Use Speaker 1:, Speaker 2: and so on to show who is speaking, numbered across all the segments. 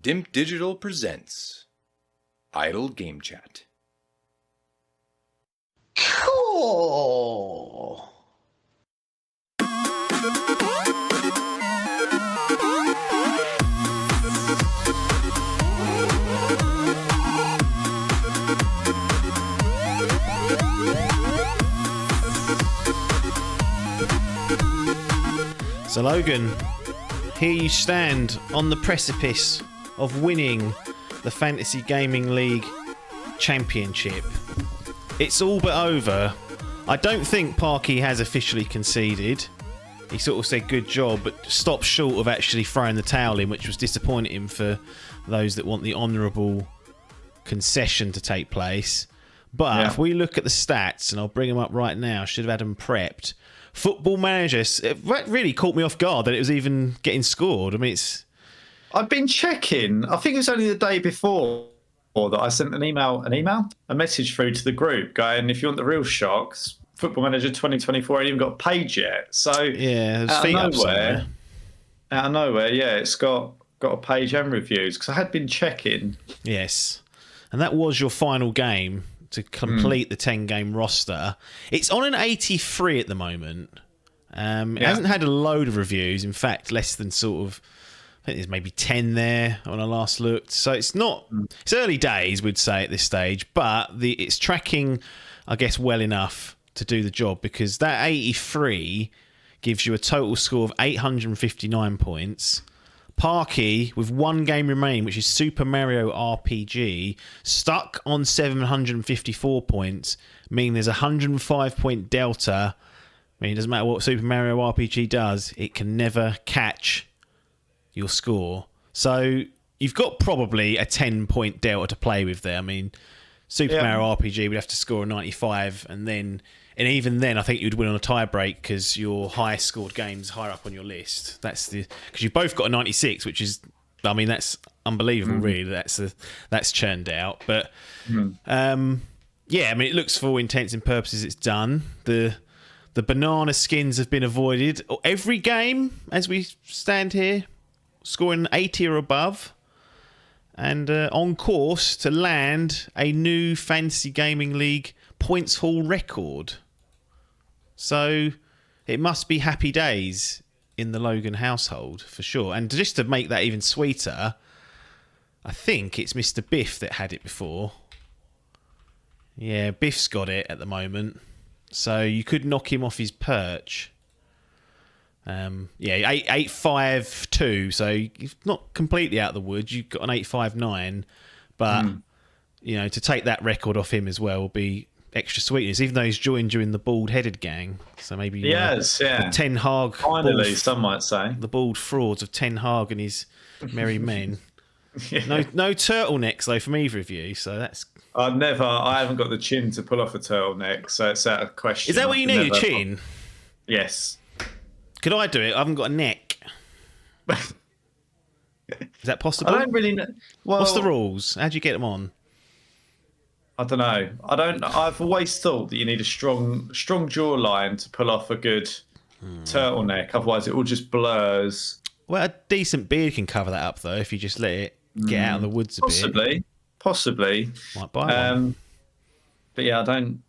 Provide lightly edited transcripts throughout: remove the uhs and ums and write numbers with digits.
Speaker 1: Dimp Digital presents Idle Game Chat.
Speaker 2: Cool.
Speaker 3: So Logan, here you stand on the precipice of winning the Fantasy Gaming League Championship. It's all but over. I don't think Parky has officially conceded. He sort of said good job, but stopped short of actually throwing the towel in, which was disappointing for those that want the honourable concession to take place. But if we look at the stats, and I'll bring them up right now, should have had them prepped. Football Manager, it really caught me off guard that it was even getting scored. I mean,
Speaker 2: I've been checking. I think it was only the day before that I sent a message through to the group going, if you want the real shocks, Football Manager 2024 ain't even got a page yet. So
Speaker 3: yeah,
Speaker 2: out of nowhere, yeah, it's got a page and reviews because I had been checking.
Speaker 3: Yes, and that was your final game to complete the 10-game roster. It's on an 83 at the moment. It hasn't had a load of reviews. In fact, less than sort of, I think there's maybe 10 there when I last looked. So it's not, it's early days, we'd say, at this stage, but it's tracking, I guess, well enough to do the job, because that 83 gives you a total score of 859 points. Parky, with one game remaining, which is Super Mario RPG, stuck on 754 points, meaning there's a 105-point delta. I mean, it doesn't matter what Super Mario RPG does, it can never catch your score. So you've got probably a 10-point delta to play with there. I mean, Super Mario RPG would have to score a 95, and even then, I think you'd win on a tie break because your highest scored game's higher up on your list. Because you've both got a 96, which is, I mean, that's unbelievable, really. That's churned out. But I mean, it looks, for all intents and purposes, it's done. The banana skins have been avoided. Every game, as we stand here, scoring 80 or above, and on course to land a new Fantasy Gaming League points haul record. So it must be happy days in the Logan household, for sure. And just to make that even sweeter, I think it's Mr. Biff that had it before. Yeah, Biff's got it at the moment. So you could knock him off his perch. 852. So you're not completely out of the woods. You've got an 859, but to take that record off him as well will be extra sweetness. Even though he's joined you in the bald-headed gang, so maybe the Ten Hag.
Speaker 2: Finally, some might say
Speaker 3: the bald frauds of Ten Hag and his merry men. No turtlenecks though from either of you. So that's.
Speaker 2: I haven't got the chin to pull off a turtleneck, so it's out of question.
Speaker 3: Is that what you need, a chin?
Speaker 2: Yes.
Speaker 3: Could I do it? I haven't got a neck. Is that possible?
Speaker 2: I don't really know. Well,
Speaker 3: what's the rules? How do you get them on?
Speaker 2: I don't know. I've always thought that you need a strong jawline to pull off a good turtleneck. Otherwise, it all just blurs.
Speaker 3: Well, a decent beard can cover that up, though, if you just let it get out of the woods a bit.
Speaker 2: Possibly.
Speaker 3: Might buy one.
Speaker 2: But yeah, I don't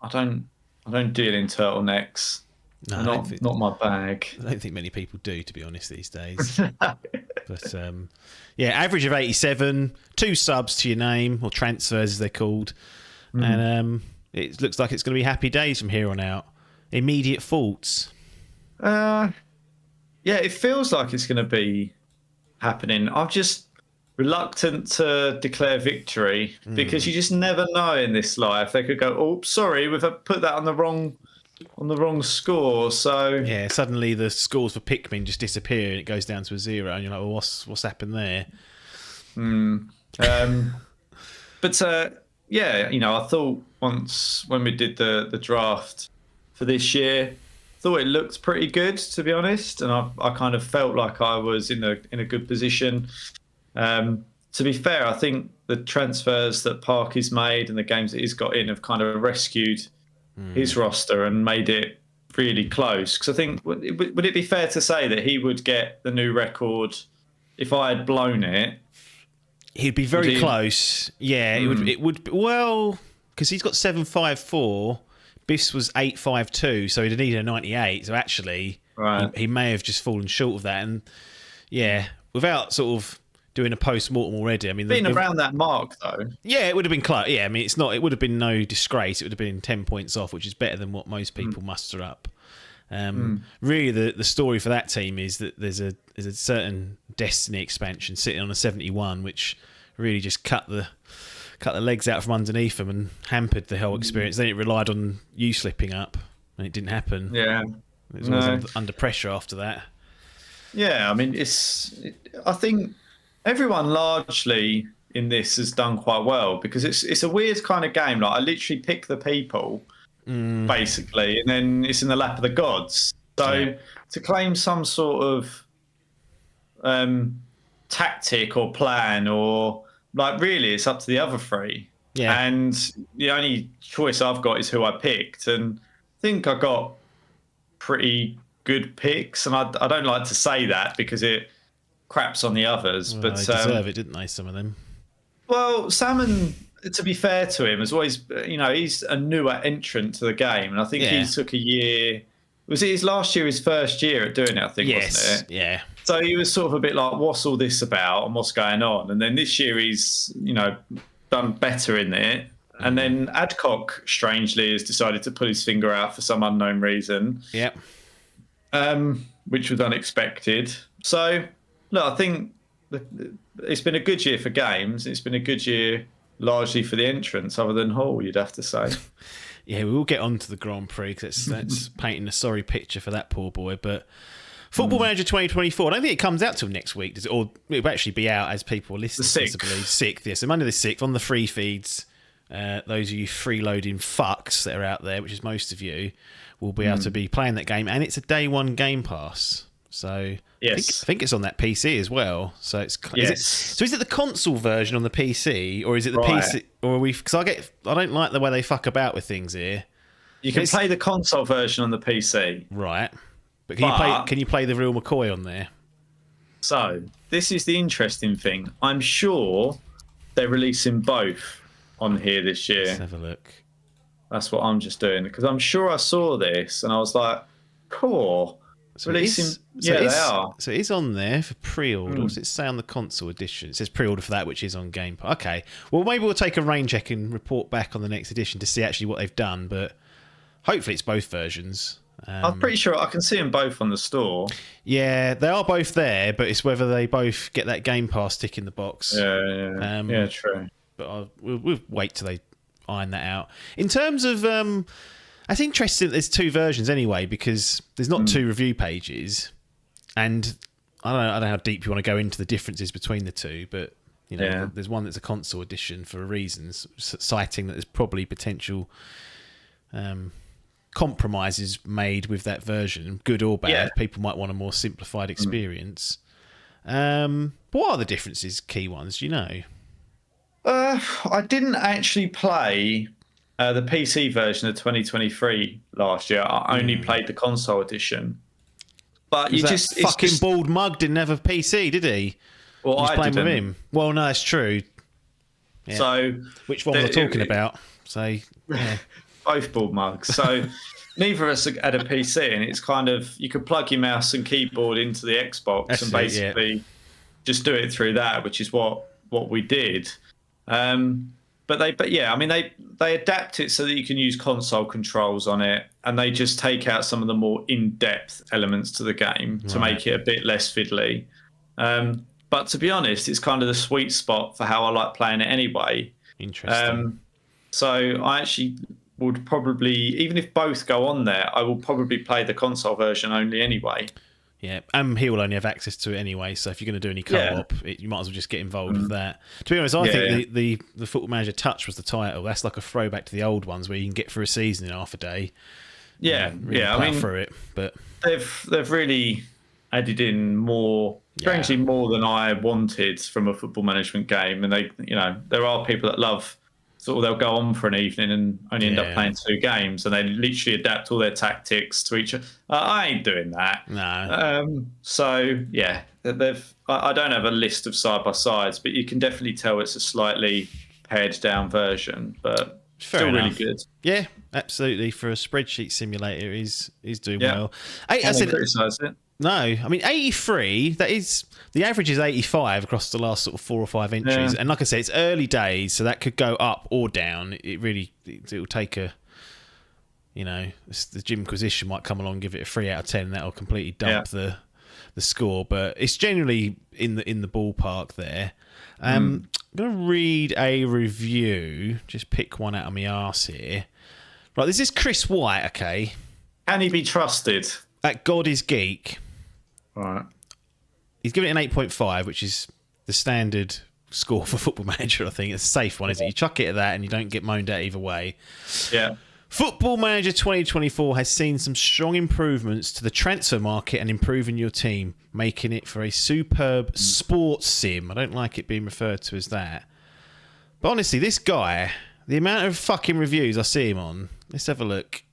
Speaker 2: deal in turtlenecks. No, not my bag.
Speaker 3: I don't think many people do, to be honest, these days. But average of 87, 2 subs to your name, or transfers as they're called, and it looks like it's going to be happy days from here on out. Immediate thoughts?
Speaker 2: It feels like it's going to be happening. I'm just reluctant to declare victory because you just never know in this life. They could go, "Oh, sorry, we've put that on the wrong score." So
Speaker 3: yeah, suddenly the scores for Pikmin just disappear and it goes down to a 0, and you're like, "Well, what's happened there?"
Speaker 2: But I thought once when we did the draft for this year, thought it looked pretty good, to be honest, and I kind of felt like I was in a good position. To be fair, I think the transfers that Parky's made and the games that he's got in have kind of rescued his roster and made it really close. Because I think, would it be fair to say that he would get the new record if I had blown it?
Speaker 3: He'd be very close. Yeah, it would. Well, because he's got 754. Biff's was 852, so he'd need a 98. So actually, he may have just fallen short of that. And yeah, without sort of doing a post-mortem already, I mean,
Speaker 2: been around that mark though.
Speaker 3: Yeah, it would have been close. Yeah, I mean, it's not. It would have been no disgrace. It would have been 10 points off, which is better than what most people muster up. Really, the story for that team is that there's a certain Destiny expansion sitting on a 71, which really just cut the legs out from underneath them and hampered the whole experience. Then it relied on you slipping up, and it didn't happen.
Speaker 2: Yeah,
Speaker 3: it was always under pressure after that.
Speaker 2: Yeah, I mean, I think everyone largely in this has done quite well because it's a weird kind of game. Like I literally pick the people basically, and then it's in the lap of the gods. So to claim some sort of tactic or plan or like really it's up to the other three. Yeah. And the only choice I've got is who I picked. And I think I got pretty good picks. And I don't like to say that because it craps on the others.
Speaker 3: Well,
Speaker 2: but
Speaker 3: they deserve it, didn't they, some of them?
Speaker 2: Well, Salmon, to be fair to him, has always, he's a newer entrant to the game. And I think he took a year. Was it his last year, his first year at doing it, I think, wasn't it?
Speaker 3: Yeah.
Speaker 2: So he was sort of a bit like, what's all this about and what's going on? And then this year he's, done better in it. And then Adcock, strangely, has decided to put his finger out for some unknown reason.
Speaker 3: Yep.
Speaker 2: Which was unexpected. So, look, I think it's been a good year for games. It's been a good year largely for the entrants, other than Hall, you'd have to say.
Speaker 3: Yeah, we will get on to the Grand Prix because that's painting a sorry picture for that poor boy. But Football Manager 2024, I don't think it comes out till next week, does it? Or it will actually be out as people are listening.
Speaker 2: The 6th.
Speaker 3: I believe. 6th, yes. So Monday the 6th on the free feeds. Those of you freeloading fucks that are out there, which is most of you, will be able to be playing that game. And it's a day one Game Pass. So
Speaker 2: yes.
Speaker 3: I think it's on that PC as well. So it's
Speaker 2: yes.
Speaker 3: Is it the console version on the PC, or is it the PC? Or are we? Because I don't like the way they fuck about with things here.
Speaker 2: You can play the console version on the PC,
Speaker 3: right? But can you play the real McCoy on there?
Speaker 2: So this is the interesting thing. I'm sure they're releasing both on here this year.
Speaker 3: Let's have a look.
Speaker 2: That's what I'm just doing because I'm sure I saw this and I was like, cool.
Speaker 3: So
Speaker 2: releasing, they are.
Speaker 3: So it is on there for pre-order. What's it say on the console edition? It says pre-order for that, which is on Game Pass. Okay. Well, maybe we'll take a rain check and report back on the next edition to see actually what they've done. But hopefully it's both versions.
Speaker 2: I'm pretty sure I can see them both on the store.
Speaker 3: Yeah, they are both there, but it's whether they both get that Game Pass tick in the box.
Speaker 2: Yeah, true.
Speaker 3: But we'll wait till they iron that out. In terms of... It's interesting that there's two versions anyway, because there's not two review pages, and I don't know how deep you want to go into the differences between the two, but there's one that's a console edition for reasons, citing that there's probably potential compromises made with that version, good or bad. Yeah. People might want a more simplified experience. What are the differences, key ones? Do you know?
Speaker 2: I didn't actually play the PC version of 2023 last year. I only played the console edition. But
Speaker 3: fucking bald mug didn't have a PC, did he?
Speaker 2: Well, I
Speaker 3: playing
Speaker 2: didn't.
Speaker 3: with him. Well, no, that's true. Yeah.
Speaker 2: So
Speaker 3: which one we're talking about? So yeah.
Speaker 2: Both bald mugs. So neither of us had a PC, and it's kind of you could plug your mouse and keyboard into the Xbox and basically just do it through that, which is what we did. They adapt it so that you can use console controls on it, and they just take out some of the more in-depth elements to the game to make it a bit less fiddly. But to be honest, it's kind of the sweet spot for how I like playing it anyway.
Speaker 3: Interesting.
Speaker 2: So I actually would probably, even if both go on there, I will probably play the console version only anyway.
Speaker 3: Yeah, and he will only have access to it anyway, so if you're going to do any co-op, you might as well just get involved with that. To be honest, I think the Football Manager Touch was the title. That's like a throwback to the old ones where you can get through a season in half a day.
Speaker 2: Yeah,
Speaker 3: I mean, through it, but
Speaker 2: they've really added in more, strangely more than I wanted from a football management game. And they, there are people that love or they'll go on for an evening and only end up
Speaker 3: Yeah.
Speaker 2: playing 2 games, and they literally adapt all their tactics to each other. I ain't doing that.
Speaker 3: No.
Speaker 2: So yeah, I don't have a list of side by sides, but you can definitely tell it's a slightly pared down version, but
Speaker 3: Fair
Speaker 2: still
Speaker 3: enough.
Speaker 2: really good.
Speaker 3: Yeah, absolutely. For a spreadsheet simulator, he's doing
Speaker 2: Yeah.
Speaker 3: well.
Speaker 2: I can't criticise it.
Speaker 3: No, I mean 83. That is the average is 85 across the last sort of 4 or 5 entries, and like I said, it's early days, so that could go up or down. It'll take a, the Gymquisition might come along, and give it a 3 out of 10, and that'll completely dump the score. But it's generally in the ballpark there. I'm gonna read a review. Just pick one out of my arse here. Right, this is Chris White. Okay,
Speaker 2: Can he be trusted?
Speaker 3: at God is Geek.
Speaker 2: Right.
Speaker 3: He's given it an 8.5, which is the standard score for Football Manager, I think. It's a safe one, isn't it? You chuck it at that and you don't get moaned at either way.
Speaker 2: Yeah.
Speaker 3: Football Manager 2024 has seen some strong improvements to the transfer market and improving your team, making it for a superb sports sim. I don't like it being referred to as that. But honestly, this guy, the amount of fucking reviews I see him on, let's have a look.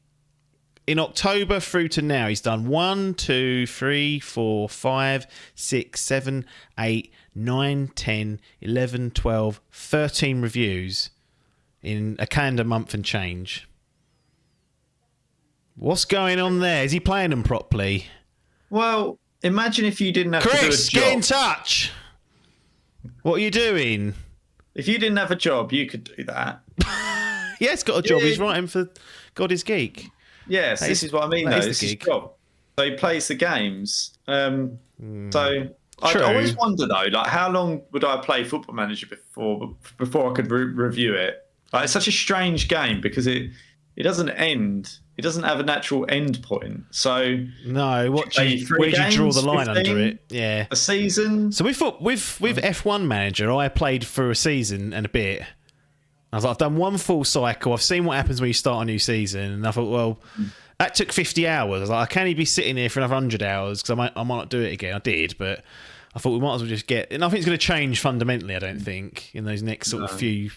Speaker 3: In October through to now, he's done 1, 2, 3, 4, 5, 6, 7, 8, 9, 10, 11, 12, 13 reviews in a calendar month and change. What's going on there? Is he playing them properly?
Speaker 2: Well, imagine if you didn't have to do a
Speaker 3: Chris,
Speaker 2: job.
Speaker 3: get in touch. What are you doing?
Speaker 2: If you didn't have a job, you could do that.
Speaker 3: Yeah, he's got a job.
Speaker 2: Yeah.
Speaker 3: He's writing for God is Geek.
Speaker 2: Yes, this is what I mean, though.
Speaker 3: is
Speaker 2: This
Speaker 3: the
Speaker 2: is
Speaker 3: gig.
Speaker 2: job. So he plays the games. So I
Speaker 3: True.
Speaker 2: always wonder, though, like how long would I play Football Manager before I could review it? Like, it's such a strange game because it doesn't end. It doesn't have a natural end point. So
Speaker 3: No,
Speaker 2: play 3
Speaker 3: where do you draw
Speaker 2: games,
Speaker 3: the line
Speaker 2: 15?
Speaker 3: under it? Yeah.
Speaker 2: a season.
Speaker 3: So with F1 Manager, I played for a season and a bit. I was like, I've done one full cycle. I've seen what happens when you start a new season, and I thought, well, that took 50 hours. I was like, I can't even be sitting here for another 100 hours because I might not do it again. I did, but I thought we might as well just get. Nothing's going to change fundamentally. I don't think in those next sort of few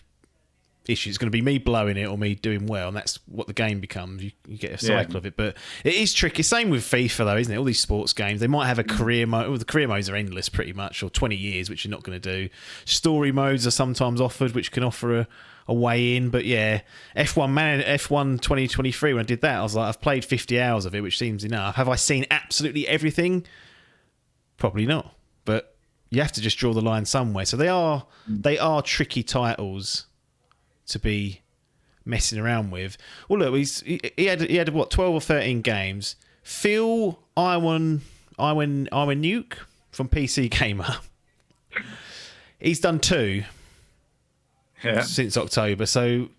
Speaker 3: issues. It's going to be me blowing it or me doing well, and that's what the game becomes. You get a cycle of it, but it is tricky. Same with FIFA though, isn't it? All these sports games, they might have a career mode. Well, the career modes are endless pretty much, or 20 years, which you're not going to do. Story modes are sometimes offered, which can offer a way in, but yeah, F1 2023, when I did that, I was like, I've played 50 hours of it, which seems enough. Have I seen absolutely everything? Probably not, but you have to just draw the line somewhere. So they are tricky titles to be messing around with. Well, look, he had what, 12 or 13 games. Phil Iwan Nuke from PC Gamer. He's done 2 since October. So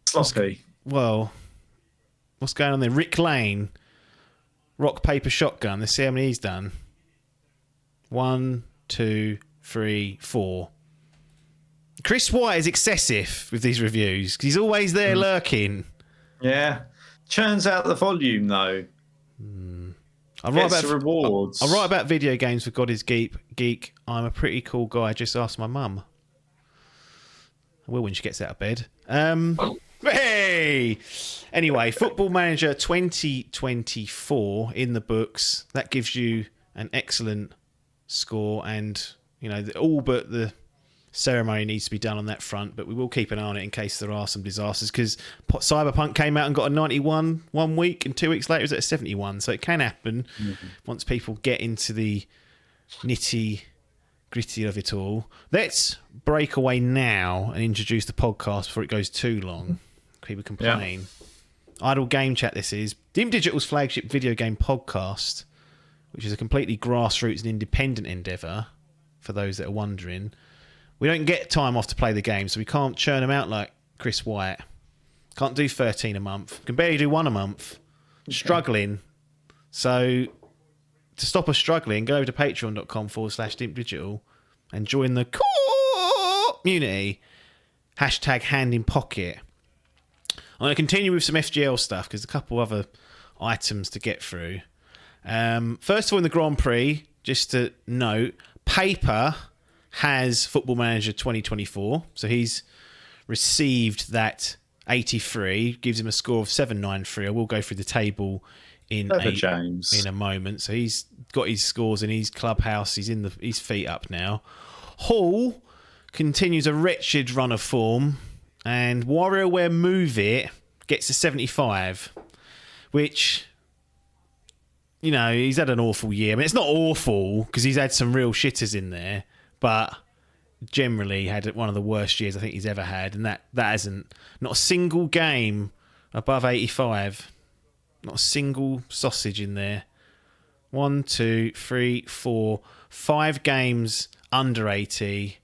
Speaker 2: Sloppy.
Speaker 3: well, what's going on there? Rick Lane, Rock Paper Shotgun. Let's see how many he's done. 1, 2, 3, 4. Chris White is excessive with these reviews because he's always there lurking.
Speaker 2: Yeah. Churns out the volume, though.
Speaker 3: I write
Speaker 2: Gets the rewards.
Speaker 3: I write about video games for God is Geek. I'm a pretty cool guy. Just ask my mum. I will when she gets out of bed. Hey! Anyway, Football Manager 2024 in the books. That gives you an excellent score, and all but the ceremony needs to be done on that front, but we will keep an eye on it in case there are some disasters, because Cyberpunk came out and got a 91 1 week, and 2 weeks later it was at a 71, so it can happen once people get into the nitty gritty of it all. Let's break away now and introduce the podcast before it goes too long. People complain. Idle Game Chat, this is Dimp Digital's flagship video game podcast, which is a completely grassroots and independent endeavour, for those that are wondering. We don't get time off to play the game, so we can't churn them out like Chris White. Can't do 13 a month. Can barely do 1 a month. Struggling. So to stop us struggling, go over to patreon.com/dimpdigital and join the community. #hand in pocket. I'm going to continue with some FGL stuff because a couple other items to get through. First of all, in the Grand Prix, just to note, Paper has Football Manager 2024, so he's received that 83, gives him a score of 793. I will go through the table in a moment. So he's got his scores in his clubhouse. He's in his feet up now. Hall continues a wretched run of form, and WarioWare Move It gets a 75, which, you know, he's had an awful year. I mean, it's not awful because he's had some real shitters in there, but generally had one of the worst years I think he's ever had, and that hasn't, not a single game above 85, not a single sausage in there. 1, 2, 3, 4, 5 games under 80.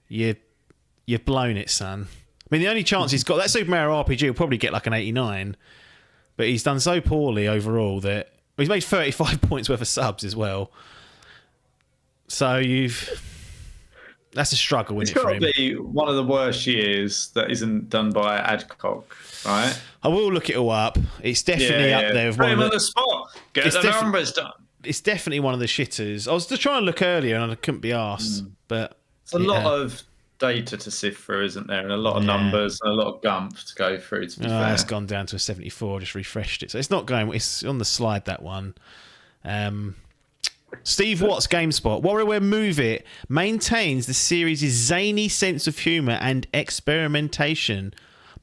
Speaker 3: You've blown it, son. I mean, the only chance he's got, that Super Mario RPG will probably get like an 89, but he's done so poorly overall that he's made 35 points worth of subs as well. So that's a struggle, isn't it, for him?
Speaker 2: It's got to be one of the worst years that isn't done by Adcock, right?
Speaker 3: I will look it all up. It's definitely up there.
Speaker 2: Put him on the spot. Get the numbers done.
Speaker 3: It's definitely one of the shitters. I was just trying to look earlier and I couldn't be arsed. But
Speaker 2: it's a lot of data to sift through, isn't there? And a lot of numbers and a lot of gump to go through, to be fair.
Speaker 3: It's gone down to a 74. I just refreshed it. So it's not going... It's on the slide, that one. Steve Watts, GameSpot. WarioWare Move It maintains the series' zany sense of humour and experimentation,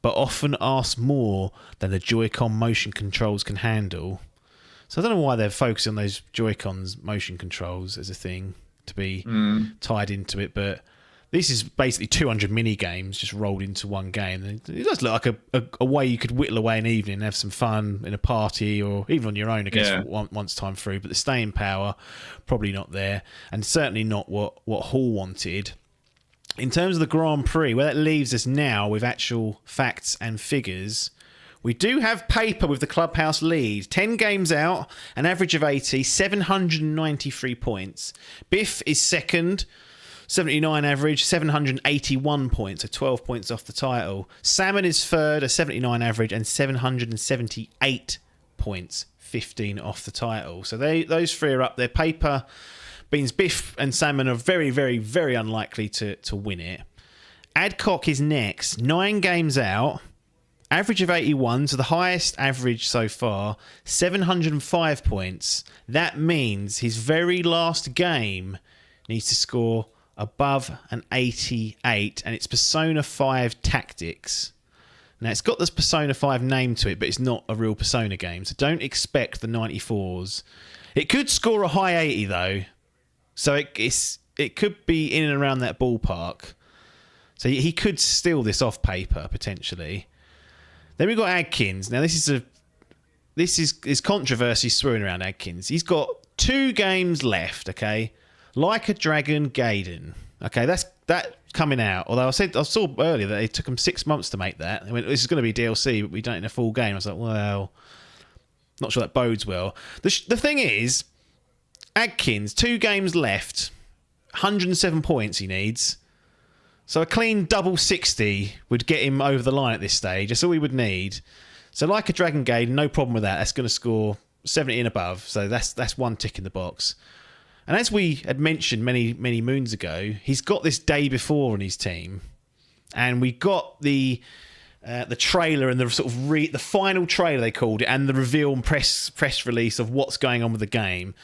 Speaker 3: but often asks more than the Joy-Con motion controls can handle. So I don't know why they're focusing on those Joy-Cons motion controls as a thing to be tied into it, but this is basically 200 mini games just rolled into one game. It does look like a way you could whittle away an evening and have some fun in a party or even on your own, I guess, once time through. But the staying power, probably not there, and certainly not what Hall wanted. In terms of the Grand Prix, where that leaves us now with actual facts and figures, we do have paper with the clubhouse lead. 10 games out, an average of 80, 793 points. Biff is second, 79 average, 781 points, so 12 points off the title. Salmon is third, a 79 average, and 778 points, 15 off the title. So those three are up there. Paper means Biff and Salmon are very, very, very unlikely to win it. Adcock is next, 9 games out, average of 81, so the highest average so far, 705 points. That means his very last game needs to score above an 88, and it's Persona 5 Tactics. Now, it's got this Persona 5 name to it, but it's not a real Persona game, so don't expect the 94s. It could score a high 80, though, so it could be in and around that ballpark. So he could steal this off paper, potentially. Then we've got Adkins. Now, this is controversy swirling around Adkins. He's got 2 games left, okay? Like a Dragon Gaiden. Okay, that's coming out. Although I saw earlier that it took them 6 months to make that. I mean, this is going to be DLC, but we don't in a full game. I was like, well, not sure that bodes well. The thing is, Adkins, 2 games left, 107 points he needs. So a clean double 60 would get him over the line at this stage. That's all we would need. So like a Dragon Gaiden, no problem with that. That's going to score 70 and above. So that's one tick in the box. And as we had mentioned many, many moons ago, he's got this day before on his team. And we got the trailer and the sort of the final trailer, they called it, and the reveal and press release of what's going on with the game.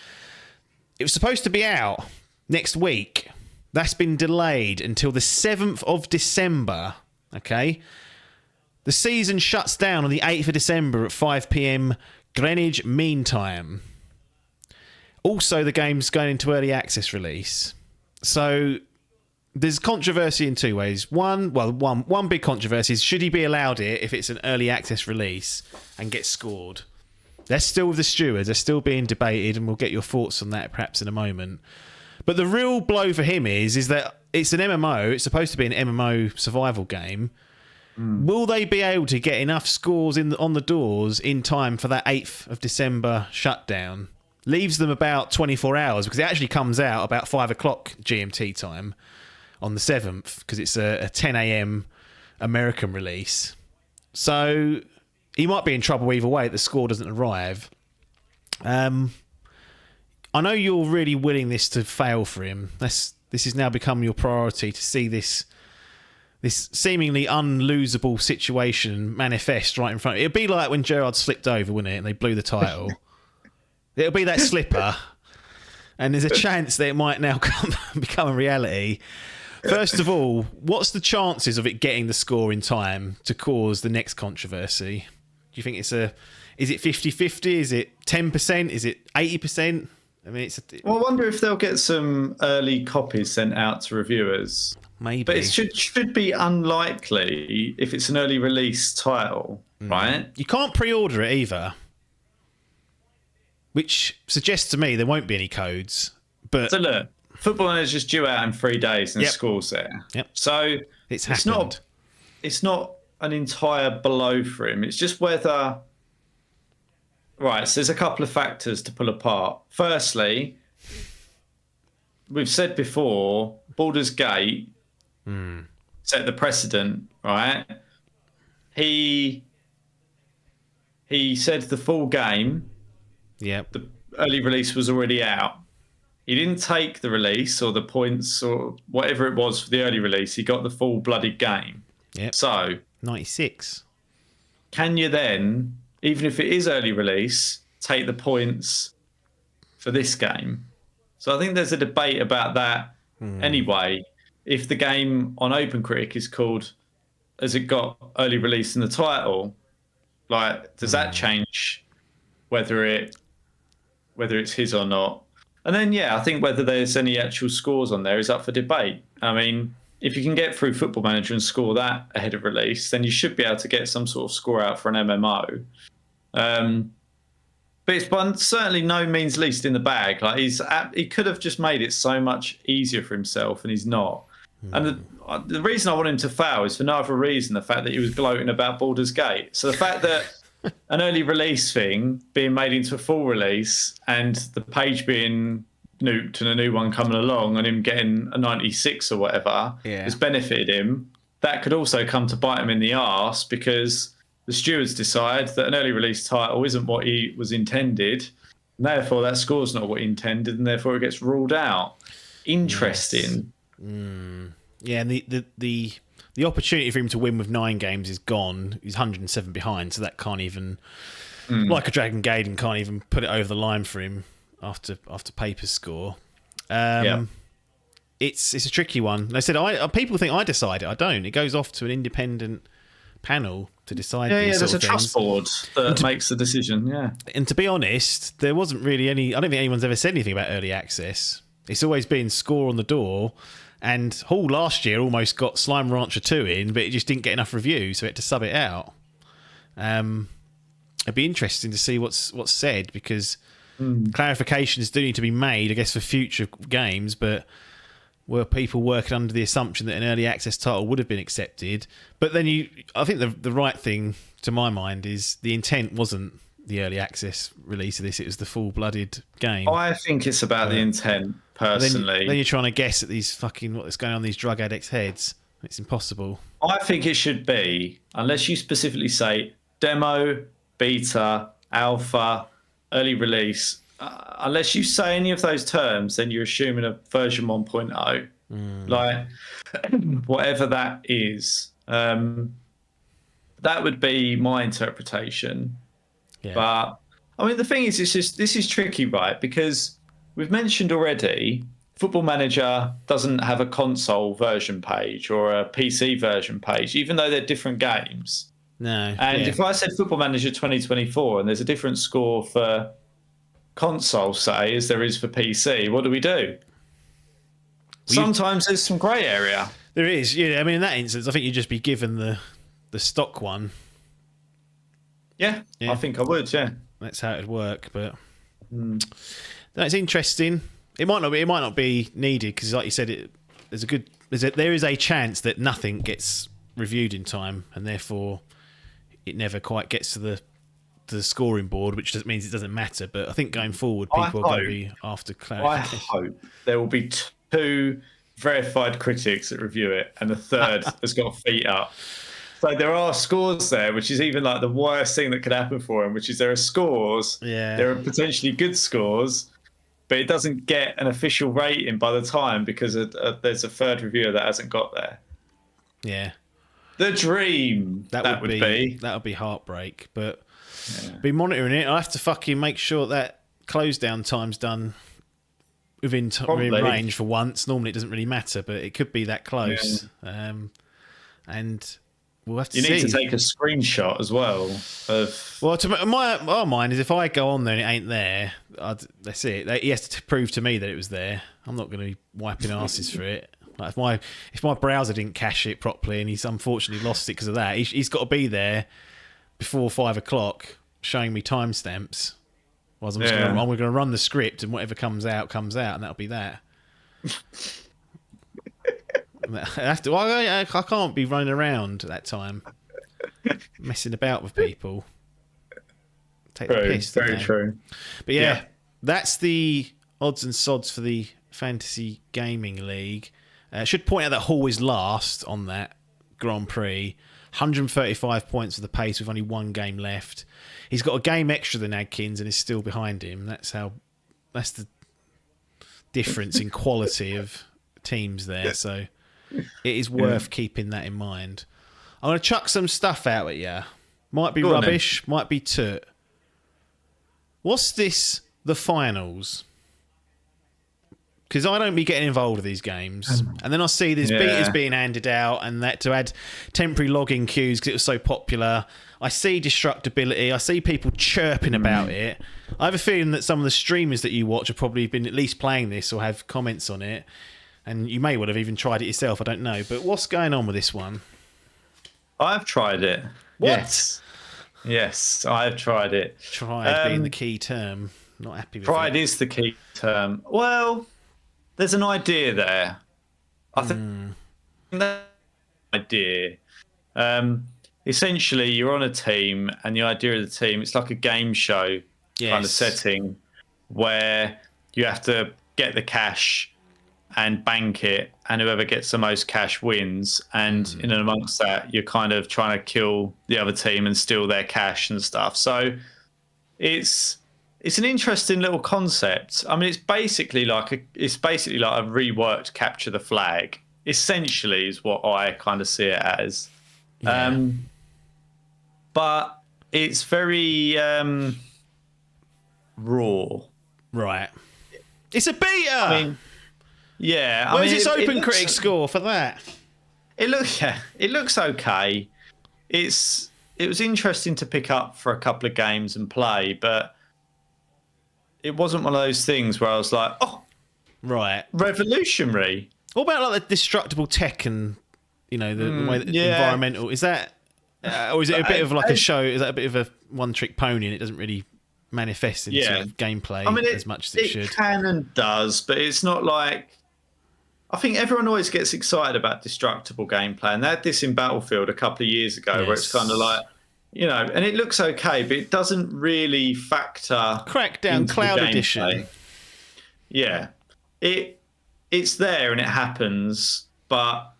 Speaker 3: It was supposed to be out next week. That's been delayed until the 7th of December, okay? The season shuts down on the 8th of December at 5 p.m. Greenwich Mean Time. Also, the game's going into early access release. So there's controversy in 2 ways. One big controversy is, should he be allowed it if it's an early access release and get scored? They're still with the stewards. They're still being debated, and we'll get your thoughts on that perhaps in a moment. But the real blow for him is that it's an MMO. It's supposed to be an MMO survival game. Will they be able to get enough scores on the doors in time for that 8th of December shutdown? Leaves them about 24 hours, because it actually comes out about 5 o'clock GMT time on the 7th, because it's a 10 a.m. American release. So he might be in trouble either way if the score doesn't arrive. I know you're really willing this to fail for him. This has now become your priority, to see this this seemingly unlosable situation manifest right in front. It'd be like when Gerrard slipped over, wouldn't it? And they blew the title. It'll be that slipper, and there's a chance that it might now become a reality. First of all, what's the chances of it getting the score in time to cause the next controversy? Do you think is it 50-50? Is it 10%? Is it 80%? I mean,
Speaker 2: well, I wonder if they'll get some early copies sent out to reviewers.
Speaker 3: Maybe.
Speaker 2: But it should be unlikely if it's an early release title, right?
Speaker 3: You can't pre-order it either, which suggests to me there won't be any codes. But
Speaker 2: so look, Football Manager's due out in 3 days and scores there.
Speaker 3: Yep.
Speaker 2: So
Speaker 3: it's
Speaker 2: not an entire blow for him. It's just whether... Right, so there's a couple of factors to pull apart. Firstly, we've said before, Baldur's Gate set the precedent, right? He said the full game, the early release was already out. He didn't take the release or the points or whatever it was for the early release. He got the full blooded game.
Speaker 3: Yep.
Speaker 2: So
Speaker 3: 96.
Speaker 2: Can you then, even if it is early release, take the points for this game? So I think there's a debate about that anyway. If the game on OpenCritic is called, has it got early release in the title? Like, does that change whether it's his or not? And then, I think whether there's any actual scores on there is up for debate. I mean, if you can get through Football Manager and score that ahead of release, then you should be able to get some sort of score out for an MMO. But it's by certainly no means least in the bag. Like he could have just made it so much easier for himself, and he's not. And the reason I want him to fail is for no other reason, the fact that he was gloating about Baldur's Gate. So the fact that an early release thing being made into a full release and the page being nuked and a new one coming along and him getting a 96 or whatever has benefited him. That could also come to bite him in the arse because the stewards decide that an early release title isn't what he was intended. And therefore, that score's not what he intended, and therefore it gets ruled out. Interesting.
Speaker 3: Yes. Yeah, and the opportunity for him to win with 9 games is gone. He's 107 behind, so that can't even, like a Dragon Gaiden, can't even put it over the line for him after Paper's score. It's a tricky one. They said people think I decide it. I don't. It goes off to an independent panel to decide.
Speaker 2: There's a trust board that makes the decision. Yeah.
Speaker 3: And to be honest, there wasn't really any. I don't think anyone's ever said anything about early access. It's always been score on the door. And Hall last year almost got Slime Rancher 2 in, but it just didn't get enough reviews, so it had to sub it out. It'd be interesting to see what's said, because clarifications do need to be made, I guess, for future games, but were people working under the assumption that an early access title would have been accepted? But then I think the right thing, to my mind, is the intent wasn't the early access release of this, it was the full-blooded game.
Speaker 2: I think it's about the intent, personally.
Speaker 3: Then you're trying to guess at these what's going on in these drug addicts' heads. It's impossible.
Speaker 2: I think it should be, unless you specifically say demo, beta, alpha, early release, unless you say any of those terms, then you're assuming a version 1.0. Like, whatever that is. That would be my interpretation. Yeah. But I mean, the thing is, this is tricky, right? Because we've mentioned already, Football Manager doesn't have a console version page or a PC version page, even though they're different games.
Speaker 3: No.
Speaker 2: And if I said Football Manager 2024 and there's a different score for console, say, as there is for PC, what do we do? Sometimes there's some grey area.
Speaker 3: There is, yeah. I mean, in that instance, I think you'd just be given the stock one.
Speaker 2: Yeah, I think I would. Yeah,
Speaker 3: that's how it'd work. But that's interesting. It might not be needed because, like you said, there is a chance that nothing gets reviewed in time, and therefore it never quite gets to the scoring board, which just means it doesn't matter. But I think going forward, people are going to be after clarification.
Speaker 2: I hope there will be 2 verified critics that review it, and the third has got feet up. So there are scores there, which is even like the worst thing that could happen for him, which is there are scores, there are potentially good scores, but it doesn't get an official rating by the time because there's a third reviewer that hasn't got there.
Speaker 3: Yeah.
Speaker 2: The dream. That would be.
Speaker 3: That would be heartbreak. But be monitoring it. I have to fucking make sure that close down time's done within range for once. Normally it doesn't really matter, but it could be that close. Yeah. And we'll have to see.
Speaker 2: You need to take a screenshot as well of.
Speaker 3: Well, my mind is if I go on there and it ain't there, that's it. He has to prove to me that it was there. I'm not going to be wiping asses for it. Like if my browser didn't cache it properly and he's unfortunately lost it because of that, he's got to be there before 5 o'clock showing me timestamps. I'm going to run the script and whatever comes out, and that'll be that. I can't be running around at that time, messing about with people. Take the piss.
Speaker 2: Very true.
Speaker 3: But yeah, that's the odds and sods for the Fantasy Gaming League. Should point out that Hall is last on that Grand Prix. 135 points for the pace with only one game left. He's got a game extra than Adkins and is still behind him. That's the difference in quality of teams there. So it is worth keeping that in mind. I'm going to chuck some stuff out at you. Might be rubbish, might be toot. What's this? The finals? Because I don't be getting involved with these games. And then I see these betas being handed out and that to add temporary login queues because it was so popular. I see destructibility. I see people chirping about it. I have a feeling that some of the streamers that you watch have probably been at least playing this or have comments on it. And you may well have even tried it yourself. I don't know. But what's going on with this one?
Speaker 2: I've tried it.
Speaker 3: What?
Speaker 2: Yes, I've tried it.
Speaker 3: Tried being the key term. Not happy with
Speaker 2: tried
Speaker 3: it.
Speaker 2: is the key term. Well, there's an idea there. I think that idea. Essentially, you're on a team, and the idea of the team, it's like a game show kind of setting where you have to get the cash and bank it, and whoever gets the most cash wins. And in and amongst that, you're kind of trying to kill the other team and steal their cash and stuff. So it's an interesting little concept. I mean, it's basically like a reworked Capture the Flag. Essentially, is what I kind of see it as. Yeah. But it's very raw.
Speaker 3: Right. It's a beta.
Speaker 2: I mean, yeah.
Speaker 3: Where's its open critic score for that?
Speaker 2: It looks okay. It was interesting to pick up for a couple of games and play, but it wasn't one of those things where I was like, oh,
Speaker 3: right,
Speaker 2: revolutionary.
Speaker 3: What about like the destructible tech and the way that environmental is that, or is it a bit of like a show? Is that a bit of a one-trick pony and it doesn't really manifest into gameplay as much as it should? It
Speaker 2: can and does, but it's not like. I think everyone always gets excited about destructible gameplay, and they had this in Battlefield a couple of years ago, where it's kind of like, and it looks okay, but it doesn't really factor.
Speaker 3: Crackdown Cloud Edition.
Speaker 2: Yeah, it's there and it happens, but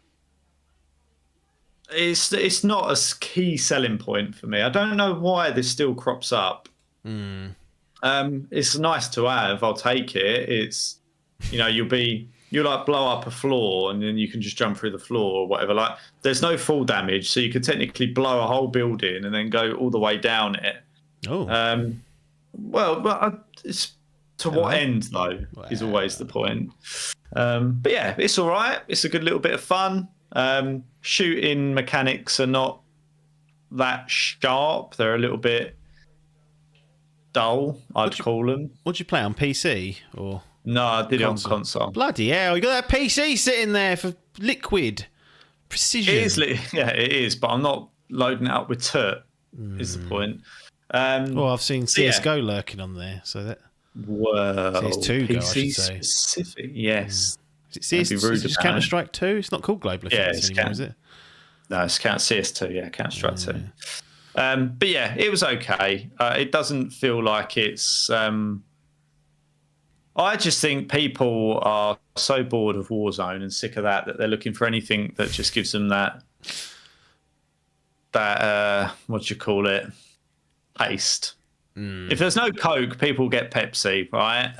Speaker 2: it's not a key selling point for me. I don't know why this still crops up. It's nice to have. I'll take it. It's you'll like blow up a floor and then you can just jump through the floor or whatever. Like there's no fall damage, so you could technically blow a whole building and then go all the way down it.
Speaker 3: Oh.
Speaker 2: It's to what end though is always the point. But yeah, it's all right. It's a good little bit of fun. Shooting mechanics are not that sharp. They're a little bit dull, I'd call them.
Speaker 3: What'd you play on PC or?
Speaker 2: No, I did it on console.
Speaker 3: Bloody hell, you got that PC sitting there for liquid precision.
Speaker 2: It is, but I'm not loading it up with turt, is the point.
Speaker 3: Well, I've seen CSGO lurking on there, so that...
Speaker 2: Well,
Speaker 3: CS2
Speaker 2: PC
Speaker 3: I should say.
Speaker 2: Specific, yes.
Speaker 3: Is it is Counter-Strike 2? It's not called Global Offensive anymore, is it?
Speaker 2: No, it's CS2, Counter-Strike 2. But yeah, it was okay. It doesn't feel like it's... I just think people are so bored of Warzone and sick of that they're looking for anything that just gives them that what do you call it, taste. If there's no Coke, people get Pepsi, right?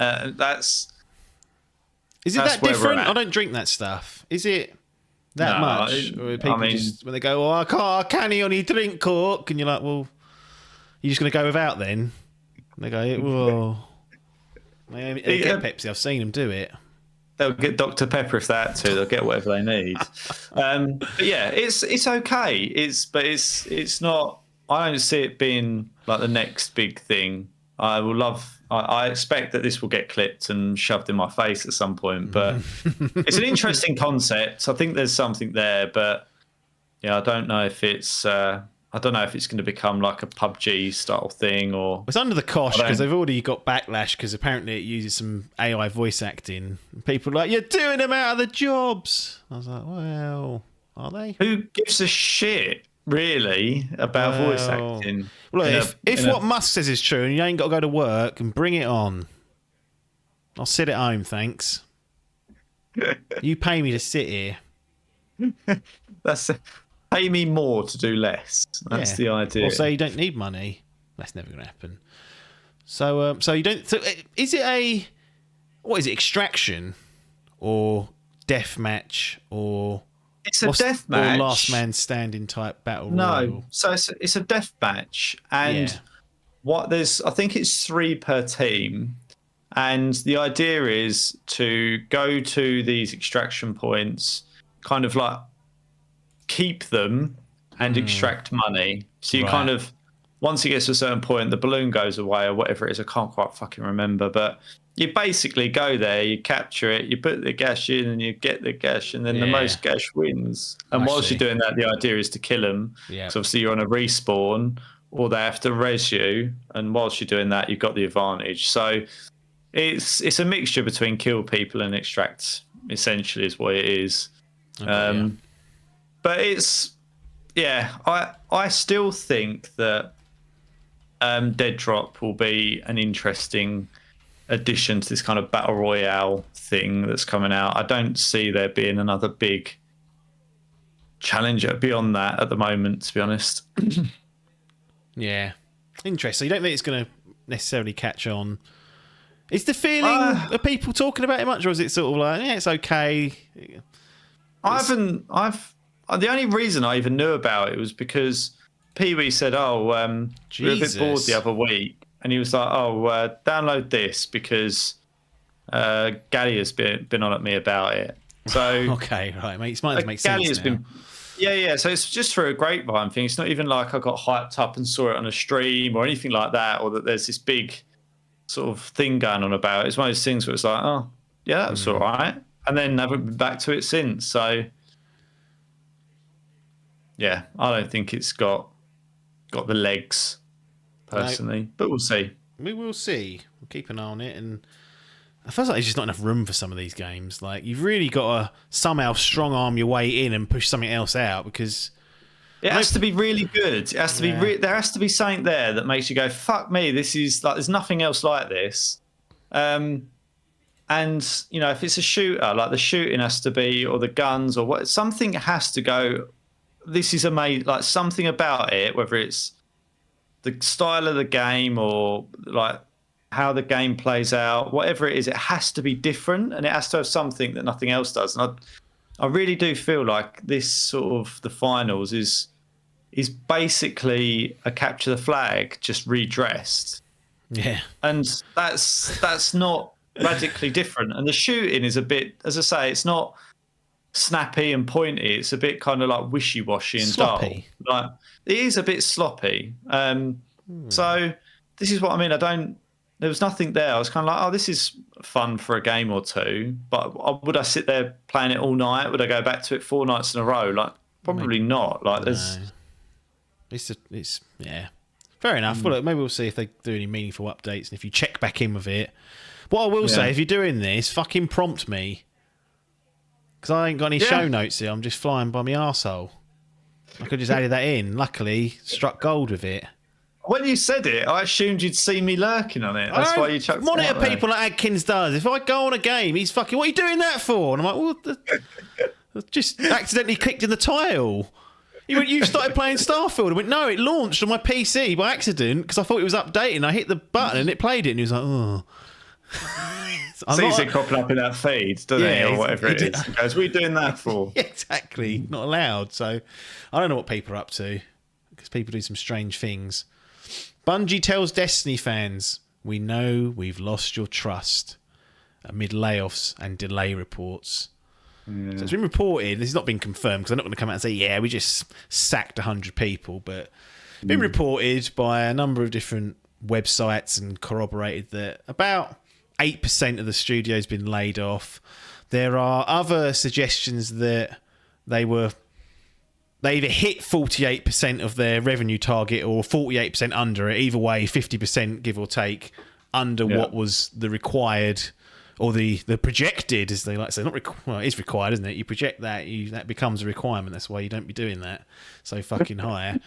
Speaker 3: Is it that different? I don't drink that stuff. Is it? that
Speaker 2: No,
Speaker 3: much? Or people
Speaker 2: mean-
Speaker 3: just, when they go, oh, I can't only drink Coke, and you're like, well, you're just going to go without then? And they go, well, they get Pepsi. I've seen them do it.
Speaker 2: They'll get Dr. Pepper if they had to. They'll get whatever they need. But yeah, it's okay. It's not. I don't see it being like the next big thing. I expect that this will get clipped and shoved in my face at some point. But it's an interesting concept. I think there's something there, but yeah, I don't know if it's. I don't know if it's going to become like a PUBG style thing or.
Speaker 3: It's under the cosh because they've already got backlash because apparently it uses some AI voice acting. People are like, you're doing them out of the jobs. I was like, well, are they?
Speaker 2: Who gives a shit, really, about voice acting?
Speaker 3: Well, if what Musk says is true and you ain't got to go to work, and bring it on. I'll sit at home, thanks. You pay me to sit here.
Speaker 2: Pay me more to do less. That's the idea.
Speaker 3: Or say you don't need money. That's never going to happen. So you don't. So is it what is it? Extraction or deathmatch or?
Speaker 2: It's a deathmatch
Speaker 3: or last man standing type battle.
Speaker 2: No,
Speaker 3: royal?
Speaker 2: so it's a deathmatch, and I think it's 3 per team, and the idea is to go to these extraction points, kind of like keep them and extract money. So you kind of, once it gets to a certain point, the balloon goes away or whatever it is. I can't quite fucking remember, but you basically go there, you capture it, you put the gash in and you get the gash, and then the most gash wins. And whilst you're doing that, the idea is to kill them. Yeah. So obviously you're on a respawn or they have to res you. And whilst you're doing that, you've got the advantage. So it's a mixture between kill people and extract, essentially, is what it is. Okay, But it's, I still think that Dead Drop will be an interesting addition to this kind of battle royale thing that's coming out. I don't see there being another big challenger beyond that at the moment, to be honest.
Speaker 3: Yeah. Interesting. You don't think it's going to necessarily catch on? Is the feeling of people talking about it much, or is it sort of like, it's okay?
Speaker 2: The only reason I even knew about it was because Pee-wee said, we were a bit bored the other week. And he was like, download this because Gally has been on at me about it. So
Speaker 3: okay, right, mate. It's starting to make sense
Speaker 2: has
Speaker 3: now.
Speaker 2: been, so it's just for a grapevine thing. It's not even like I got hyped up and saw it on a stream or anything like that, or that there's this big sort of thing going on about it. It's one of those things where it's like, that was all right. And then haven't been back to it since. So yeah, I don't think it's got the legs personally, but we'll see.
Speaker 3: We will see. We'll keep an eye on it, and I feel like there's just not enough room for some of these games. Like, you've really got to somehow strong arm your way in and push something else out, because
Speaker 2: it has to be really good. It has to be. There has to be something there that makes you go, "Fuck me! This is like, there's nothing else like this." And if it's a shooter, like the shooting has to be, or the guns, or what, something has to go. This is amazing. Like, something about it, whether it's the style of the game or like how the game plays out, whatever it is, it has to be different, and it has to have something that nothing else does. And I really do feel like this sort of the finals is basically a capture the flag just redressed.
Speaker 3: Yeah,
Speaker 2: and that's not radically different. And the shooting is a bit, as I say, it's not snappy and pointy. It's a bit kind of like wishy-washy and
Speaker 3: sloppy.
Speaker 2: Dull. Like, it is a bit sloppy. So this is what I mean. There was nothing there. I was kind of like, this is fun for a game or two, but would I sit there playing it all night? Would I go back to it 4 nights in a row? Like, probably not. Like, there's.
Speaker 3: It's fair enough. Well, look, maybe we'll see if they do any meaningful updates, and if you check back in with it. What I will say, if you're doing this, fucking prompt me, because I ain't got any show notes here. I'm just flying by my arsehole. I could just added that in. Luckily, struck gold with it.
Speaker 2: When you said it, I assumed you'd see me lurking on it. That's why you chucked it out
Speaker 3: monitor people like Adkins does. If I go on a game, he's fucking, what are you doing that for? And I'm like, I just accidentally clicked in the tile. He went, you started playing Starfield. I went, no, it launched on my PC by accident because I thought it was updating. I hit the button and it played it, and he was like,
Speaker 2: Sees it cropping up in that feed, doesn't he, or whatever it is. He goes, "What are you doing that for?"
Speaker 3: Yeah, exactly. Not allowed. So I don't know what people are up to, because people do some strange things. Bungie tells Destiny fans, "We know we've lost your trust," amid layoffs and delay reports. Yeah. So it's been reported. This has not been confirmed, because I'm not going to come out and say, "Yeah, we just sacked 100 people," but it's been reported by a number of different websites and corroborated that about 8% of the studio's been laid off. There are other suggestions that they either hit 48% of their revenue target or 48% under it. Either way, 50%, give or take, under what was the required, or the projected, as they like to say. Well, it is required, isn't it? You project that, that becomes a requirement. That's why you don't be doing that so fucking high.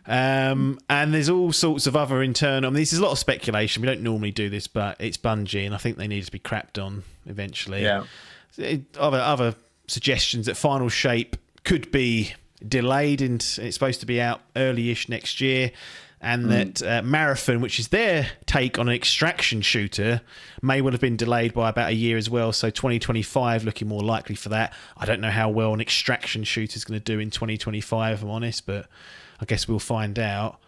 Speaker 3: And there's all sorts of other internal... I mean, this is a lot of speculation. We don't normally do this, but it's Bungie, and I think they need to be crapped on eventually. Yeah. Other suggestions that Final Shape could be delayed, and it's supposed to be out early-ish next year, and that Marathon, which is their take on an extraction shooter, may well have been delayed by about a year as well. So 2025 looking more likely for that. I don't know how well an extraction shooter is going to do in 2025, if I'm honest, but I guess we'll find out.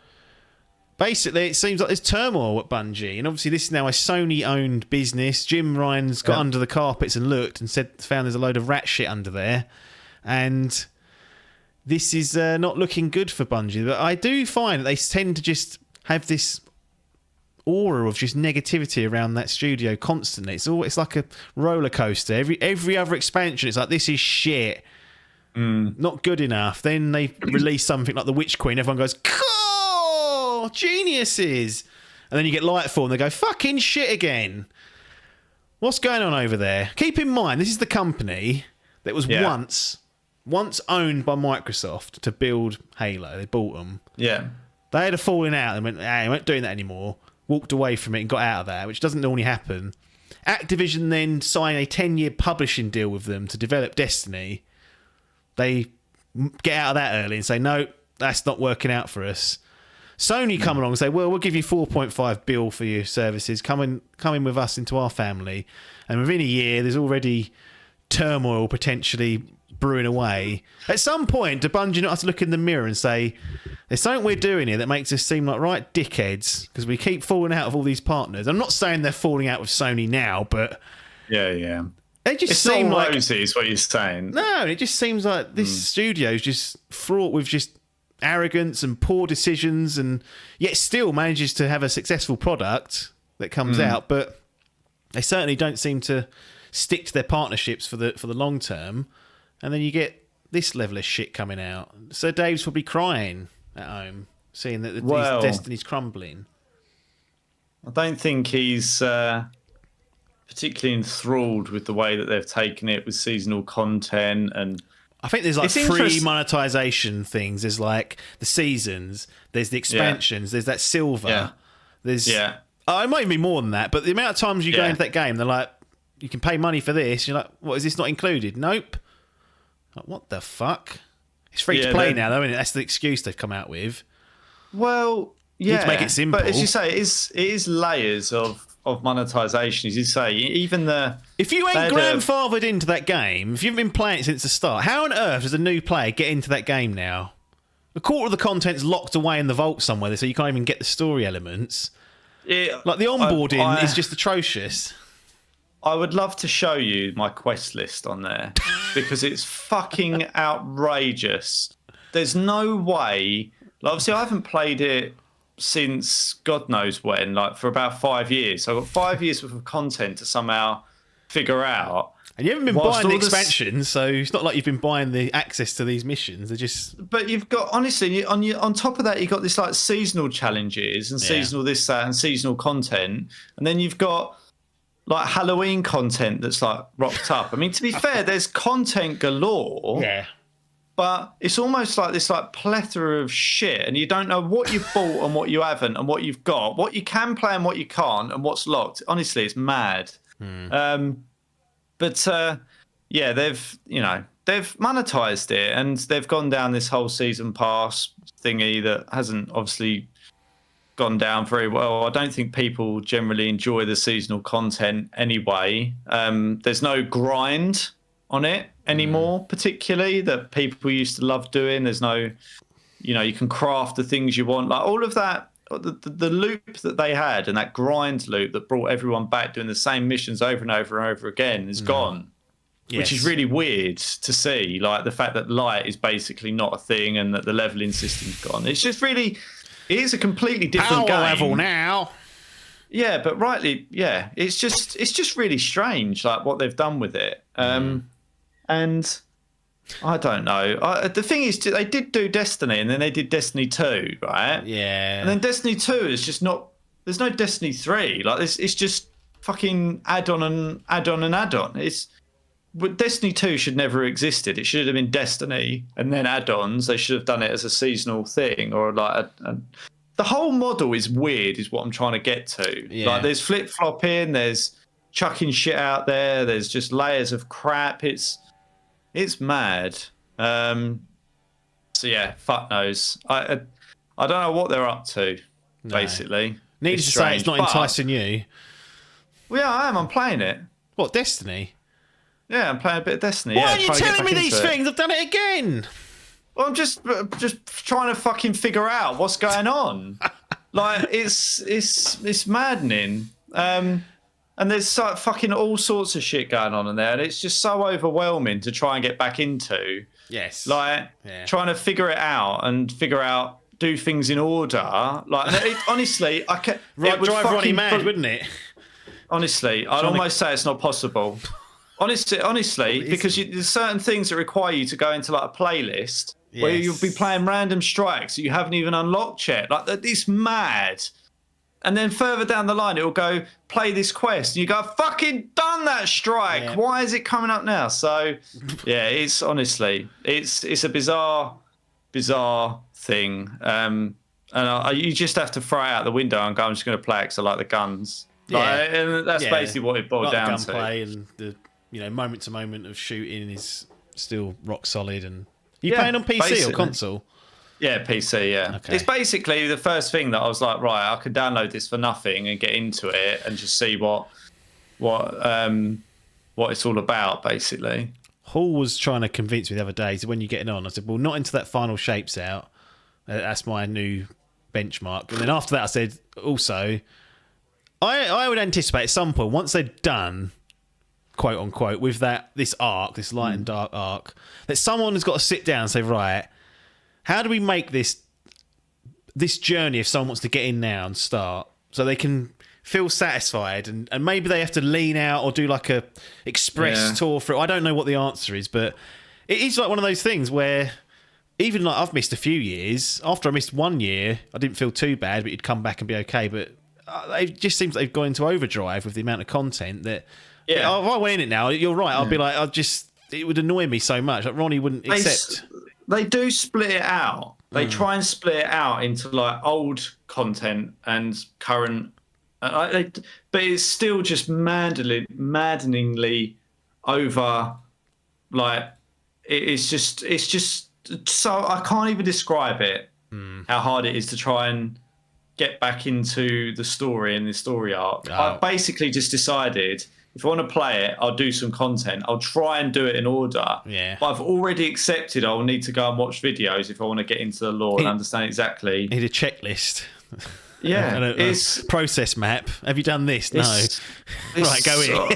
Speaker 3: Basically, it seems like there's turmoil at Bungie, and obviously this is now a Sony-owned business. Jim Ryan's got under the carpets and looked and found there's a load of rat shit under there, and this is not looking good for Bungie. But I do find that they tend to just have this aura of just negativity around that studio constantly. It's like a roller coaster. Every other expansion, it's like, this is shit, not good enough. Then they release something like the Witch Queen. Everyone goes, "Cool, geniuses!" And then you get Lightfall, and they go, "Fucking shit again." What's going on over there? Keep in mind, this is the company that was once owned by Microsoft to build Halo. They bought them. Yeah. They had a falling out and went, "Hey, we weren't doing that anymore." Walked away from it and got out of that, which doesn't normally happen. Activision then signed a 10-year publishing deal with them to develop Destiny. They get out of that early and say, "No, that's not working out for us." Sony come along and say, "Well, we'll give you 4.5 bill for your services. Come in with us into our family." And within a year, there's already turmoil potentially brewing away. At some point, do Bungie not have to look in the mirror and say, "There's something we're doing here that makes us seem like right dickheads, because we keep falling out of all these partners"? I'm not saying they're falling out with Sony now, but
Speaker 2: yeah.
Speaker 3: It just
Speaker 2: it's
Speaker 3: seems
Speaker 2: not
Speaker 3: like
Speaker 2: rosy, is what you're saying.
Speaker 3: No, it just seems like this studio is just fraught with just arrogance and poor decisions, and yet still manages to have a successful product that comes out. But they certainly don't seem to stick to their partnerships for the long term. And then you get this level of shit coming out. So Dave's probably crying at home, seeing that his Destiny's crumbling.
Speaker 2: I don't think he's particularly enthralled with the way that they've taken it with seasonal content, and
Speaker 3: I think there's like free monetization things. There's like the seasons, there's the expansions, there's that silver, there's it might even be more than that, but the amount of times you go into that game, they're like, "You can pay money for this." You're like, "What, is this not included?" Nope. Like, what the fuck? It's free to play now, though, isn't it? That's the excuse they've come out with.
Speaker 2: Well,
Speaker 3: you need to make it simple.
Speaker 2: But as you say, it is layers of monetization. As you say, even
Speaker 3: if you ain't grandfathered into that game, if you've been playing it since the start, how on earth does a new player get into that game now? A quarter of the content's locked away in the vault somewhere, so you can't even get the story elements. Like the onboarding is just atrocious.
Speaker 2: I would love to show you my quest list on there because it's fucking outrageous. There's no way. Like, obviously, I haven't played it since God knows when, like for about 5 years. So I've got 5 years worth of content to somehow figure out.
Speaker 3: And you haven't been buying the expansions, so it's not like you've been buying the access to these missions. They're just.
Speaker 2: But you've got, honestly, on top of that, you've got this like seasonal challenges and seasonal this, that, and seasonal content, and then you've got like Halloween content that's like rocked up. I mean, to be fair, there's content galore.
Speaker 3: Yeah.
Speaker 2: But it's almost like this like plethora of shit, and you don't know what you've bought and what you haven't, and what you've got, what you can play and what you can't, and what's locked. Honestly, it's mad. But they've monetized it, and they've gone down this whole season pass thingy that hasn't obviously gone down very well. I don't think people generally enjoy the seasonal content anyway. There's no grind on it anymore, particularly that people used to love doing. There's no, you can craft the things you want, like all of that. The loop that they had and that grind loop that brought everyone back doing the same missions over and over and over again is gone. Yes. Which is really weird to see, like the fact that light is basically not a thing and that the leveling system's gone. It's just really, it is a completely different game.
Speaker 3: Level now.
Speaker 2: Yeah, but rightly, yeah, it's just really strange, like what they've done with it. And I don't know. The thing is, they did do Destiny, and then they did Destiny 2, right?
Speaker 3: Yeah.
Speaker 2: And then Destiny 2 is just not. There's no Destiny 3. Like it's just fucking add-on and add-on and add-on. But Destiny 2 should never have existed. It should have been Destiny and then add-ons. They should have done it as a seasonal thing, or like the whole model is weird. Is what I'm trying to get to.
Speaker 3: Yeah.
Speaker 2: Like there's flip-flopping. There's chucking shit out there. There's just layers of crap. It's mad. So yeah, fuck knows. I don't know what they're up to. No. Basically,
Speaker 3: needless to say, it's not enticing you.
Speaker 2: Well, yeah, I am. I'm playing it.
Speaker 3: What, Destiny?
Speaker 2: Yeah, I'm playing a bit of Destiny.
Speaker 3: Why are you telling me these things? I've done it again.
Speaker 2: Well, I'm just trying to fucking figure out what's going on. Like it's maddening. And there's fucking all sorts of shit going on in there, and it's just so overwhelming to try and get back into.
Speaker 3: Yes.
Speaker 2: Like trying to figure it out and do things in order. Like honestly, I can.
Speaker 3: Right, drive Ronnie mad, wouldn't it?
Speaker 2: Honestly, I'd almost say it's not possible. Honestly, because there's certain things that require you to go into like a playlist where you'll be playing random strikes that you haven't even unlocked yet. Like it's mad. And then further down the line, it'll go, play this quest. And you go, fucking done that strike. Yeah. Why is it coming up now? So, yeah, it's honestly, it's a bizarre thing. And you just have to throw it out the window and go, I'm just going to play it because I like the guns. Yeah. And that's basically what it boiled down to.
Speaker 3: Gunplay and the moment to moment of shooting is still rock solid. And you playing on PC or console?
Speaker 2: Yeah, PC, yeah. Okay. It's basically the first thing that I was like, right, I could download this for nothing and get into it and just see what it's all about, basically.
Speaker 3: Hall was trying to convince me the other day, so when you're getting on, I said, well, not into that final shapes out. That's my new benchmark. And then after that, I said, also, I would anticipate at some point, once they're done, quote unquote, with this arc, this light and dark arc, that someone has got to sit down and say, right, how do we make this journey if someone wants to get in now and start so they can feel satisfied and maybe they have to lean out or do like a express tour for it. I don't know what the answer is, but it is like one of those things where even like I've missed a few years. After I missed 1 year, I didn't feel too bad, but you'd come back and be okay. But it just seems like they've gone into overdrive with the amount of content that if I went in it now, you're right. I'd be like, it would annoy me so much. Like Ronnie wouldn't accept.
Speaker 2: They do split it out. They try and split it out into like old content and current, but it's still just maddeningly over. Like it's just so I can't even describe it. How hard it is to try and get back into the story and the story arc. I've basically just decided, if I want to play it, I'll do some content. I'll try and do it in order. Yeah. But I've already accepted I'll need to go and watch videos if I want to get into the lore and understand exactly.
Speaker 3: Need a checklist.
Speaker 2: Yeah.
Speaker 3: and a process map. Have you done this? No. Right, go in.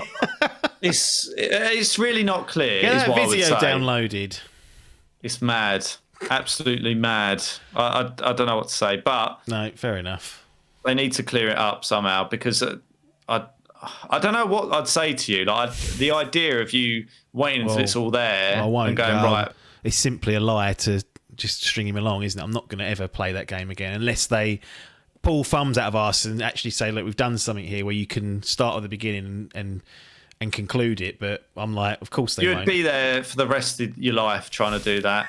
Speaker 2: It's really not clear.
Speaker 3: Get that
Speaker 2: video
Speaker 3: downloaded.
Speaker 2: It's mad. Absolutely mad. I don't know what to say, but
Speaker 3: no, fair enough.
Speaker 2: They need to clear it up somehow because I don't know what I'd say to you. Like the idea of you waiting until it's all there and going right.
Speaker 3: It's simply a lie to just string him along, isn't it? I'm not going to ever play that game again unless they pull thumbs out of us and actually say, look, we've done something here where you can start at the beginning and conclude it. But I'm like, of course they won't.
Speaker 2: You'd be there for the rest of your life trying to do that.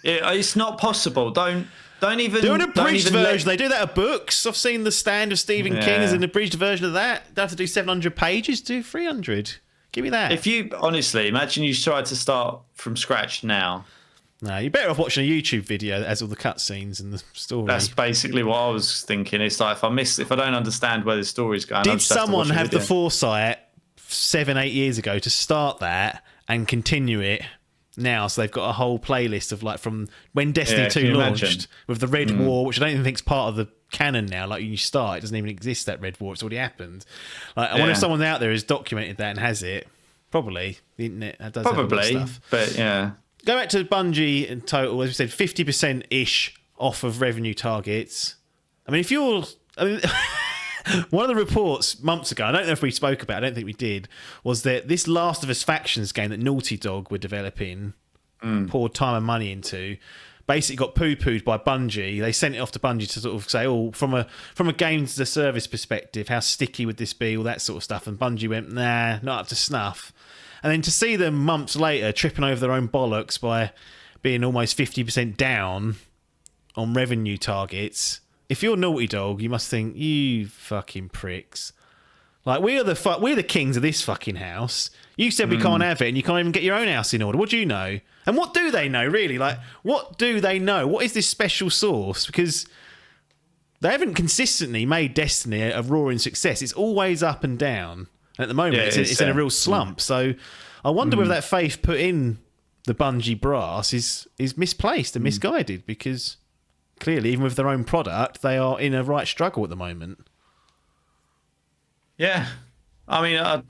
Speaker 2: It's not possible. Don't even
Speaker 3: do an abridged version. They do that at books. I've seen the stand of Stephen King as an abridged version of that. Don't have to do 700 pages. Do 300. Give me that.
Speaker 2: If you honestly imagine you tried to start from scratch now,
Speaker 3: No, you're better off watching a YouTube video that has all the cutscenes and the story.
Speaker 2: That's basically what I was thinking. It's like if I don't understand where the story's going,
Speaker 3: Did someone have the foresight 7-8 years ago to start that and continue it now? So they've got a whole playlist of like from when Destiny 2 launched with the Red War, which I don't even think is part of the canon now. Like you start, it doesn't even exist, that Red War. It's already happened. Like I wonder if someone out there has documented that and has it. Probably the internet does have a lot of stuff.
Speaker 2: But yeah.
Speaker 3: Go back to Bungie in total, as we said, 50% ish off of revenue targets. I mean, one of the reports months ago, I don't know if we spoke about it, I don't think we did, was that this Last of Us Factions game that Naughty Dog were developing, poured time and money into, basically got poo-pooed by Bungie. They sent it off to Bungie to sort of say, from a games as a service perspective, how sticky would this be, all that sort of stuff. And Bungie went, nah, not up to snuff. And then to see them months later tripping over their own bollocks by being almost 50% down on revenue targets, if you're Naughty Dog, you must think, you fucking pricks. Like, we're the kings of this fucking house. You said we can't have it, and you can't even get your own house in order. What do you know? And what do they know, really? Like, what do they know? What is this special sauce? Because they haven't consistently made Destiny a roaring success. It's always up and down. And at the moment, it's in a real slump. So I wonder whether that faith put in the Bungie brass is misplaced and misguided, because clearly, even with their own product, they are in a right struggle at the moment.
Speaker 2: Yeah. I mean,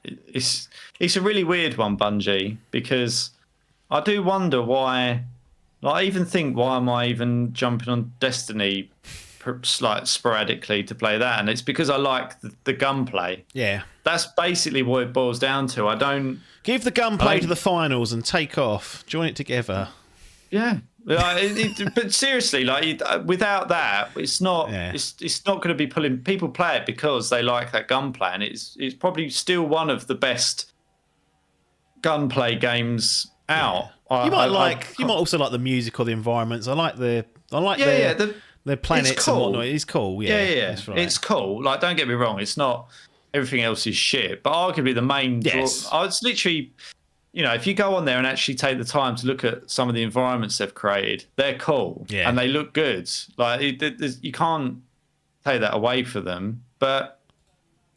Speaker 2: it's a really weird one, Bungie, because I do wonder why. Like, I even think, why am I even jumping on Destiny like sporadically to play that? And it's because I like the gunplay. Yeah, that's basically what it boils down to. I don't
Speaker 3: give the gunplay to the finals and take off, join it together.
Speaker 2: Yeah, but seriously, like without that, it's not. Yeah. It's not going to be pulling. People play it because they like that gunplay, and it's probably still one of the best gunplay games out.
Speaker 3: Yeah. You might also like the music or the environments. I like the planets and whatnot. It's cool.
Speaker 2: Yeah. Right. It's cool. Like, don't get me wrong. It's not everything else is shit, but arguably the main. Yes. It's literally, if you go on there and actually take the time to look at some of the environments they've created, they're cool and they look good. Like, you can't take that away for them. But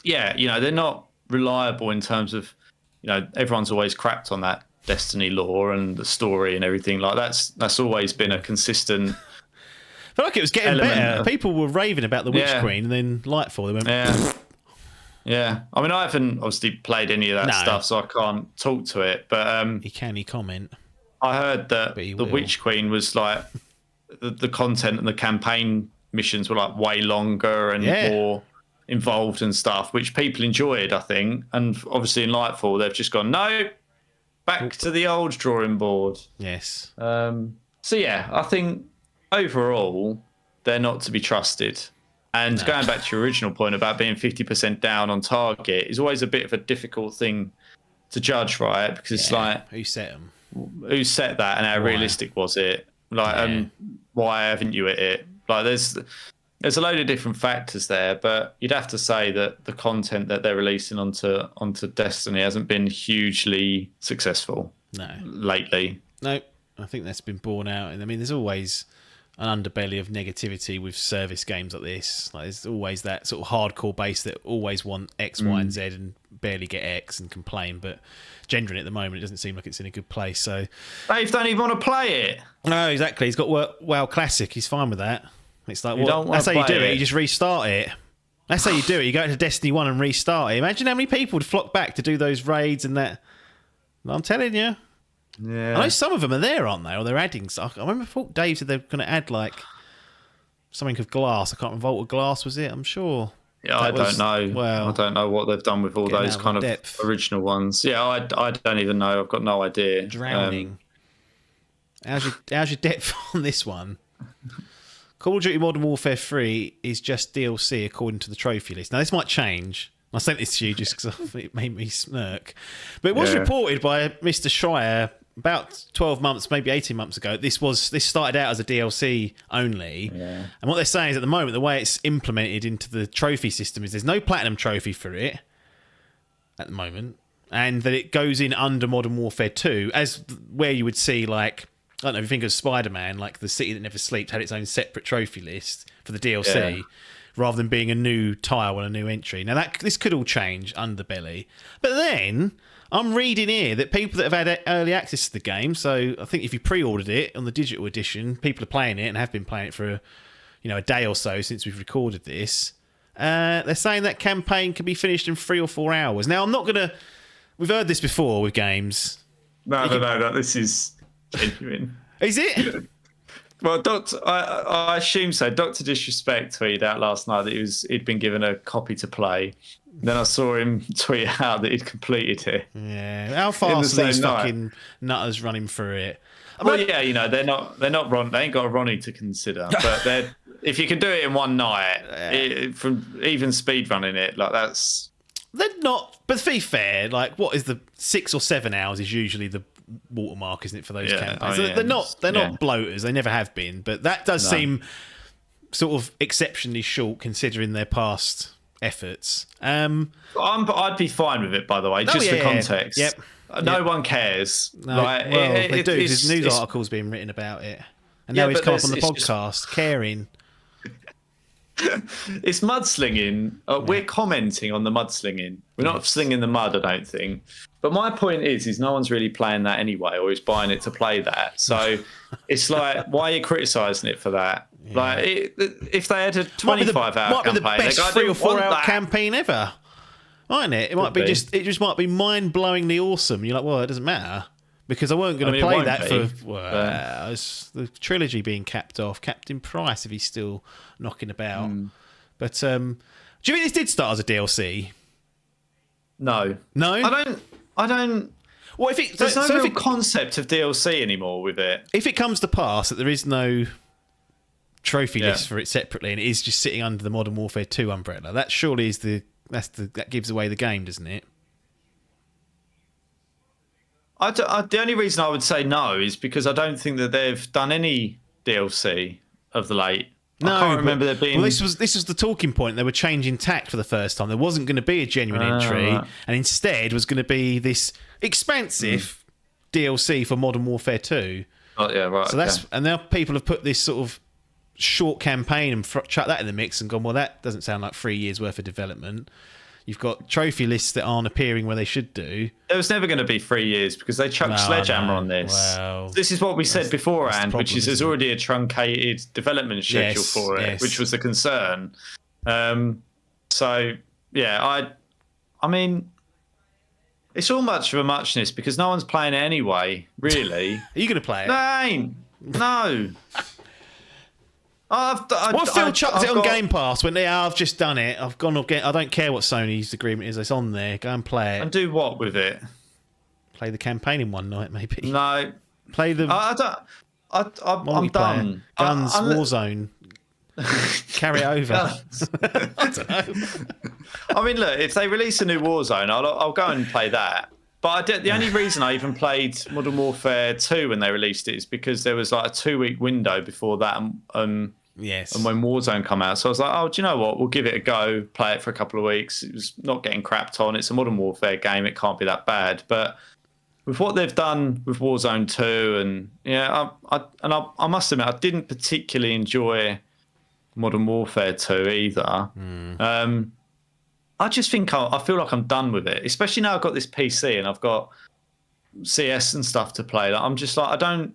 Speaker 2: yeah, they're not reliable in terms of, everyone's always crapped on that Destiny lore and the story and everything. Like, that's always been a consistent.
Speaker 3: I feel like it was getting better. People were raving about the Witch Queen, and then Lightfall, they went.
Speaker 2: Yeah. I mean, I haven't obviously played any of that stuff, so I can't talk to it. But
Speaker 3: he comment.
Speaker 2: I heard that the Witch Queen was like the content and the campaign missions were like way longer and more involved and stuff, which people enjoyed, I think. And obviously in Lightfall, they've just gone back to the old drawing board.
Speaker 3: Yes.
Speaker 2: So yeah, I think overall they're not to be trusted. And going back to your original point about being 50% down on target is always a bit of a difficult thing to judge, right? Because it's like,
Speaker 3: who set them?
Speaker 2: Who set that, and how realistic was it? Like, why haven't you hit it? Like, there's a load of different factors there, but you'd have to say that the content that they're releasing onto Destiny hasn't been hugely successful. Lately.
Speaker 3: No, I think that's been borne out. And I mean, there's always an underbelly of negativity with service games like this. Like, there's always that sort of hardcore base that always want X, Y, and Z and barely get X and complain. But generally at the moment, it doesn't seem like it's in a good place. So
Speaker 2: Dave don't even want to play it.
Speaker 3: No, exactly. He's got WoW Classic. He's fine with that. It's like, that's how you do it. You just restart it. That's how you do it. You go into Destiny 1 and restart it. Imagine how many people would flock back to do those raids and that. I'm telling you.
Speaker 2: Yeah.
Speaker 3: I know some of them are there, aren't they? Or they're adding stuff. I remember Dave said they were going to add like something of glass. I can't remember what glass was it. I'm sure.
Speaker 2: Yeah, I don't know. Well, I don't know what they've done with all those kind of original ones. Yeah, I don't even know. I've got no idea.
Speaker 3: Drowning. How's your depth on this one? Call of Duty Modern Warfare 3 is just DLC according to the trophy list. Now, this might change. I sent this to you just because it made me smirk. But it was reported by Mr. Schreier about 12 months, maybe 18 months ago. This started out as a DLC only. Yeah. And what they're saying is, at the moment, the way it's implemented into the trophy system is there's no platinum trophy for it at the moment. and that it goes in under Modern Warfare 2, as where you would see, like, I don't know, if you think of Spider-Man, like the City That Never Sleeps had its own separate trophy list for the DLC, rather than being a new tile and a new entry. Now, this could all change underbelly. But then, I'm reading here that people that have had early access to the game, so I think if you pre-ordered it on the digital edition, people are playing it and have been playing it for a day or so since we've recorded this. They're saying that campaign can be finished in 3 or 4 hours. Now, I'm not going to... We've heard this before with games.
Speaker 2: No, this is genuine.
Speaker 3: Is it?
Speaker 2: Well, I assume so. Dr. Disrespect tweeted out last night that he'd been given a copy to play. Then I saw him tweet out that he'd completed it.
Speaker 3: Yeah, how fast are these fucking nutters running through it?
Speaker 2: Well, yeah, they're not They ain't got a Ronnie to consider. But if you can do it in one night, from even speed running it, like that's.
Speaker 3: They're not. But to be fair, like, what is the 6 or 7 hours is usually the watermark, isn't it, for those campaigns? They're not bloaters. They never have been. But that does seem sort of exceptionally short considering their past efforts.
Speaker 2: I'd be fine with it, by the way, just for context.
Speaker 3: Yep.
Speaker 2: No one cares.
Speaker 3: No, they do. There's news articles being written about it, and now he's come up on the podcast, caring.
Speaker 2: It's mudslinging. We're commenting on the mudslinging. We're not slinging the mud, I don't think. But my point is no one's really playing that anyway, or is buying it to play that. So it's like, why are you criticising it for that? Yeah. Like, if they had a 25-hour campaign,
Speaker 3: might be the best 3 or 4 hour campaign ever, mightn't it? It just might be mind-blowingly awesome. You're like, well, it doesn't matter because I weren't going to play that it's the trilogy being capped off. Captain Price, if he's still knocking about. But do you think this did start as a DLC?
Speaker 2: No, I don't.
Speaker 3: Well,
Speaker 2: there's no real concept of DLC anymore with it.
Speaker 3: If it comes to pass that there is no trophy list for it separately, and it is just sitting under the Modern Warfare 2 umbrella, that surely is that gives away the game, doesn't it?
Speaker 2: The only reason I would say no is because I don't think that they've done any DLC of the late. I can't remember there being.
Speaker 3: Well, this was the talking point. They were changing tack for the first time. There wasn't going to be a genuine entry, and instead was going to be this expansive DLC for Modern Warfare 2.
Speaker 2: Oh yeah, right.
Speaker 3: So and now people have put this sort of short campaign and chucked that in the mix and gone, well, that doesn't sound like 3 years worth of development. You've got trophy lists that aren't appearing where they should do.
Speaker 2: There was never going to be 3 years because they chucked Sledgehammer on this.
Speaker 3: Well,
Speaker 2: this is what we said beforehand, which is there's already a truncated development schedule for it, which was the concern. So, yeah, I mean, it's all much of a muchness because no one's playing it anyway, really.
Speaker 3: Are you going to play it?
Speaker 2: No, I ain't. No.
Speaker 3: Phil chucked it on Game Pass when I've just done it. I've gone again. I don't care what Sony's agreement is. It's on there. Go and play it.
Speaker 2: And do what with it?
Speaker 3: Play the campaign in one night, maybe.
Speaker 2: No.
Speaker 3: Play the.
Speaker 2: I'm done.
Speaker 3: Guns, Warzone. Carry it over. I don't know.
Speaker 2: I mean, look, if they release a new Warzone, I'll go and play that. But the only reason I even played Modern Warfare 2 when they released it is because there was like a 2-week window before that and when Warzone come out. So I was like, oh, do you know what? We'll give it a go, play it for a couple of weeks. It was not getting crapped on. It's a Modern Warfare game. It can't be that bad. But with what they've done with Warzone 2 I must admit, I didn't particularly enjoy Modern Warfare 2 either. I just think I feel like I'm done with it, especially now I've got this PC and I've got CS and stuff to play. Like, I'm just like, I don't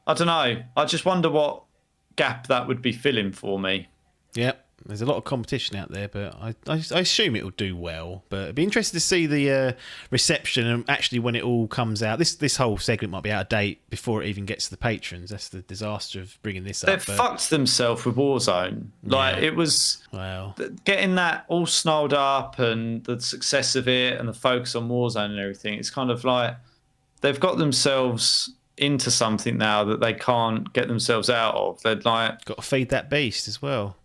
Speaker 2: know. I just wonder what gap that would be filling for me.
Speaker 3: Yep. There's a lot of competition out there, but I assume it'll do well. But it'd be interesting to see the reception and actually when it all comes out. This whole segment might be out of date before it even gets to the patrons. That's the disaster of bringing this up.
Speaker 2: They've fucked themselves with Warzone. Like, it was getting that all snarled up and the success of it and the focus on Warzone and everything. It's kind of like they've got themselves into something now that they can't get themselves out of. They'd like
Speaker 3: got to feed that beast as well.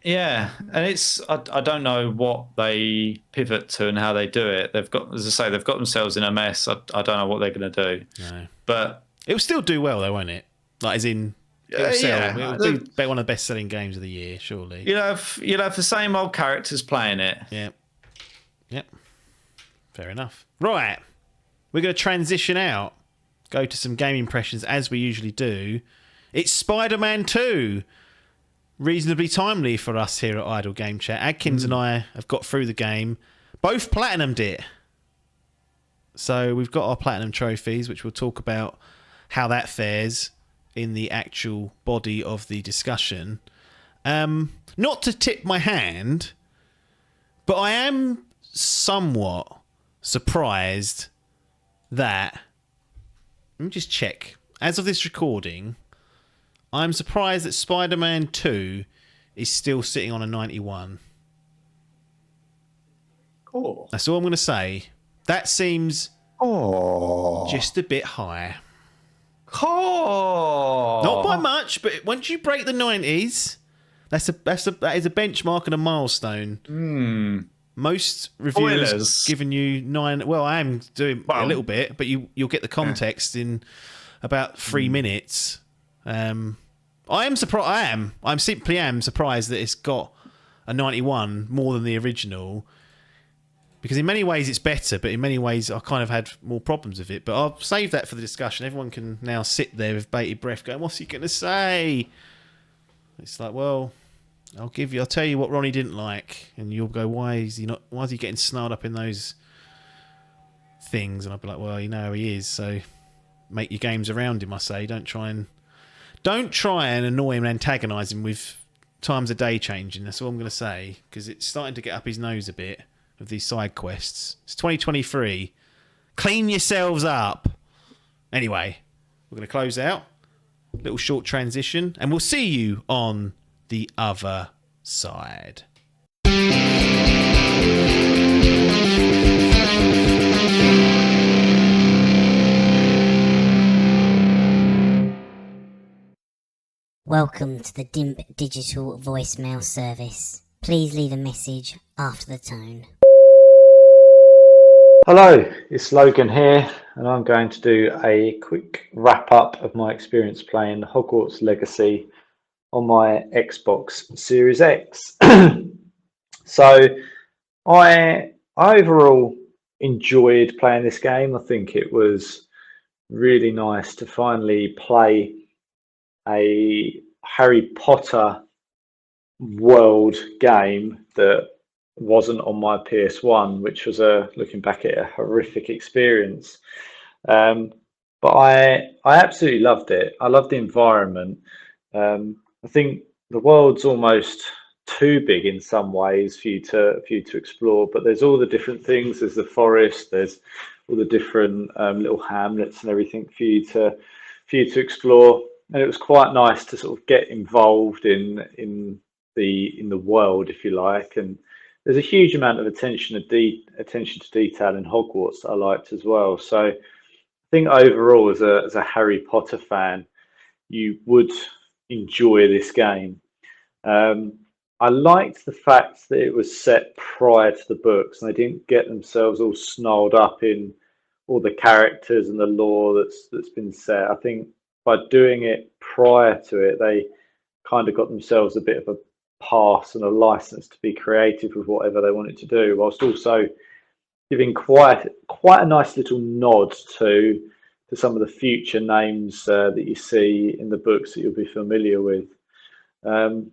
Speaker 2: Yeah, and it's I don't know what they pivot to and how they do it. They've got, as I say, they've got themselves in a mess. I don't know what they're going to do.
Speaker 3: No,
Speaker 2: but
Speaker 3: it will still do well though, won't it? Like, as in, it'll sell. It'll be one of the best-selling games of the year, surely.
Speaker 2: You'll have the same old characters playing it.
Speaker 3: Yep. Fair enough. Right. We're going to transition out, go to some game impressions as we usually do. It's Spider-Man 2. Reasonably timely for us here at Idle Game Chat. Adkins and I have got through the game. Both platinumed it. So we've got our platinum trophies, which we'll talk about how that fares in the actual body of the discussion. Not to tip my hand, but I am somewhat surprised that... Let me just check. As of this recording, I'm surprised that Spider-Man 2 is still sitting on a 91.
Speaker 2: Cool.
Speaker 3: That's all I'm going to say. That seems just a bit high. Not by much, but once you break the 90s, that is a benchmark and a milestone. Most reviewers giving you 9. Well, I am doing a little bit, but you'll get the context in about 3 minutes. I am surprised. I'm simply surprised that it's got a 91 more than the original. Because in many ways it's better, but in many ways I kind of had more problems with it. But I'll save that for the discussion. Everyone can now sit there with bated breath going, what's he going to say? It's like, well, I'll tell you what Ronnie didn't like. And you'll go, why is he getting snarled up in those things? And I'll be like, well, you know how he is. So make your games around him, I say. Don't try and annoy him and antagonise him with times a day changing. That's all I'm going to say. Because it's starting to get up his nose a bit. Of these side quests. It's 2023. Clean yourselves up. Anyway, we're going to close out. Little short transition. And we'll see you on the other side.
Speaker 4: Welcome to the Dimp digital voicemail service. Please leave a message after the tone.
Speaker 5: Hello, it's Logan here, and I'm going to do a quick wrap up of my experience playing Hogwarts Legacy on my Xbox Series X. So I overall enjoyed playing this game. I think it was really nice to finally play a Harry Potter world game that wasn't on my PS1, which was looking back at a horrific experience. But I absolutely loved it. I loved the environment. I think the world's almost too big in some ways for you to explore, but there's all the different things. There's the forest, there's all the different little hamlets and everything for you to explore. And it was quite nice to sort of get involved in the world, if you like. And there's a huge amount of attention to detail in Hogwarts that I liked as well. So I think overall, as a Harry Potter fan, you would enjoy this game. I liked the fact that it was set prior to the books, and they didn't get themselves all snarled up in all the characters and the lore that's been set. I think by doing it prior to it, they kind of got themselves a bit of a pass and a license to be creative with whatever they wanted to do, whilst also giving quite a nice little nod to some of the future names that you see in the books that you'll be familiar with. One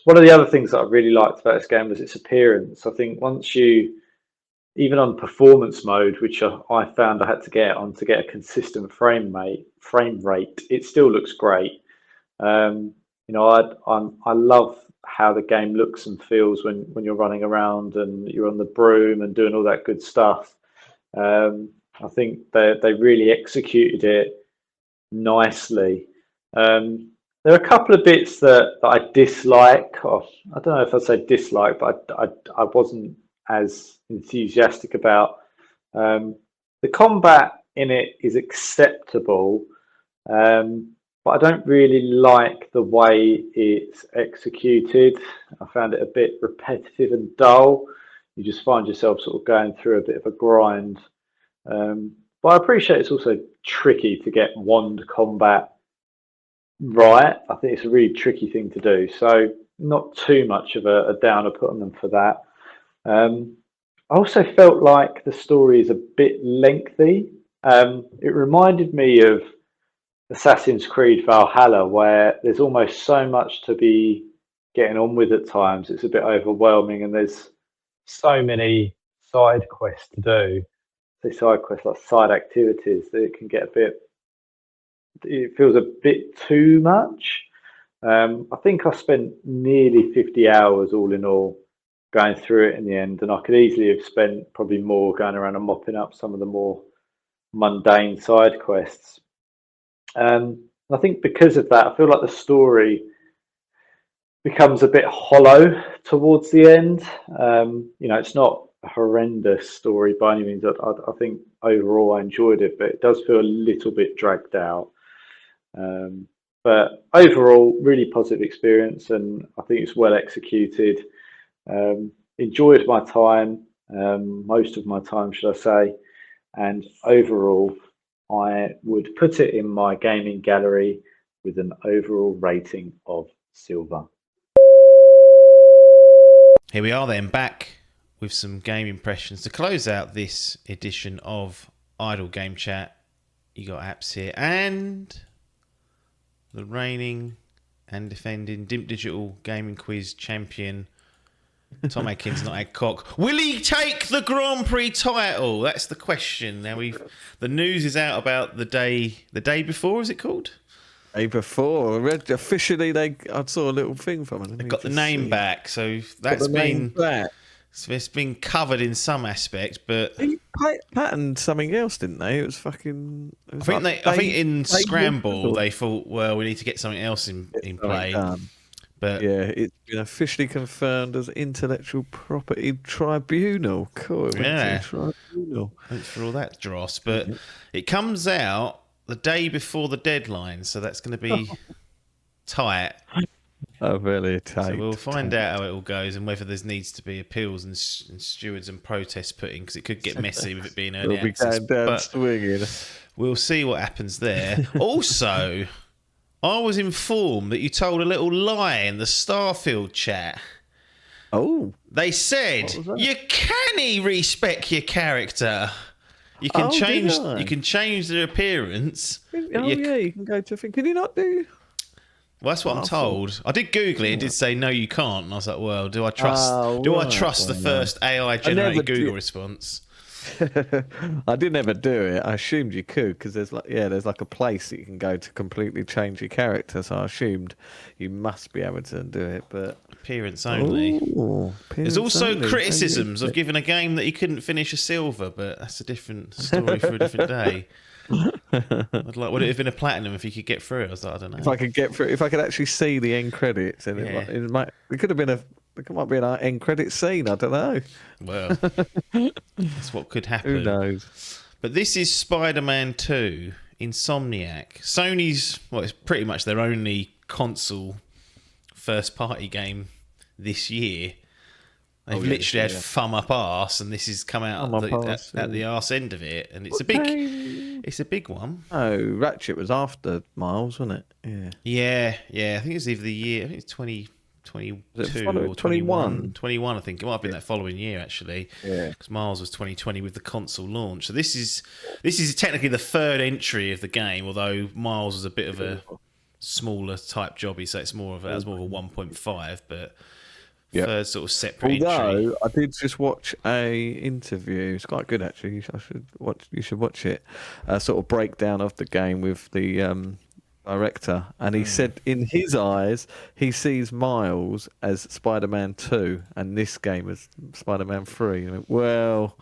Speaker 5: of the other things that I really liked about this game was its appearance. I think once you, even on performance mode, which I found I had to get on to get a consistent frame rate, it still looks great. I love how the game looks and feels when you're running around and you're on the broom and doing all that good stuff. I think they really executed it nicely. There are a couple of bits that I dislike. Or I don't know if I'd say dislike, but I wasn't as enthusiastic about. The combat in it is acceptable, but I don't really like the way it's executed. I found it a bit repetitive and dull. You just find yourself sort of going through a bit of a grind. But I appreciate it's also tricky to get wand combat right. I think it's a really tricky thing to do. So not too much of a downer put on them for that. I also felt like the story is a bit lengthy. It reminded me of Assassin's Creed Valhalla, where there's almost so much to be getting on with at times. It's a bit overwhelming, and there's so many side quests to do. Say side quests, like side activities, that it can get a bit. It feels a bit too much. I think I spent nearly 50 hours all in all going through it in the end, and I could easily have spent probably more going around and mopping up some of the more mundane side quests. I think because of that, I feel like the story becomes a bit hollow towards the end. It's not a horrendous story by any means. I think overall I enjoyed it, but it does feel a little bit dragged out. But overall, really positive experience, and I think it's well executed. Enjoyed my time, most of my time, should I say, and overall, I would put it in my gaming gallery with an overall rating of silver.
Speaker 3: Here we are then, back with some game impressions to close out this edition of Idle Game Chat. You got apps here, and the reigning and defending Dimp Digital Gaming Quiz champion, Tom Adkins, not Adcock. Will he take the Grand Prix title? That's the question. Now the news is out about the day before. Is it called?
Speaker 6: Day before. Officially, I saw a little thing from it.
Speaker 3: They got the name back, so that's been back. So it's been covered in some aspect, but
Speaker 6: they patterned something else, didn't they? It was fucking. It was
Speaker 3: I think in Scramble they thought, well, we need to get something else in play. But
Speaker 6: yeah, it's been officially confirmed as Intellectual Property Tribunal. Cool.
Speaker 3: Yeah.
Speaker 6: Tribunal.
Speaker 3: Thanks for all that dross. But it comes out the day before the deadline, so that's going to be tight.
Speaker 6: Oh, really tight.
Speaker 3: So we'll find out how it all goes and whether there needs to be appeals and stewards and protests put in, because it could get messy with it being early access. But
Speaker 6: swinging.
Speaker 3: We'll see what happens there. Also, I was informed that you told a little lie in the Starfield chat.
Speaker 6: Oh.
Speaker 3: They said you can't respec your character. You can change their appearance.
Speaker 6: You can go to a thing. Can you not do?
Speaker 3: Well, that's what I'm told. I did Google it. It did say no, you can't. And I was like, well, do I trust? I trust the first AI generated Google response?
Speaker 6: I didn't ever do it. I assumed you could, because there's like a place that you can go to completely change your character. So I assumed you must be able to do it, but
Speaker 3: appearance only. There's also criticisms of giving a game that you couldn't finish a silver, but that's a different story for a different day. Would it have been a platinum if you could get through it? I was like, I don't know.
Speaker 6: If I could get through, if I could actually see the end credits, and it could have been it might be an end credit scene. I don't know.
Speaker 3: Well, that's what could happen.
Speaker 6: Who knows?
Speaker 3: But this is Spider-Man 2, Insomniac. Sony's, it's pretty much their only console first-party game this year. They've literally had thumb up arse, and this has come out at the arse end of it, and it's a big one.
Speaker 6: Oh, Ratchet was after Miles, wasn't it?
Speaker 3: Yeah. I think it's either the year. I think it's 2022 or 21. 21, I think it might have been that following year actually.
Speaker 6: Yeah,
Speaker 3: because Miles was 2020 with the console launch. So this is technically the third entry of the game, although Miles was a bit of a smaller type jobby, so it's more of a 1.5, but. Third sort of separate entry.
Speaker 6: I did just watch a interview. It's quite good actually. You should watch it. A sort of breakdown of the game with the director, and he said in his eyes he sees Miles as Spider-Man 2 and this game as Spider-Man 3. Well,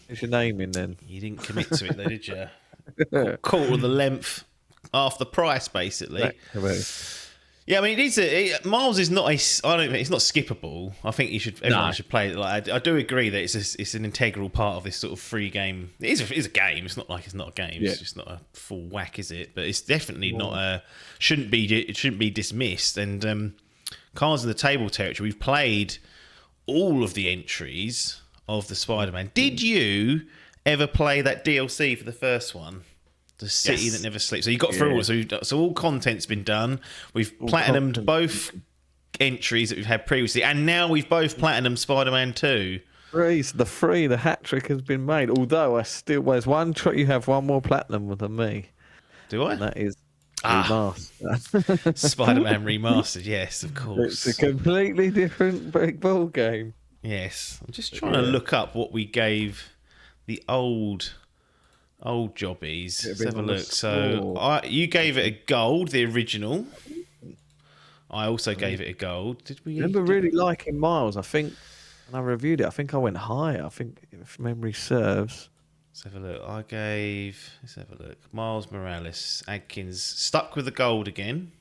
Speaker 6: what's your name in then?
Speaker 3: You didn't commit to it though, did you? Quarter the length, half the price, basically. Yeah, I mean, Miles is not it's not skippable. I think everyone should play it. Like, I do agree that it's an integral part of this sort of free game. It is a game. It's not like it's not a game. It's just not a full whack, is it? But it's definitely not shouldn't be dismissed. And cards on the table territory. We've played all of the entries of the Spider-Man. Did you ever play that DLC for the first one? The City That Never Sleeps. So you got through all. So all content's been done. We've platinumed both entries that we've had previously, and now we've both platinumed Spider-Man 2.
Speaker 6: The hat trick has been made. Although there's one trick. You have one more platinum than me.
Speaker 3: Do I?
Speaker 6: And that is
Speaker 3: Spider-Man Remastered, yes, of course.
Speaker 6: It's a completely different ball game.
Speaker 3: Yes, I'm just trying to look up what we gave the old jobbies. Let's have a look. So you gave it a gold, the original. I also gave it a gold. Did we?
Speaker 6: I remember really liking Miles. I think when I reviewed it, I think I went higher. I think if memory serves.
Speaker 3: Let's have a look. Let's have a look. Miles Morales, Adkins, stuck with the gold again.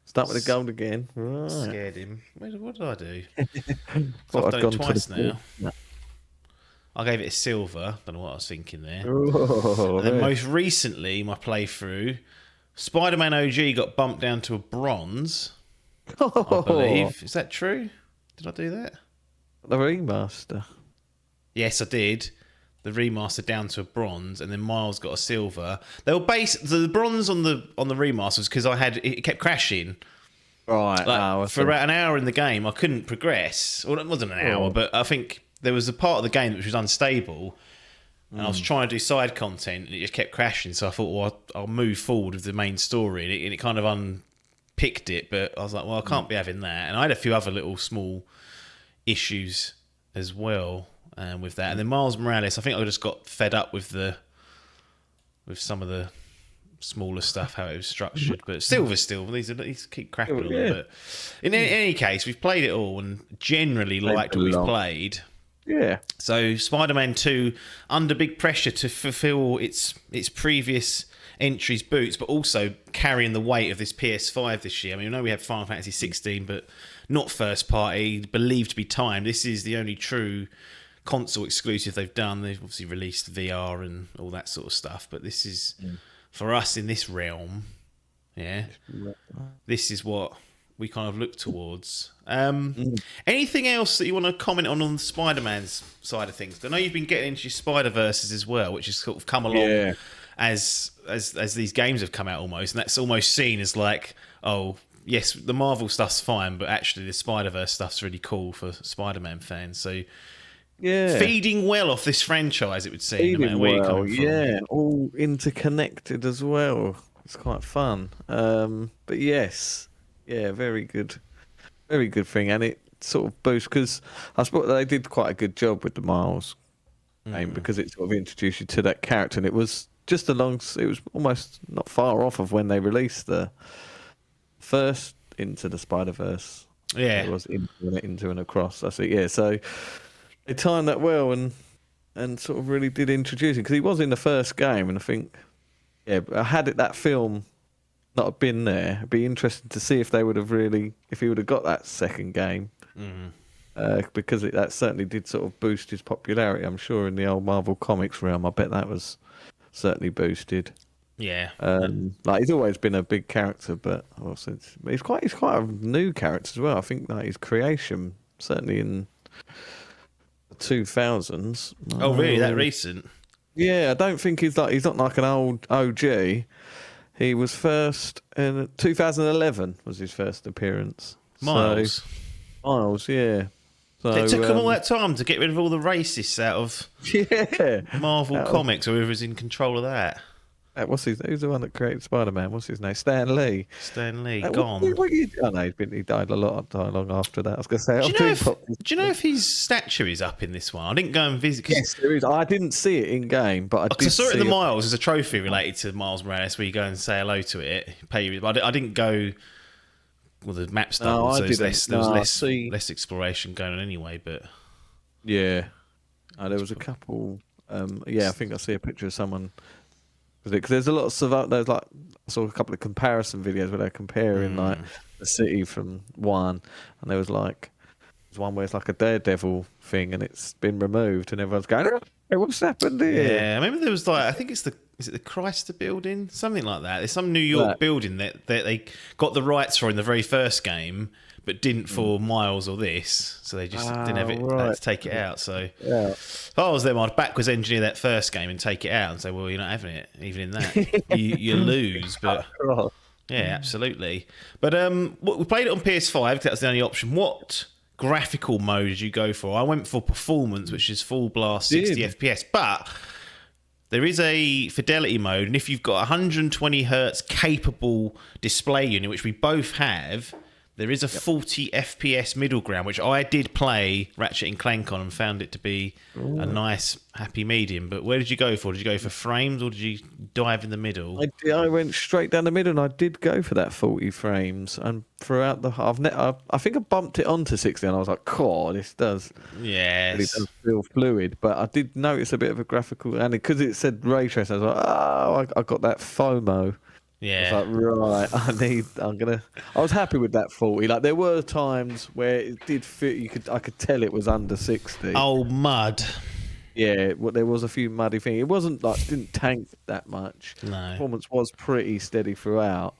Speaker 6: Stuck with the gold again. Right.
Speaker 3: Scared him. What did I do?
Speaker 6: Thought
Speaker 3: I've done it twice
Speaker 6: the
Speaker 3: now. No. I gave it a silver. Don't know what I was thinking there.
Speaker 6: Oh,
Speaker 3: and then most recently, my playthrough, Spider-Man OG got bumped down to a bronze. I believe. Is that true? Did I do that?
Speaker 6: The remaster.
Speaker 3: Yes, I did. The remaster down to a bronze, and then Miles got a silver. They were the bronze on the remaster was because it kept crashing.
Speaker 6: Right.
Speaker 3: For about an hour in the game, I couldn't progress. Well, it wasn't an hour, but I think there was a part of the game which was unstable, and I was trying to do side content, and it just kept crashing. So I thought, well, I'll move forward with the main story, and it kind of unpicked it. But I was like, well, I can't be having that. And I had a few other little small issues as well. With that, and then Miles Morales, I think I just got fed up with some of the smaller stuff, how it was structured. But these keep crapping a little bit. In any case, we've played it all and generally liked what we've played.
Speaker 6: Yeah.
Speaker 3: So Spider-Man 2 under big pressure to fulfill its previous entries' boots, but also carrying the weight of this PS5 this year. I mean, I know we had Final Fantasy 16, but not first party, believed to be timed. This is the only true console exclusive they've done. They've obviously released VR and all that sort of stuff, but this is for us in this realm. This is what we kind of look towards. Anything else that you want to comment on the Spider-Man's side of things? I know you've been getting into your Spider-Verses as well, which has sort of come along as these games have come out almost, and that's almost seen as like, oh yes, the Marvel stuff's fine, but actually the Spider-Verse stuff's really cool for Spider-Man fans. So feeding well off this franchise, it would seem, no matter where you're coming from.
Speaker 6: Yeah, all interconnected as well. It's quite fun. But yes, very good thing, and it sort of boosts, because I suppose they did quite a good job with the Miles game, because it sort of introduced you to that character, and it was almost not far off of when they released the first Into the Spider-Verse.
Speaker 3: Yeah,
Speaker 6: it was into and across. I see. Yeah, so they timed that well and sort of really did introduce him, because he was in the first game, and I think, had that film not have been there, it'd be interesting to see if he would have got that second game, because that certainly did sort of boost his popularity. I'm sure in the old Marvel Comics realm, I bet that was certainly boosted.
Speaker 3: Yeah,
Speaker 6: he's always been a big character, but also he's quite a new character as well. I think his creation, certainly in 2000s.
Speaker 3: Oh, really? That recent?
Speaker 6: Yeah, I don't think he's not like an old OG. He was first in 2011 was his first appearance.
Speaker 3: Miles,
Speaker 6: yeah. So
Speaker 3: it took him all that time to get rid of all the racists out of Marvel Comics, or whoever's in control of that.
Speaker 6: Who's the one that created Spider-Man? What's his name? Stan Lee.
Speaker 3: Gone.
Speaker 6: He died a lot long after that. I was going to say.
Speaker 3: Do you know if his statue is up in this one? I didn't go and visit.
Speaker 6: Yes, there is. I didn't see it in game, but I
Speaker 3: saw it in the Miles. There's a trophy related to Miles Morales where you go and say hello to it. But I didn't go. Well, the map's done, so there was less exploration going on anyway. But
Speaker 6: there was a couple. I think I see a picture of someone. Because there's a lot of I saw a couple of comparison videos where they're comparing like the city from one, and there's one where it's like a Daredevil thing, and it's been removed, and everyone's going, "Hey, what's happened here?"
Speaker 3: Yeah, I remember there was I think is it the Chrysler building, something like that. There's some New York building that they got the rights for in the very first game, but didn't for Miles or this, so they just didn't have it. Had to take it out. So if I was them, I'd backwards engineer that first game and take it out and say, well, you're not having it, even in that. you lose. But yeah, absolutely. But we played it on PS5 because that's the only option. What graphical mode did you go for? I went for performance, which is full blast 60 FPS, but there is a fidelity mode, and if you've got 120 hertz capable display unit, which we both have, there is a 40 FPS middle ground, which I did play Ratchet and Clank on and found it to be a nice happy medium. But where did you go for? Did you go for frames or did you dive in the middle?
Speaker 6: I went straight down the middle, and I did go for that 40 frames. And throughout the I think I bumped it onto 60, and I was like, "Cool, this does."
Speaker 3: Yes.
Speaker 6: It does feel fluid, but I did notice a bit of a graphical, and because it said ray tracing, I was like, "Oh, I got that FOMO."
Speaker 3: Yeah.
Speaker 6: I was like, I was happy with that 40. Like there were times where it did fit. I could tell it was under 60.
Speaker 3: Oh, mud.
Speaker 6: Yeah, well, there was a few muddy things. It wasn't didn't tank that much.
Speaker 3: No.
Speaker 6: Performance was pretty steady throughout.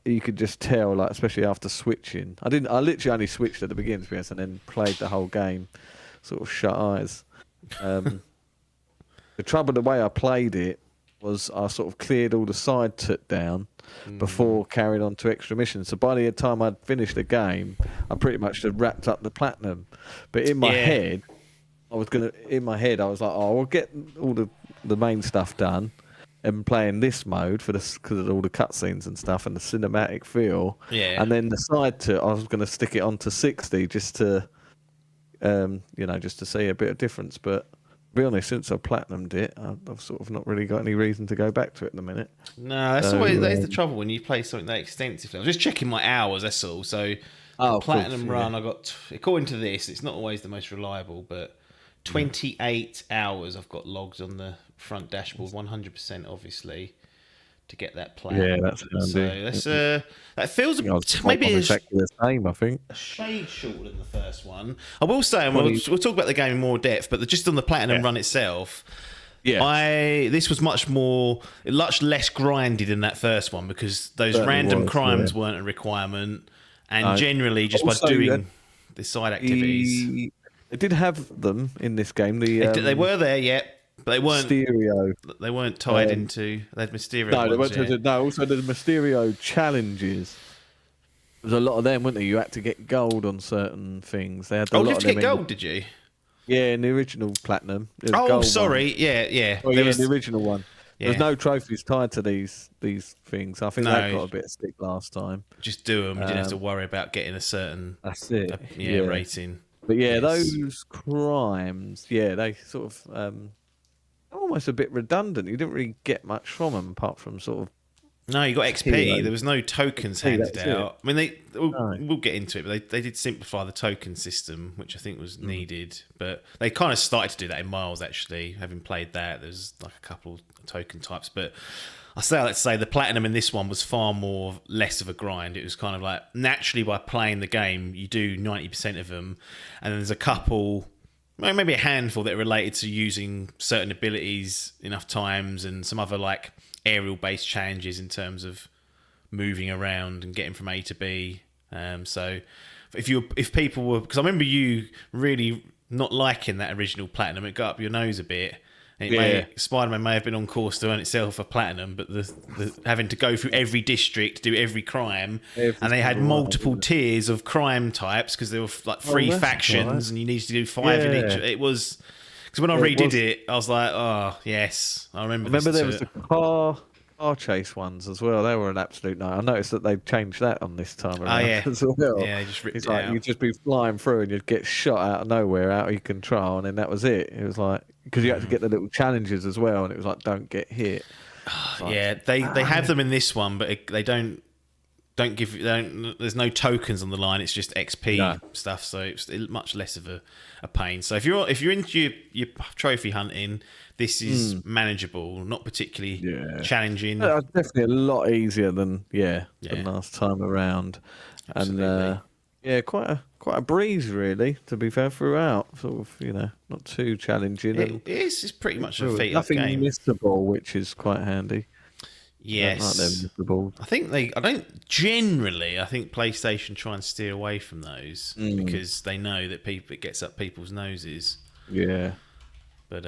Speaker 6: You could just tell, like especially after switching. I literally only switched at the beginning, to be honest, and then played the whole game, sort of shut eyes. The trouble, the way I played it, was I sort of cleared all the side down before carrying on to extra missions. So by the time I'd finished the game, I pretty much had wrapped up the platinum. But in my head, I was like, oh, I'll get all the main stuff done and playing this mode because of all the cutscenes and stuff and the cinematic feel. Yeah. And then the side I was going to stick it onto 60 just to, just to see a bit of difference. But to be honest, since I've platinumed it, I've sort of not really got any reason to go back to it at the minute.
Speaker 3: No, that's always the trouble when you play something that extensively. I'm just checking my hours, that's all. So the platinum run, I got, according to this, it's not always the most reliable, but 28 hours I've got logged on the front dashboard, 100% obviously, to get that platinum.
Speaker 6: Yeah, that's handy.
Speaker 3: So that feels maybe
Speaker 6: exactly the same, I think.
Speaker 3: A shade shorter than the first one. I will say, and we'll talk about the game in more depth, but just on the platinum run itself, this was much less grindy than that first one because those random crimes weren't a requirement, and generally just by doing the side activities.
Speaker 6: They did have them in this game.
Speaker 3: They were there, but they weren't
Speaker 6: Mysterio.
Speaker 3: They weren't tied into. They had Mysterio.
Speaker 6: No, they weren't. No, also the Mysterio challenges. There was a lot of them, weren't there? You had to get gold on certain things. They had a lot
Speaker 3: you had
Speaker 6: of
Speaker 3: to
Speaker 6: them
Speaker 3: get gold, did you?
Speaker 6: Yeah, in the original platinum.
Speaker 3: Sorry. One. Yeah.
Speaker 6: Oh, in the original one. Yeah. There's no trophies tied to these things. I think that got a bit of stick last time.
Speaker 3: Just do them. You didn't have to worry about getting a certain.
Speaker 6: That's it.
Speaker 3: Rating.
Speaker 6: But those crimes, they sort of almost a bit redundant. You didn't really get much from them apart from sort of.
Speaker 3: No, you got XP. There was no tokens handed out. I mean, we'll get into it, but they did simplify the token system, which I think was needed. But they kind of started to do that in Miles, actually. Having played that, there's like a couple of token types. But let's say the platinum in this one was far less of a grind. It was kind of like naturally by playing the game, you do 90% of them, and then there's a couple, maybe a handful that are related to using certain abilities enough times, and some other like aerial-based challenges in terms of moving around and getting from A to B. So if people were, because I remember you really not liking that original platinum, it got up your nose a bit. Spider-Man may have been on course to earn itself a platinum, but the having to go through every district, do every crime, and they had multiple tiers of crime types because there were like 3 factions, and you needed to do 5 in each. It was because when I redid it, I was like, oh yes, I remember.
Speaker 6: There was the car chase ones as well. They were an absolute night. I noticed that they've changed that on this time around as well.
Speaker 3: Yeah, they just ripped it
Speaker 6: out. You'd just be flying through and you'd get shot out of nowhere, out of your control, and then that was it. It was like, because you had to get the little challenges as well, and it was like, don't get hit.
Speaker 3: They have them in this one, but they don't give. There's no tokens on the line. It's just XP stuff, so it's much less of a pain. So if you're into your trophy hunting, this is manageable, not particularly challenging.
Speaker 6: Definitely a lot easier than last time around. Absolutely. And quite a breeze really, to be fair, throughout. Sort of, not too challenging.
Speaker 3: It's pretty much a feat
Speaker 6: nothing
Speaker 3: game.
Speaker 6: missable, which is quite handy.
Speaker 3: Yes. I think I think PlayStation try and steer away from those because they know that it gets up people's noses.
Speaker 6: Yeah.
Speaker 3: But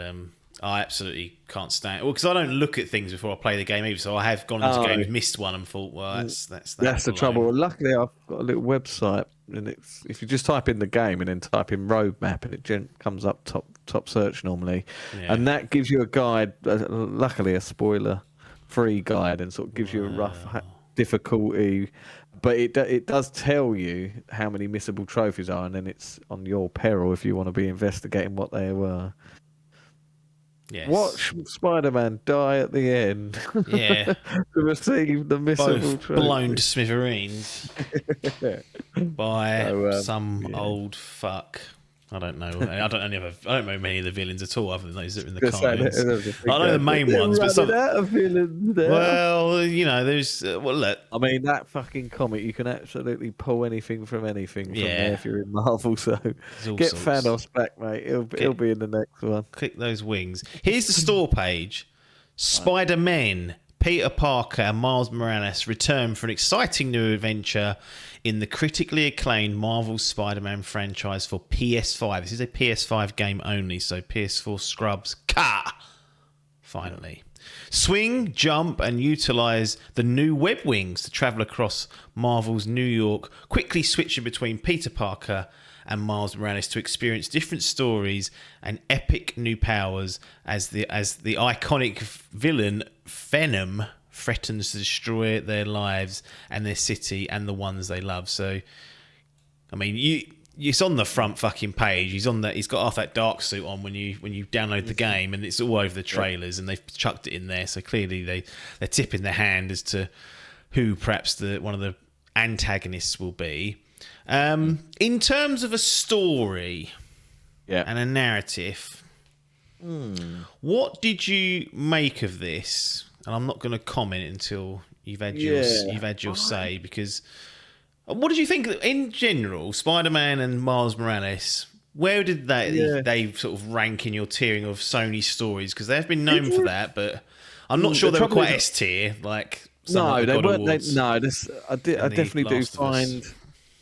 Speaker 3: I absolutely can't stand it. Well, because I don't look at things before I play the game either. So I have gone into games, missed one, and thought, well, that's
Speaker 6: the trouble. Luckily, I've got a little website and it's if you just type in the game and then type in roadmap, and it comes up top search normally, and that gives you a guide. Luckily, a spoiler-free guide, and sort of gives you a rough difficulty. But it does tell you how many missable trophies are, and then it's on your peril if you want to be investigating what they were.
Speaker 3: Yes.
Speaker 6: Watch Spider-Man die at the end.
Speaker 3: Yeah.
Speaker 6: To receive the missable trophy.
Speaker 3: Blown to smithereens by some old fuck. I don't know. I don't know many of the villains at all, other than those that are in the comments. I know the main ones, but some.
Speaker 6: Out of villains there.
Speaker 3: Well, there's. Look.
Speaker 6: I mean, that fucking comic, you can absolutely pull anything from anything from there if you're in Marvel. So get Thanos back, mate. He'll be in the next one.
Speaker 3: Click those wings. Here's the store page. Spider-Man, Peter Parker and Miles Morales return for an exciting new adventure in the critically acclaimed Marvel Spider-Man franchise for PS5. This is a PS5 game only, so PS4 scrubs. Finally. Swing, jump, and utilise the new web wings to travel across Marvel's New York, quickly switching between Peter Parker and Miles Morales to experience different stories and epic new powers as the iconic villain Venom threatens to destroy their lives and their city and the ones they love. So, I mean, it's on the front fucking page. He's got half that dark suit on when you download the game, and it's all over the trailers, and they've chucked it in there. So clearly they're tipping their hand as to who perhaps one of the antagonists will be. In terms of a story and a narrative, what did you make of this? And I'm not going to comment until you've had your say, because what did you think in general? Spider-Man and Miles Morales. Where did they sort of rank in your tiering of Sony stories? Because they've been known for that, but I'm not sure they were quite S tier. Like
Speaker 6: no, they weren't. I definitely do find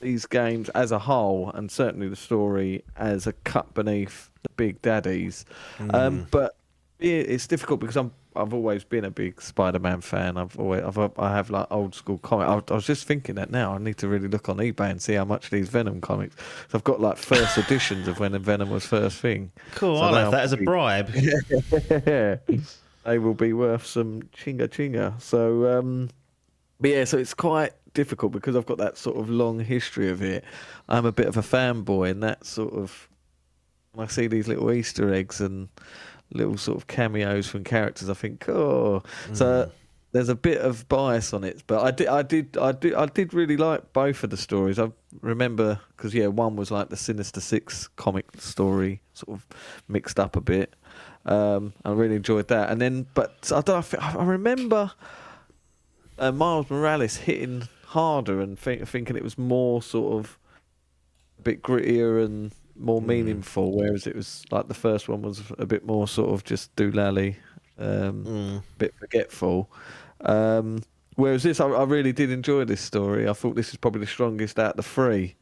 Speaker 6: these games as a whole, and certainly the story, as a cut beneath the big daddies. But it's difficult because I've always been a big Spider-Man fan. I have like old school comics. I was just thinking that now I need to really look on eBay and see how much these Venom comics. So I've got like first editions of when Venom was first thing.
Speaker 3: Cool,
Speaker 6: So
Speaker 3: I'll have that as a bribe.
Speaker 6: Yeah, they will be worth some chinga. So, but yeah, so it's quite difficult because I've got that sort of long history of it. I'm a bit of a fanboy, and that sort of when I see these little Easter eggs and little sort of cameos from characters, I think, so there's a bit of bias on it, but I did really like both of the stories. I remember because one was like the Sinister Six comic story, sort of mixed up a bit. I really enjoyed that, and then but I remember Miles Morales hitting harder and thinking it was more sort of a bit grittier and more meaningful, whereas it was like the first one was a bit more sort of just doolally, bit forgetful. Whereas this, I really did enjoy this story. I thought this is probably the strongest out of the three.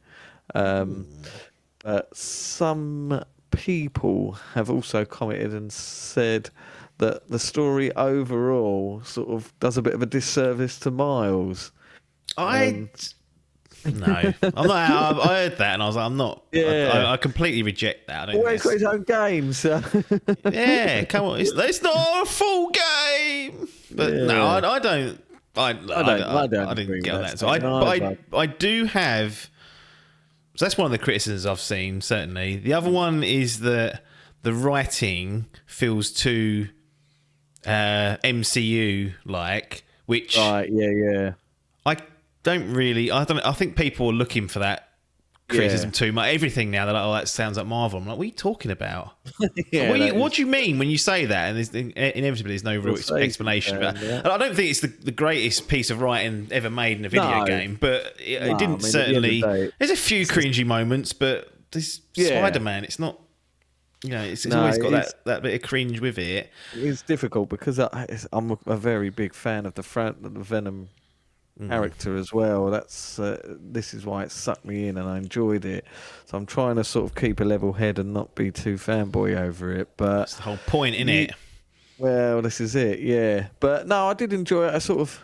Speaker 6: Some people have also commented and said that the story overall sort of does a bit of a disservice to Miles.
Speaker 3: No, I'm not. I heard that and I was like, I'm not. Yeah. I completely reject that.
Speaker 6: He's got his own games. So.
Speaker 3: Yeah, come on. It's not a full game. But no, I don't. I didn't get that. So I do have. So that's one of the criticisms I've seen. Certainly, the other one is that the writing feels too MCU like, which I don't really. I think people are looking for that criticism too much. Everything now they're like, "Oh, that sounds like Marvel." I'm like, "What are you talking about? What do you mean when you say that?" And inevitably, there's no real explanation. But I don't think it's the greatest piece of writing ever made in a video game. But it didn't certainly. There's a few cringy moments, but this Spider-Man, it's not. It's always got that bit of cringe with it.
Speaker 6: It's difficult because I'm a very big fan of the Venom character as well. That's this is why it sucked me in and I enjoyed it. So I'm trying to sort of keep a level head and not be too fanboy over it. But
Speaker 3: that's the whole point, isn't it?
Speaker 6: Well, this is it, yeah. But no, I did enjoy it. I sort of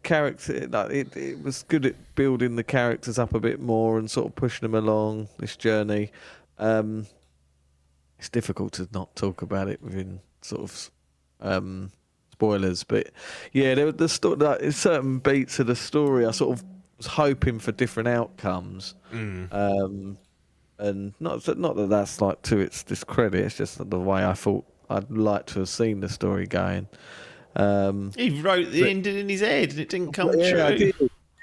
Speaker 6: character, like it was good at building the characters up a bit more and sort of pushing them along this journey. It's difficult to not talk about it within sort of spoilers, but yeah, there were like, certain beats of the story I sort of was hoping for different outcomes, and not that that's like to its discredit. It's just the way I thought I'd like to have seen the story going.
Speaker 3: He wrote the ending in his head, and it didn't come true.
Speaker 6: Yeah, I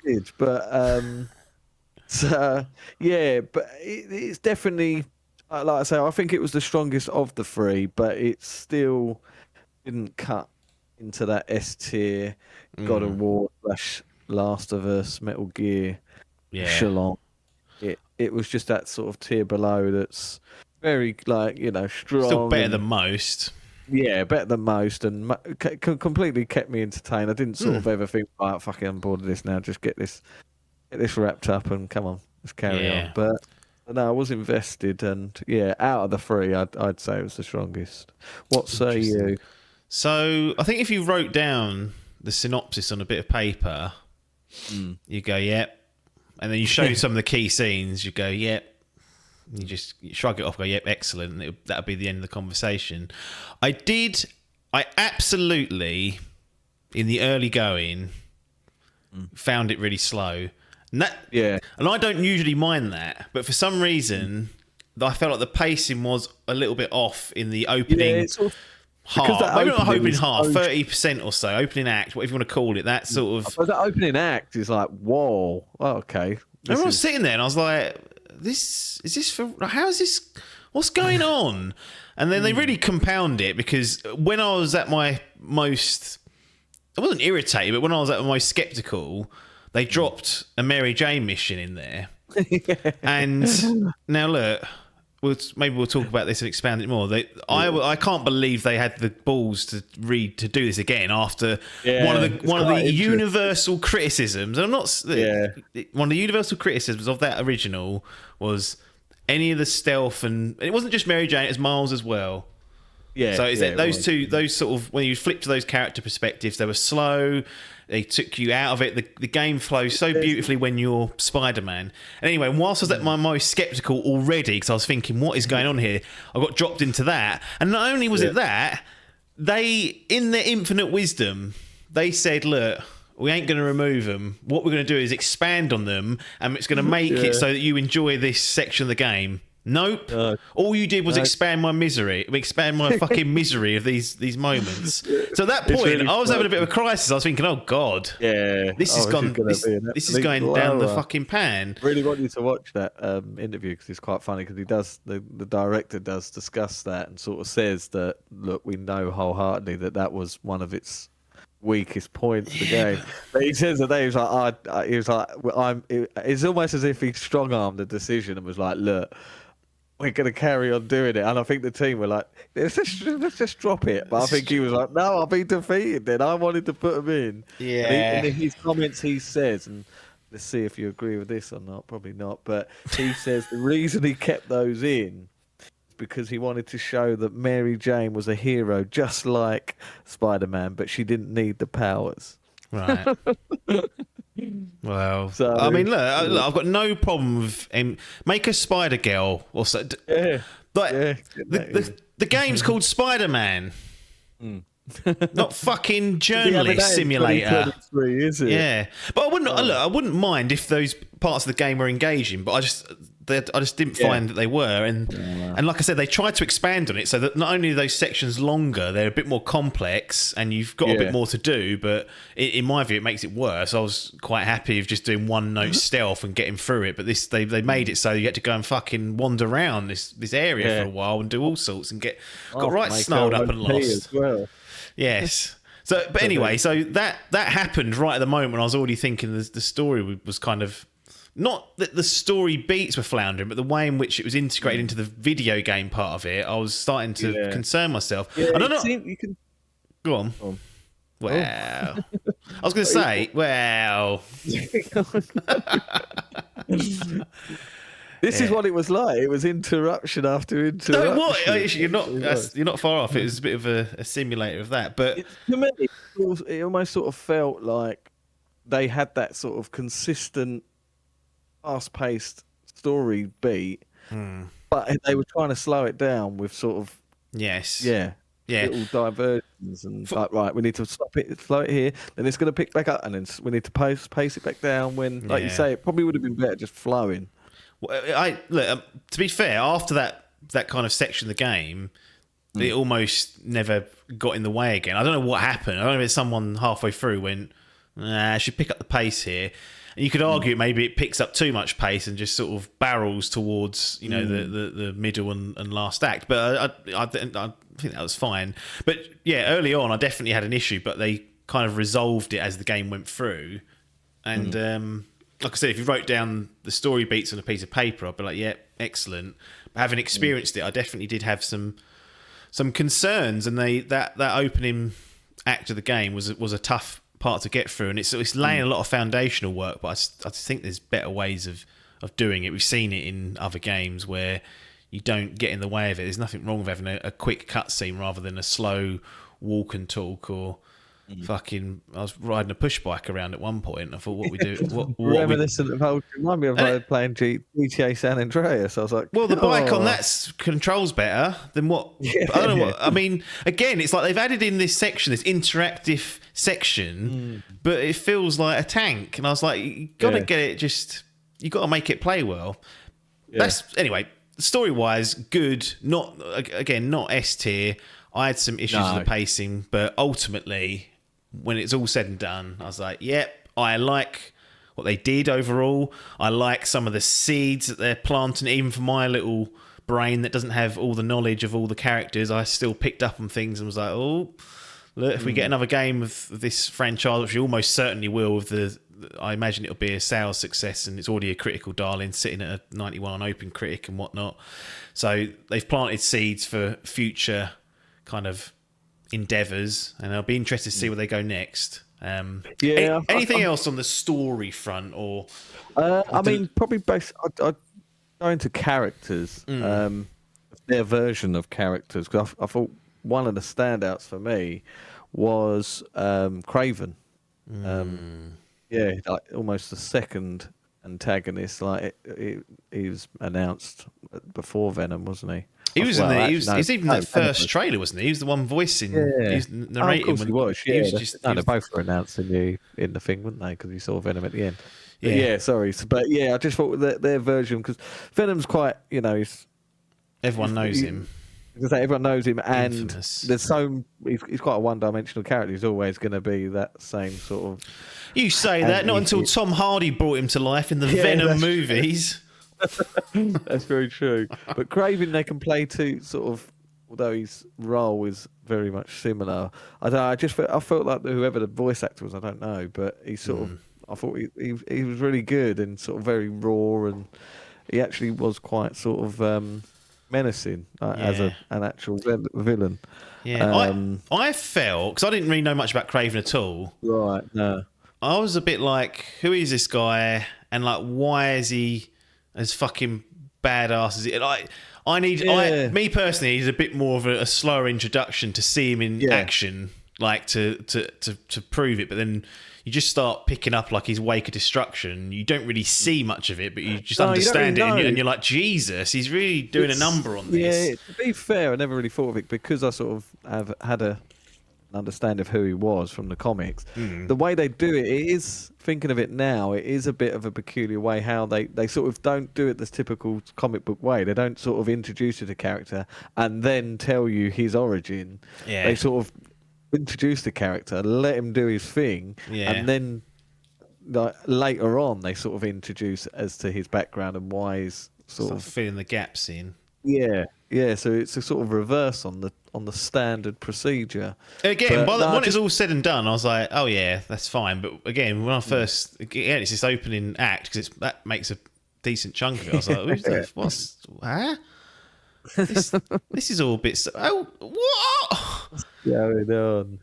Speaker 6: did, but so yeah, but it's definitely like I say. I think it was the strongest of the three, but it still didn't cut into that S tier God of War / Last of Us, Metal Gear, echelon. It was just that sort of tier below. That's very like strong.
Speaker 3: Still better than most.
Speaker 6: Yeah, better than most, and completely kept me entertained. I didn't sort of ever think, "Oh, fucking, I'm bored of this now. Just get this wrapped up and come on, let's carry on." But no, I was invested, and out of the three, I'd say it was the strongest. What say you?
Speaker 3: So I think if you wrote down the synopsis on a bit of paper, you go, "Yep," and then you show some of the key scenes. You go, "Yep." You just shrug it off, go, "Yep, excellent." And that'll be the end of the conversation. I absolutely, in the early going, found it really slow. And and I don't usually mind that, but for some reason, I felt like the pacing was a little bit off in the opening half. Maybe not opening half, 30% or so, opening act, whatever you want to call it. That sort of.
Speaker 6: But that opening act is like, whoa, okay.
Speaker 3: I was sitting there and I was like, what's going on? And then they really compound it, because when I was at my most, I wasn't irritated, but when I was at my most skeptical, they dropped a Mary Jane mission in there. And now look, maybe we'll talk about this and expand it more. I can't believe they had the balls to do this again after one of the universal criticisms. I'm not. One of the universal criticisms of that original was any of the stealth, and it wasn't just Mary Jane; it was Miles as well. So those sort of, when you flip to those character perspectives, they were slow. They took you out of it. The game flows so beautifully when you're Spider-Man. And anyway, whilst I was at my most sceptical already, because I was thinking, what is going on here? I got dropped into that. And not only was it that, they, in their infinite wisdom, they said, look, we ain't going to remove them. What we're going to do is expand on them, and it's going to make it so that you enjoy this section of the game. Nope. All you did was expand my fucking misery of these moments. So at that point, really I was having a bit of a crisis. I was thinking, oh God, this is going down the fucking pan.
Speaker 6: Really want you to watch that interview, because it's quite funny, because he does, the director does discuss that and sort of says that, look, we know wholeheartedly that was one of its weakest points of the game. But he says that he was like, it's almost as if he strong-armed the decision and was like, look, we're going to carry on doing it. And I think the team were like, let's just drop it. But I think he was like, no, I'll be defeated then. I wanted to put him in.
Speaker 3: Yeah.
Speaker 6: And in his comments, he says, and let's see if you agree with this or not, probably not, but he says the reason he kept those in is because he wanted to show that Mary Jane was a hero just like Spider-Man, but she didn't need the powers.
Speaker 3: Right. Well, so, I mean, look, I've got no problem with make a Spider Girl or so. But the game's called Spider-Man, not fucking journalist simulator.
Speaker 6: Is it?
Speaker 3: Yeah, but I wouldn't mind if those parts of the game were engaging, but I just didn't find that they were, and like I said, they tried to expand on it so that not only are those sections longer, they're a bit more complex, and you've got a bit more to do. But in my view, it makes it worse. I was quite happy with just doing one note stealth and getting through it. But they made it so you had to go and fucking wander around this area for a while and do all sorts and got right snarled up and lost.
Speaker 6: As well.
Speaker 3: Yes. So, but anyway, so that happened right at the moment when I was already thinking the story was kind of. Not that the story beats were floundering, but the way in which it was integrated into the video game part of it, I was starting to concern myself.
Speaker 6: Yeah,
Speaker 3: I don't know. Go on. Wow. I was going to say, wow.
Speaker 6: This is what it was like. It was interruption after interruption.
Speaker 3: No, what? Actually, you're not far off. It was a bit of a simulator of that. But
Speaker 6: to me, it almost sort of felt like they had that sort of consistent, fast-paced story beat, but they were trying to slow it down with sort of little diversions and like, right, we need to stop it, slow it here, then it's going to pick back up, and then we need to pace it back down. When, like you say, it probably would have been better just flowing.
Speaker 3: Well, to be fair, after that kind of section of the game, it almost never got in the way again. I don't know what happened. I don't know if someone halfway through went, I should pick up the pace here. And you could argue maybe it picks up too much pace and just sort of barrels towards, the middle and last act. But I think that was fine. But yeah, early on, I definitely had an issue, but they kind of resolved it as the game went through. And like I said, if you wrote down the story beats on a piece of paper, I'd be like, yeah, excellent. But having experienced it, I definitely did have some concerns. And that opening act of the game was a tough part to get through, and it's laying a lot of foundational work, but I just think there's better ways of doing it. We've seen it in other games where you don't get in the way of it. There's nothing wrong with having a quick cutscene rather than a slow walk and talk, or fucking, I was riding a push bike around at one point and I thought, what we do, what
Speaker 6: reminiscent of old, remind me of playing GTA San Andreas. I was like,
Speaker 3: well, the bike on that controls better than what I don't know what I mean. Again, it's like they've added in this section, this interactive section, but it feels like a tank, and I was like, you gotta get it, just you gotta make it play well. That's anyway, story wise good, not S tier. I had some issues with the pacing, but ultimately, when it's all said and done, I was like, yep, I like what they did overall. I like some of the seeds that they're planting, even for my little brain that doesn't have all the knowledge of all the characters. I still picked up on things and was like, oh, look, if we get another game of this franchise, which we almost certainly will, I imagine it'll be a sales success, and it's already a critical darling, sitting at a 91 on Open Critic and whatnot. So they've planted seeds for future kind of endeavours, and I'll be interested to see where they go next. Anything else on the story front, or
Speaker 6: I mean, probably both. I'd go into characters, their version of characters, because I thought one of the standouts for me was Craven. Like almost the second antagonist. Like he was announced before Venom, wasn't he?
Speaker 3: He was in the. He was even that first trailer, wasn't he? He was the one voicing. He was narrating.
Speaker 6: Of course he was. Yeah, they both were announced in the thing, weren't they? Because you saw Venom at the end. But sorry, but I just thought that their version, because Venom's quite,
Speaker 3: everyone knows him.
Speaker 6: Everyone knows him, and
Speaker 3: Infamous.
Speaker 6: there's he's quite a one-dimensional character. He's always going to be that same sort of.
Speaker 3: You say that, not until Tom Hardy brought him to life in the Venom movies.
Speaker 6: That's very true. But Craven, they can play to sort of, although his role is very much similar. I don't know. I felt like whoever the voice actor was, I don't know, but he sort of. I thought he was really good and sort of very raw, and he actually was quite sort of menacing as an actual villain.
Speaker 3: Yeah, I felt, because I didn't really know much about Craven at all.
Speaker 6: Right. No.
Speaker 3: I was a bit like, who is this guy, and like, why is he as fucking badass as it? Like, me personally, he's a bit more of a slower introduction to see him in action, like to prove it. But then you just start picking up like his Wake of Destruction. You don't really see much of it, but you just understand it, and you're like, Jesus, he's really doing a number on this.
Speaker 6: Yeah, to be fair, I never really thought of it because I sort of have had an understanding of who he was from the comics. The way they do it is, thinking of it now, it is a bit of a peculiar way how they sort of don't do it this typical comic book way. They don't sort of introduce you to the character and then tell you his origin. Yeah. They sort of introduce the character, let him do his thing, and then later on they sort of introduce as to his background and why he's sort of
Speaker 3: filling the gaps in.
Speaker 6: So it's a sort of reverse on the standard procedure.
Speaker 3: Again, when it's all said and done, I was like, oh yeah, that's fine. But again, when I first, it's this opening act, because that makes a decent chunk of it. I was like, what's this is all a bit. What?
Speaker 6: Going on.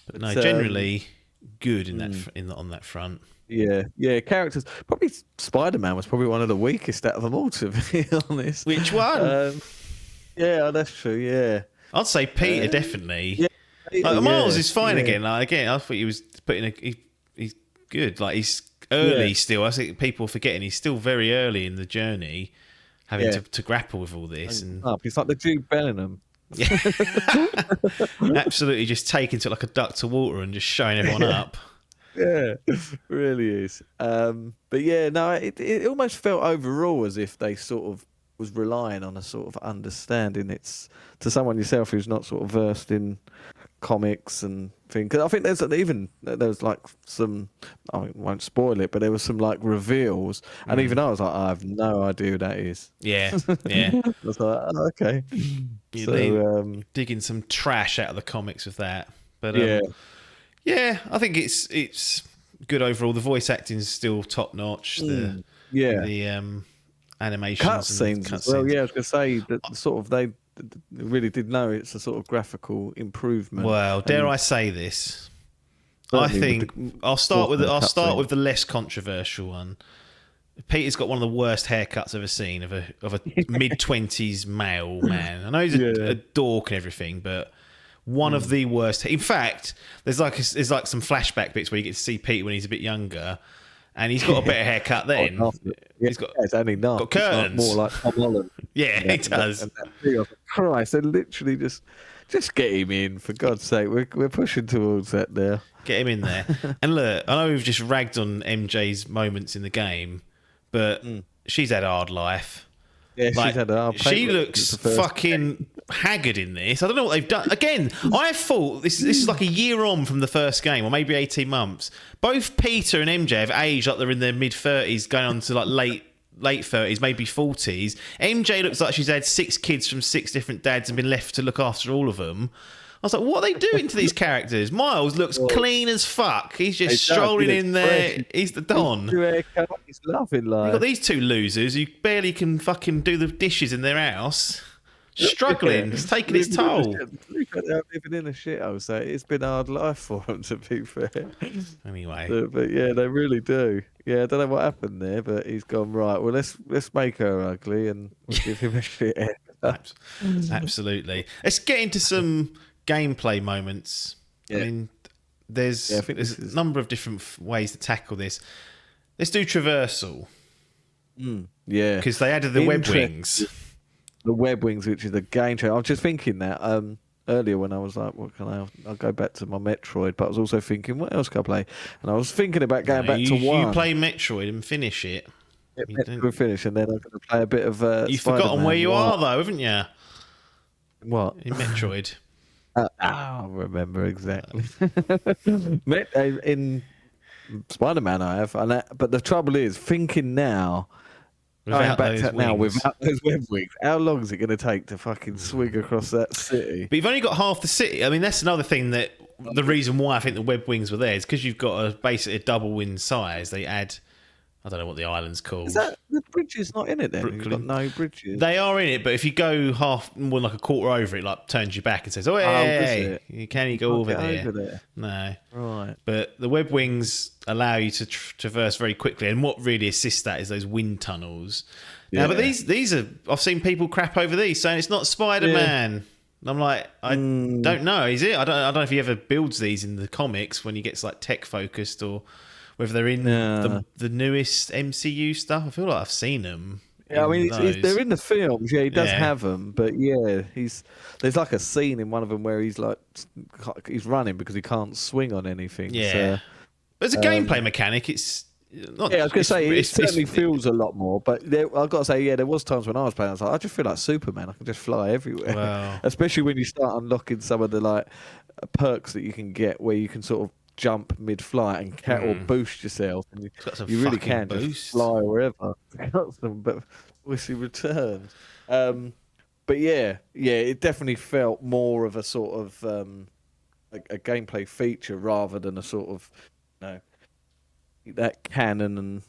Speaker 3: But no, generally good on that front.
Speaker 6: Yeah. Characters. Probably Spider-Man was probably one of the weakest out of them all, to be honest.
Speaker 3: Which one?
Speaker 6: Yeah, that's true. Yeah,
Speaker 3: I'd say Peter definitely. Yeah, Miles is fine again. Like, again, I thought he was putting he good. Like he's early still. I think people are forgetting he's still very early in the journey, having to grapple with all this. And
Speaker 6: It's like the Jude Bellingham.
Speaker 3: absolutely just taking to it like a duck to water and just showing everyone up.
Speaker 6: Yeah, really is. But yeah, no, it almost felt overall as if they sort of was relying on a sort of understanding. It's to someone yourself who's not sort of versed in comics and things. 'Cause I think there was like some, I won't spoil it, but there was some like reveals, and even I was like, I have no idea who that is.
Speaker 3: Yeah, yeah.
Speaker 6: I was like, oh, okay.
Speaker 3: You digging some trash out of the comics with that, but yeah, I think it's good overall. The voice acting is still top notch. The animations,
Speaker 6: cutscenes as well. Yeah, I was going to say that sort of they really did know it's a sort of graphical improvement.
Speaker 3: Well, dare I say this? I think I'll start with the less controversial one. Peter's got one of the worst haircuts I've ever seen of a mid-20s male man. I know he's a dork and everything, but one of the worst. In fact, there's like some flashback bits where you get to see Peter when he's a bit younger, and he's got a better haircut then. He's got
Speaker 6: it's only not.
Speaker 3: Got curtains.
Speaker 6: More like Tom Holland.
Speaker 3: Yeah, he does.
Speaker 6: And that thing, Christ, they literally just get him in, for God's sake. We're pushing towards that now.
Speaker 3: Get him in there. And look, I know we've just ragged on MJ's moments in the game, but she's had a hard life.
Speaker 6: Yeah,
Speaker 3: like,
Speaker 6: she's had a hard
Speaker 3: she looks fucking haggard in this. I don't know what they've done. Again, I thought this is like a year on from the first game, or maybe 18 months. Both Peter and MJ have aged like they're in their mid-30s, going on to like late 30s, maybe 40s. MJ looks like she's had 6 kids from 6 different dads and been left to look after all of them. I was like, what are they doing to these characters? Miles looks clean as fuck. He's just strolling in there. He's the Don.
Speaker 6: He's loving life.
Speaker 3: You've got these two losers who barely can fucking do the dishes in their house. Struggling. It's taking its toll.
Speaker 6: They're living in a shithole, so it's been a hard life for them, to be fair.
Speaker 3: Anyway.
Speaker 6: But yeah, they really do. Yeah, I don't know what happened there, but he's gone, right, well, let's make her ugly and we'll give him a shit haircut.
Speaker 3: Absolutely. Let's get into some gameplay moments. I mean, there's a number of different ways to tackle this. Let's do traversal.
Speaker 6: Yeah.
Speaker 3: Because they added the web wings.
Speaker 6: The web wings, which is a game changer. I was just thinking that earlier when I was like, what can I'll go back to my Metroid, but I was also thinking, what else can I play? And I was thinking about going back to one.
Speaker 3: You play Metroid and finish it.
Speaker 6: We'll finish, and then I'm going to play a bit of
Speaker 3: You've forgotten where you are, though, haven't you?
Speaker 6: What?
Speaker 3: In Metroid.
Speaker 6: I remember exactly. In Spider-Man I have, but the trouble is, thinking now, without those web wings, how long is it going to take to fucking swing across that city?
Speaker 3: But you've only got half the city. I mean, that's another thing that the reason why I think the web wings were there is because you've got basically a double wing size. They add, I don't know what the island's called.
Speaker 6: Is that the bridge is not in it then? You've got no bridges.
Speaker 3: They are in it, but if you go more like a quarter over it, like turns you back and says, "Oh, hey, you can't go over there." No,
Speaker 6: right.
Speaker 3: But the web wings allow you to traverse very quickly, and what really assists that is those wind tunnels. Yeah. Now, but these are, I've seen people crap over these, saying it's not Spider-Man. And I'm like, I don't know, is it? I don't know if he ever builds these in the comics when he gets like tech focused, or whether they're in the newest MCU stuff. I feel like I've seen them.
Speaker 6: Yeah, I mean, they're in the films. Yeah, he does have them, but yeah, there's like a scene in one of them where he's running because he can't swing on anything.
Speaker 3: Yeah,
Speaker 6: so,
Speaker 3: but as a gameplay mechanic, it's not.
Speaker 6: Yeah, I was going to say it certainly feels a lot more. But I've got to say, there was times when I was playing, I was like, I just feel like Superman. I can just fly everywhere.
Speaker 3: Wow.
Speaker 6: Especially when you start unlocking some of the like perks that you can get, where you can sort of jump mid-flight and or boost yourself. And you really can just fly wherever. But we'll see returns. But yeah, it definitely felt more of a sort of a gameplay feature rather than a sort of that cannon and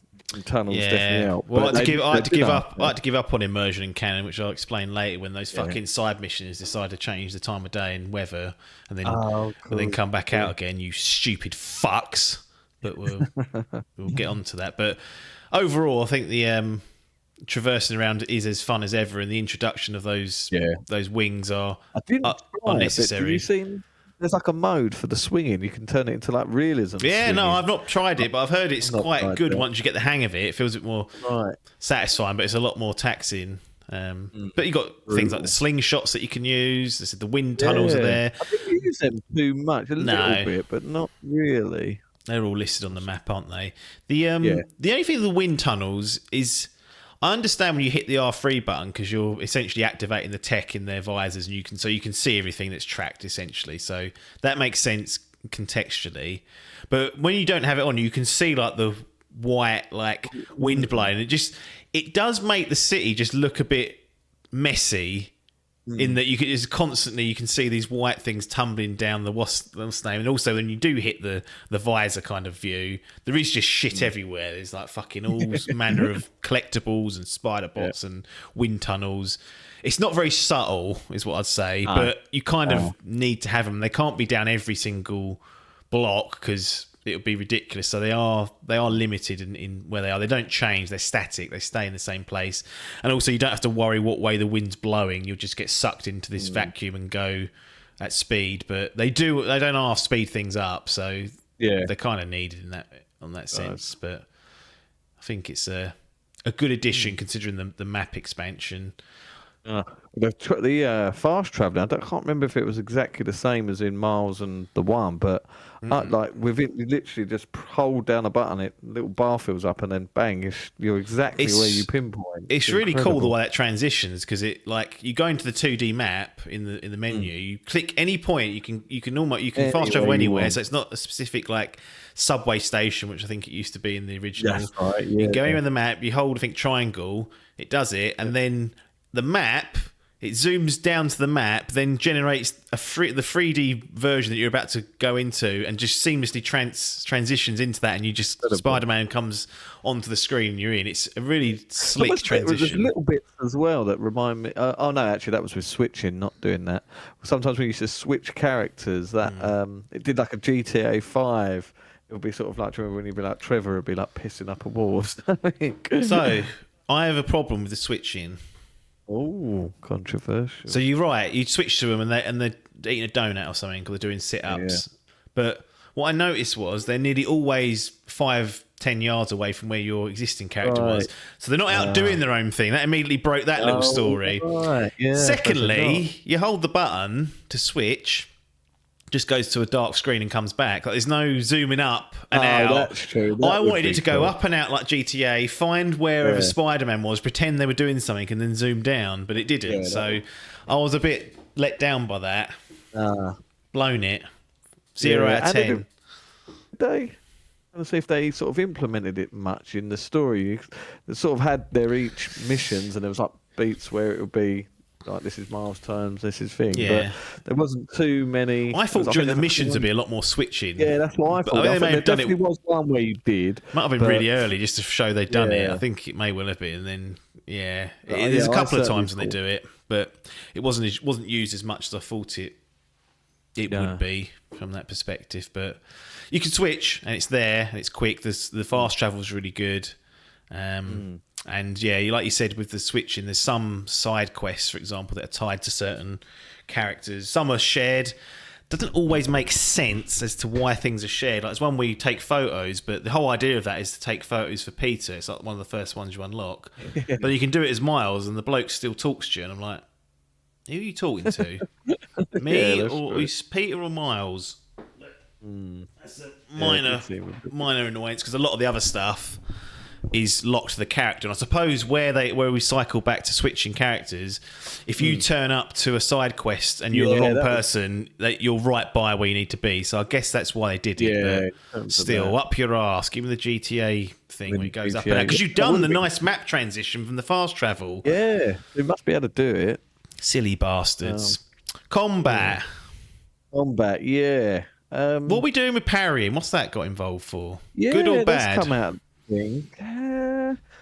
Speaker 6: tunnels definitely help.
Speaker 3: Well, I had to give up on immersion in canon, which I'll explain later when those fucking side missions decide to change the time of day and weather, and then come back out again. You stupid fucks. But we'll get onto that. But overall, I think the traversing around is as fun as ever, and the introduction of those wings are unnecessary.
Speaker 6: there's like a mode for the swinging. You can turn it into like realism.
Speaker 3: Yeah,
Speaker 6: swinging.
Speaker 3: no, I've not tried it, but I've heard it's
Speaker 6: I've not
Speaker 3: quite
Speaker 6: tried
Speaker 3: good
Speaker 6: it.
Speaker 3: once you get the hang of it. It feels a bit more
Speaker 6: Right.
Speaker 3: satisfying, but it's a lot more taxing. But you got things like the slingshots that you can use. The wind tunnels are there.
Speaker 6: I think you use them too much, a little bit, but not really.
Speaker 3: They're all listed on the map, aren't they? The only thing with the wind tunnels is, I understand when you hit the R3 button because you're essentially activating the tech in their visors, and you can see everything that's tracked essentially. So that makes sense contextually. But when you don't have it on, you can see like the white like wind blowing. It does make the city just look a bit messy. In that you can see these white things tumbling down the wasp name, and also when you do hit the visor kind of view, there is just shit everywhere. There's like fucking all manner of collectibles and spider bots and wind tunnels. It's not very subtle, is what I'd say, but you kind of need to have them. They can't be down every single block because it would be ridiculous. So they are limited in where they are. They don't change. They're static. They stay in the same place. And also you don't have to worry what way the wind's blowing. You'll just get sucked into this vacuum and go at speed. But they don't half speed things up. So they're kind of needed in that sense. But I think it's a good addition considering the map expansion.
Speaker 6: The fast traveling, I can't remember if it was exactly the same as in Miles and the One, but like with it, you literally just hold down a button, it little bar fills up, and then bang, you're exactly where you pinpoint.
Speaker 3: It's really cool the way that transitions because it like you go into the 2D map in the menu, you click any point, you can fast travel anywhere, so it's not a specific like subway station, which I think it used to be in the original.
Speaker 6: That's right,
Speaker 3: You go anywhere in the map, you hold I think triangle, it does it, and then the map, it zooms down to the map, then generates the 3D version that you're about to go into, and just seamlessly transitions into that, and you just Spider-Man comes onto the screen and you're in. It's a really slick transition.
Speaker 6: There's little bits as well that remind me. Oh no, actually, that was with switching, not doing that. Sometimes we used to switch characters. That it did like a GTA 5. It would be sort of like, do you remember when you'd be like Trevor would be like pissing up a wall?
Speaker 3: So I have a problem with the switching.
Speaker 6: Oh, controversial.
Speaker 3: So you're right. You switch to them and they're eating a donut or something, or they're doing sit-ups. Yeah. But what I noticed was they're nearly always 5-10 yards away from where your existing character was. So they're not out doing their own thing. That immediately broke that little story.
Speaker 6: Right. Yeah,
Speaker 3: secondly, you hold the button to switch, just goes to a dark screen and comes back. Like there's no zooming up and out.
Speaker 6: That's true.
Speaker 3: I wanted it to go up and out like GTA, find wherever Spider-Man was, pretend they were doing something, and then zoom down, but it didn't. So I was a bit let down by that. Blown it. 0 out of 10.
Speaker 6: I want to see if they sort of implemented it much in the story. They sort of had their each missions, and there was like beats where it would be like, this is Miles' turns, this is thing.
Speaker 3: Yeah.
Speaker 6: But there wasn't too many.
Speaker 3: I thought during the missions there'd be a lot more switching.
Speaker 6: Yeah, that's what I thought.
Speaker 3: I mean,
Speaker 6: there definitely was one where you did.
Speaker 3: Might have been really early just to show they'd done it. I think it may well have been. And then, there's a couple of times when they do it, but it wasn't used as much as I thought it would be from that perspective. But you can switch, and it's there, and it's quick. The fast travel is really good. And like you said, with the switching, there's some side quests, for example, that are tied to certain characters. Some are shared. Doesn't always make sense as to why things are shared. Like there's one where you take photos, but the whole idea of that is to take photos for Peter. It's like one of the first ones you unlock. But you can do it as Miles, and the bloke still talks to you, and I'm like, who are you talking to? Me or is Peter or Miles? That's a minor annoyance, because a lot of the other stuff is locked to the character, and I suppose where we cycle back to switching characters, if you turn up to a side quest and you're the wrong person, that you're right by where you need to be. So I guess that's why they did it. But still, up your arse. Give me the GTA thing where it goes up and out, because you've done the nice map transition from the fast travel.
Speaker 6: Yeah, they must be able to do it.
Speaker 3: Silly bastards. Combat.
Speaker 6: Yeah.
Speaker 3: What are we doing with parrying? What's that got involved for?
Speaker 6: Yeah,
Speaker 3: good or bad?
Speaker 6: Come out.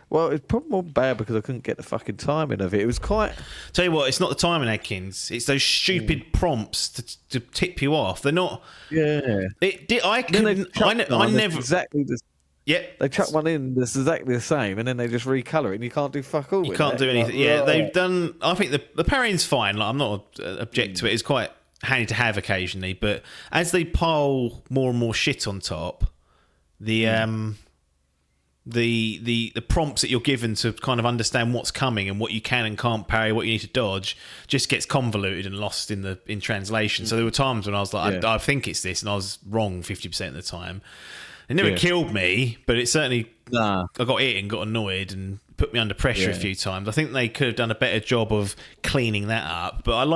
Speaker 6: Well, it's probably more bad because I couldn't get the fucking timing of it. It was quite.
Speaker 3: Tell you what, it's not the timing, Adkins. It's those stupid prompts to tip you off. They're not.
Speaker 6: Yeah.
Speaker 3: I never
Speaker 6: exactly the.
Speaker 3: Yeah,
Speaker 6: they chuck one in that's exactly the same, and then they just recolour it, and you can't do fuck all.
Speaker 3: You can't do anything. They've done. I think the parrying's fine. Like, I'm not object to it. It's quite handy to have occasionally. But as they pile more and more shit on top, the prompts that you're given to kind of understand what's coming and what you can and can't parry, what you need to dodge, just gets convoluted and lost in translation. So there were times when I was like, I think it's this, and I was wrong 50% of the time. It never killed me, but it certainly I got hit and got annoyed and put me under pressure a few times. I think they could have done a better job of cleaning that up. But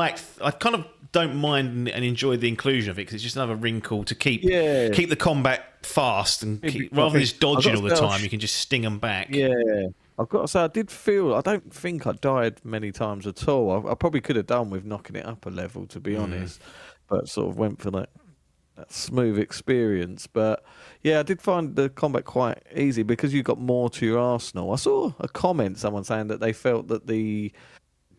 Speaker 3: I kind of don't mind and enjoy the inclusion of it because it's just another wrinkle to keep the combat fast and rather than just dodging all the time, you can just sting them back.
Speaker 6: Yeah, I've got to say, I don't think I died many times at all. I probably could have done with knocking it up a level, to be honest, but sort of went for that smooth experience. But yeah, I did find the combat quite easy because you got more to your arsenal. I saw a comment, someone saying that they felt that the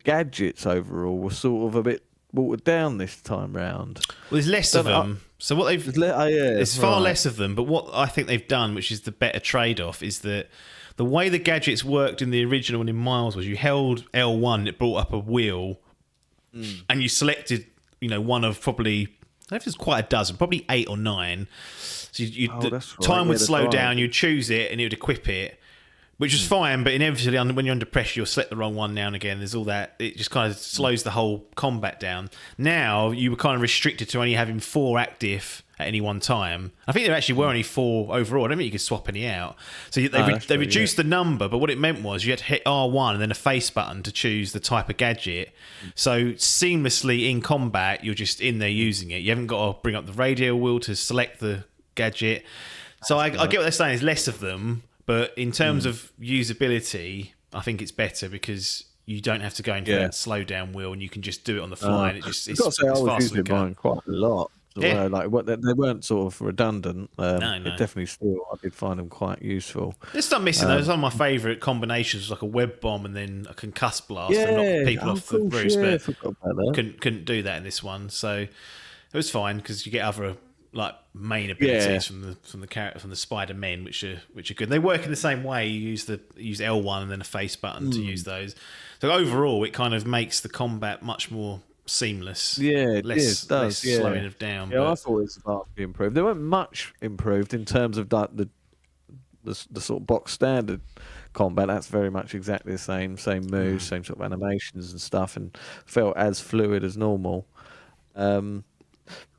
Speaker 6: gadgets overall were sort of a bit watered down this time round.
Speaker 3: Well, there's less of them. So what they've there's far less of them. But what I think they've done, which is the better trade-off, is that the way the gadgets worked in the original and in Miles was you held L1 and it brought up a wheel, and you selected, one of probably, I don't know if there's quite a dozen, probably 8 or 9. So time would slow down. You'd choose it and it would equip it, which was fine. But inevitably, when you're under pressure, you'll select the wrong one now and again. There's all that. It just kind of slows the whole combat down. Now you were kind of restricted to only having 4 active at any one time. I think there actually were only 4 overall. I don't think you could swap any out. So they reduced the number, but what it meant was you had to hit R1 and then a face button to choose the type of gadget. So seamlessly in combat, you're just in there using it. You haven't got to bring up the radio wheel to select the gadget. So I get what they're saying. There's less of them, but in terms of usability, I think it's better because you don't have to go into that slow down wheel and you can just do it on the fly. And it's
Speaker 6: I was using mine quite a lot.
Speaker 3: Yeah.
Speaker 6: They weren't sort of redundant.
Speaker 3: No.
Speaker 6: It definitely I did find them quite useful.
Speaker 3: There's some missing those. Some of my favourite combinations was like a web bomb and then a concuss blast and knock people off the roof. But couldn't do that in this one. So it was fine because you get other like main abilities from the Spider-Men, which are good. They work in the same way. You use L1 and then a face button to use those. So overall, it kind of makes the combat much more seamless.
Speaker 6: Yeah,
Speaker 3: less slowing it down.
Speaker 6: Yeah, I thought it was vastly improved. They weren't much improved in terms of like the sort of box standard combat. That's very much exactly the same moves, same sort of animations and stuff, and felt as fluid as normal. But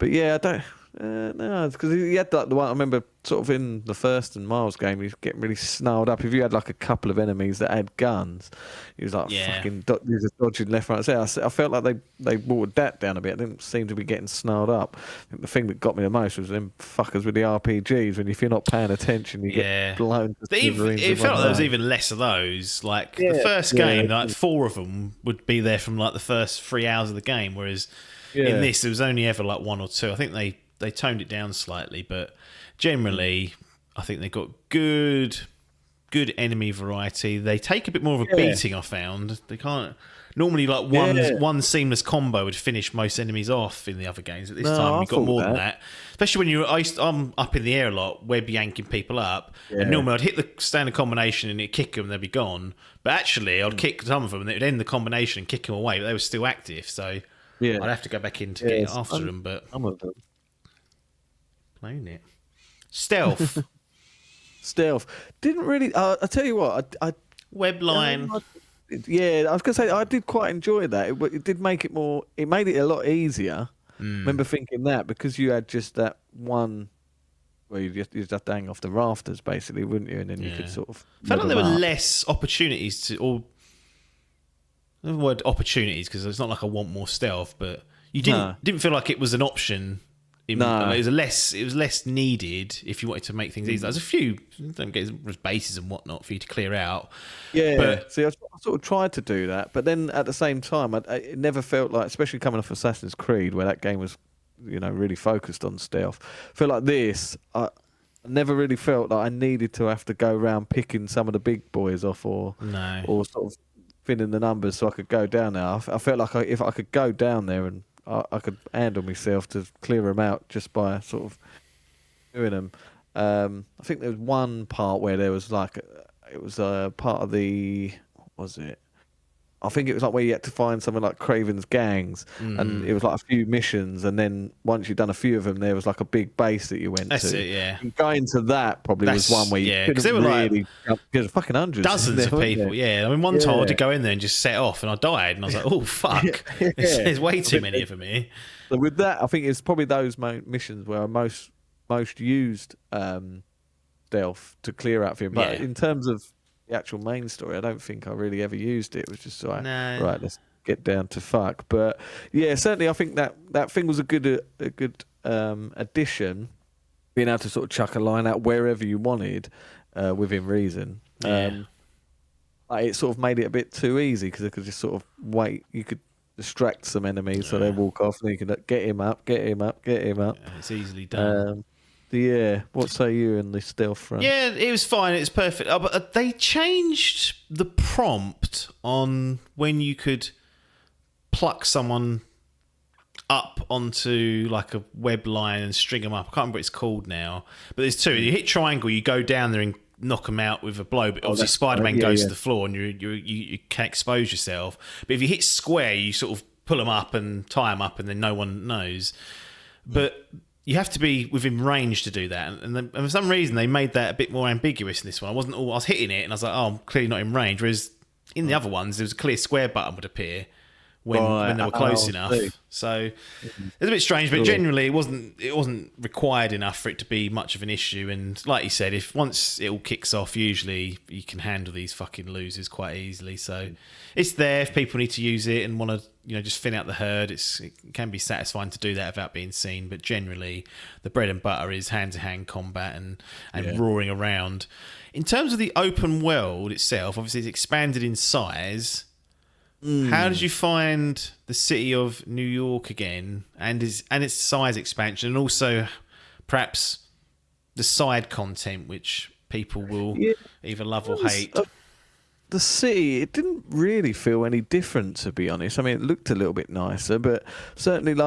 Speaker 6: yeah, I don't. No, because you had like the one I remember sort of in the first and Miles game, he was getting really snarled up. If you had like a couple of enemies that had guns, he was like fucking he was dodging left, right, and center. I felt like they watered that down a bit. I didn't seem to be getting snarled up. I think the thing that got me the most was them fuckers with the RPGs. When if you're not paying attention, you get blown to smithereens.
Speaker 3: It felt like there was even less of those. Like the first game, like 4 of them would be there from like the first 3 hours of the game, whereas in this there was only ever like 1 or 2. I think they toned it down slightly, but generally I think they've got good enemy variety. They take a bit more of a beating, I found. They can't normally like one seamless combo would finish most enemies off in the other games. At this time you got more than that. Especially when I'm up in the air a lot, web yanking people up, and normally I'd hit the standard combination and it'd kick them and they'd be gone. But actually I'd kick some of them and it would end the combination and kick them away, but they were still active, so I'd have to go back in to get after them. But
Speaker 6: some of them
Speaker 3: playing it. Stealth
Speaker 6: didn't really. I tell you what, I
Speaker 3: webline.
Speaker 6: I was gonna say I did quite enjoy that. It did make it more. It made it a lot easier. I remember thinking that because you had just that one where you just have to hang off the rafters, basically, wouldn't you? And then you could sort of.
Speaker 3: I felt like there were less opportunities to, or the word opportunities, because it's not like I want more stealth, but you didn't feel like it was an option. It was less needed if you wanted to make things easier. There's a few bases and whatnot for you to clear out.
Speaker 6: Yeah,
Speaker 3: but
Speaker 6: see, I sort of tried to do that, but then at the same time, it never felt like, especially coming off Assassin's Creed, where that game was, really focused on stealth. I feel like this, I never really felt like I needed to have to go around picking some of the big boys off or sort of thinning the numbers so I could go down there. I felt like if I could go down there and I could handle myself to clear them out just by sort of doing them. I think there was one part where there was like, it was a part of the, what was it? I think it was like where you had to find something like Craven's gangs, and it was like a few missions, and then once you'd done a few of them, there was like a big base that you went
Speaker 3: That's
Speaker 6: to.
Speaker 3: it, yeah.
Speaker 6: And going to that probably was one where you couldn't
Speaker 3: they were
Speaker 6: really jump, because fucking hundreds,
Speaker 3: dozens
Speaker 6: there,
Speaker 3: of
Speaker 6: weren't
Speaker 3: people.
Speaker 6: there?
Speaker 3: Yeah, I mean, one time I did go in there and just set off, and I died, and I was like, oh fuck, there's way too many of them here.
Speaker 6: So with that, I think it's probably those missions where I most used stealth to clear out for him. But in terms of the actual main story, I don't think I really ever used it. It was just like, right, let's get down to fuck. But yeah, certainly I think that thing was a good addition, being able to sort of chuck a line out wherever you wanted within reason. It sort of made it a bit too easy because it could just sort of wait. You could distract some enemies so they walk off, and you can get him up.
Speaker 3: Yeah, it's easily done.
Speaker 6: What say you in the stealth front?
Speaker 3: Yeah, it was fine. It's perfect. But they changed the prompt on when you could pluck someone up onto like a web line and string them up. I can't remember what it's called now. But there's two. You hit triangle, you go down there and knock them out with a blow. But obviously Spider-Man goes to the floor and you can expose yourself. But if you hit square, you sort of pull them up and tie them up, and then no one knows. But you have to be within range to do that, and for some reason they made that a bit more ambiguous in this one. I was hitting it, and I was like, oh, I'm clearly not in range. Whereas in the other ones, there was a clear square button would appear when they were close enough. So it's a bit strange, but generally it wasn't required enough for it to be much of an issue. And like you said, if once it all kicks off, usually you can handle these fucking losers quite easily. So it's there if people need to use it and want to, just thin out the herd. It can be satisfying to do that without being seen. But generally, the bread and butter is hand-to-hand combat and roaring around. In terms of the open world itself, obviously it's expanded in size. How did you find the city of New York again, and its size expansion, and also perhaps the side content which people will either love or hate?
Speaker 6: The city, it didn't really feel any different, to be honest. I mean, it looked a little bit nicer, but certainly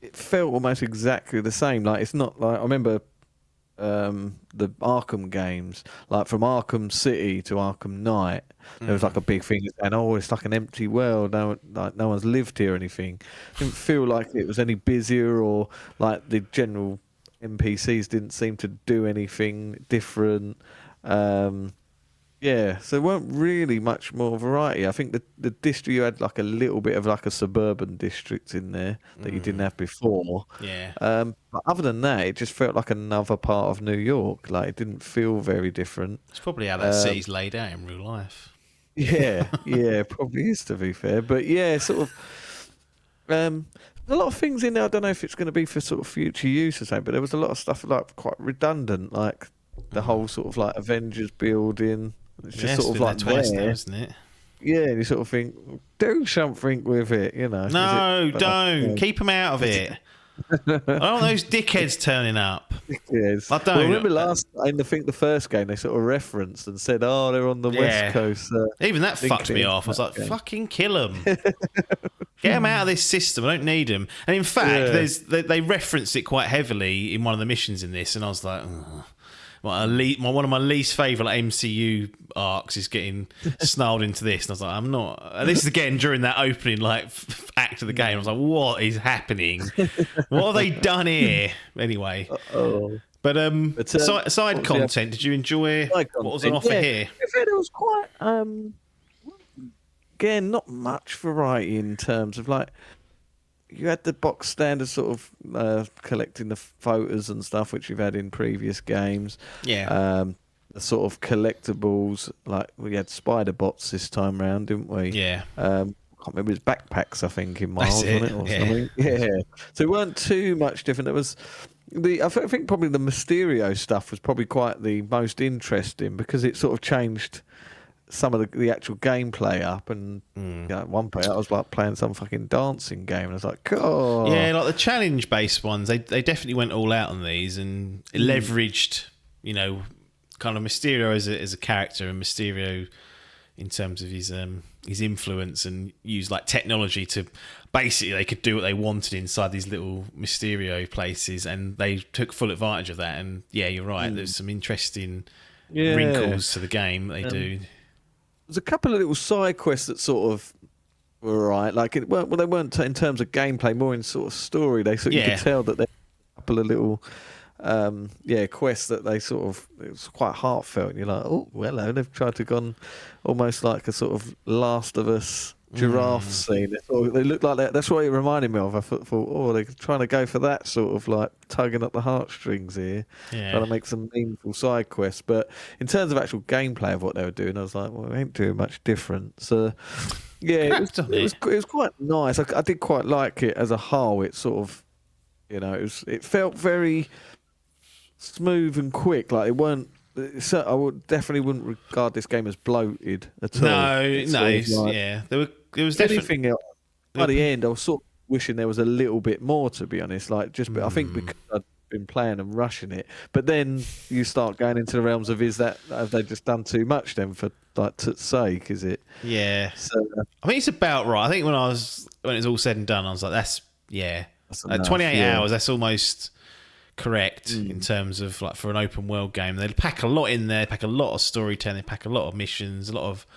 Speaker 6: it felt almost exactly the same. Like, it's not like I remember the Arkham games, like from Arkham City to Arkham Knight, there was like a big thing and it's like an empty world, no one's lived here or anything. Didn't feel like it was any busier, or like the general NPCs didn't seem to do anything different. So there weren't really much more variety. I think the district, you had like a little bit of like a suburban district in there that you didn't have before. But other than that, it just felt like another part of New York. Like, it didn't feel very different.
Speaker 3: It's probably how that city's laid out in real life.
Speaker 6: Yeah, probably is, to be fair. But yeah, sort of. There's a lot of things in there. I don't know if it's going to be for sort of future use or something, but there was a lot of stuff like quite redundant, like the whole sort of like Avengers building. It's just sort of like
Speaker 3: twice now, isn't it?
Speaker 6: Yeah, and you sort of think, do something with it,
Speaker 3: No, don't. Keep them out of it. I don't want those dickheads turning up.
Speaker 6: Dickheads.
Speaker 3: I don't.
Speaker 6: Well, I remember I think the first game they sort of referenced and said, "Oh, they're on the West Coast."
Speaker 3: Even that fucked me off. I was like, "Fucking kill them! Get them out of this system. I don't need them." And in fact, they referenced it quite heavily in one of the missions in this, and I was like, "Ugh." One of my least favourite MCU arcs is getting snarled into this, and I was like, I'm not. And this is again during that opening act of the game. I was like, what is happening? What have they done here? Anyway, but side content. Did you enjoy what was on offer here?
Speaker 6: It was quite again, not much variety in terms of like. You had the box standard sort of collecting the photos and stuff, which you've had in previous games.
Speaker 3: Yeah.
Speaker 6: The sort of collectibles, like we had spider bots this time round, didn't we?
Speaker 3: Yeah.
Speaker 6: I can't remember, it was backpacks, I think, in Miles, wasn't it? Or something? Yeah. So it weren't too much different. It was I think probably the Mysterio stuff was probably quite the most interesting because it sort of changed some of the actual gameplay up, and at one point I was like playing some fucking dancing game, and I was like, "God!"
Speaker 3: Yeah, like the challenge-based ones, they definitely went all out on these and leveraged, kind of Mysterio as a character, and Mysterio in terms of his influence, and used like technology to basically they could do what they wanted inside these little Mysterio places, and they took full advantage of that. And yeah, you're right. There's some interesting wrinkles to the game that they do.
Speaker 6: there's a couple of little side quests that sort of were right. Like well, they weren't in terms of gameplay, more in sort of story. They sort you could tell that there were a couple of little quests that they sort of, it was quite heartfelt. And you're like, oh, well, they've tried to gone almost like a sort of Last of Us giraffe scene. They look like that. That's what it reminded me of. I thought, oh, they're trying to go for that sort of like tugging at the heartstrings here, trying to make some meaningful side quests. But in terms of actual gameplay of what they were doing, I was like, well, they ain't doing much different. So yeah, it was quite nice. I did quite like it as a whole. It sort of, it felt very smooth and quick. Like it weren't. So I definitely wouldn't regard this game as bloated at all.
Speaker 3: There was
Speaker 6: anything else. By the end, I was sort of wishing there was a little bit more. To be honest, I think because I'd been playing and rushing it, but then you start going into the realms of have they just done too much then for sake? Is it?
Speaker 3: Yeah.
Speaker 6: So
Speaker 3: I think it's about right. I think when it was all said and done, I was like, that's enough, 28 hours. That's almost correct in terms of like for an open world game. They pack a lot in there, pack a lot of storytelling, they pack a lot of missions, a lot of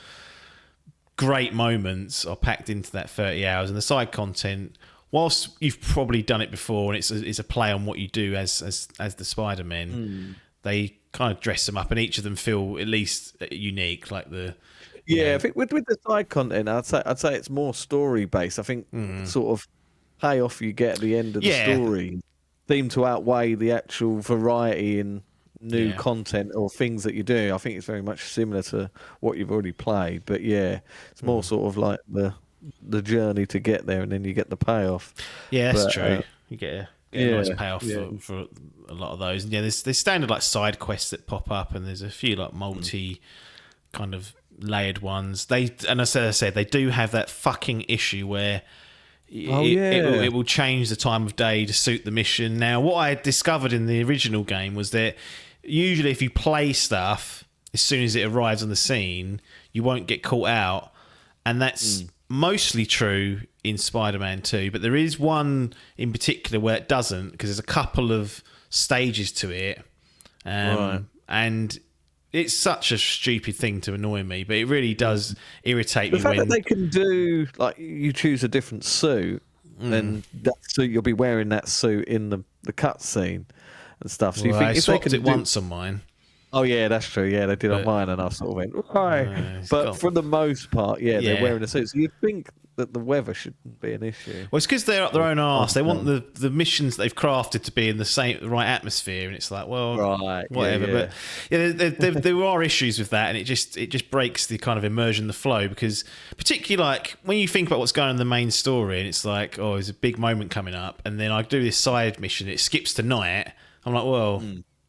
Speaker 3: great moments are packed into that 30 hours. And the side content, whilst you've probably done it before and it's a play on what you do as the Spider-Man, they kind of dress them up and each of them feel at least unique. Like
Speaker 6: I think with the side content, I'd say it's more story based. I think sort of payoff you get at the end of the story seem to outweigh the actual variety in new content or things that you do. I think it's very much similar to what you've already played, but it's more sort of like the journey to get there, and then you get the payoff.
Speaker 3: Yeah, that's true. You get a nice payoff for a lot of those. And there's standard like side quests that pop up, and there's a few like multi kind of layered ones. As I said, they do have that fucking issue where it will change the time of day to suit the mission. Now, what I had discovered in the original game was that usually if you play stuff, as soon as it arrives on the scene, you won't get caught out. And that's mostly true in Spider-Man 2. But there is one in particular where it doesn't, because there's a couple of stages to it. And it's such a stupid thing to annoy me, but it really does irritate me.
Speaker 6: The fact that they can do, like, you choose a different suit, then that suit, you'll be wearing that suit in the cutscene and stuff. So you think
Speaker 3: I
Speaker 6: if they
Speaker 3: swapped
Speaker 6: can
Speaker 3: it once on mine.
Speaker 6: Oh yeah, that's true. Yeah, they did on mine, and I sort of went, "Hi." But for the most part, they're wearing a suit. So you'd think that the weather shouldn't be an issue.
Speaker 3: Well, it's because they're up their own arse. They want the missions that they've crafted to be in the right atmosphere, and it's like, well, whatever. But there are issues with that, and it just breaks the kind of immersion, the flow. Because particularly like when you think about what's going on in the main story, and it's like, oh, there's a big moment coming up, and then I do this side mission, it skips to night. I'm like, well.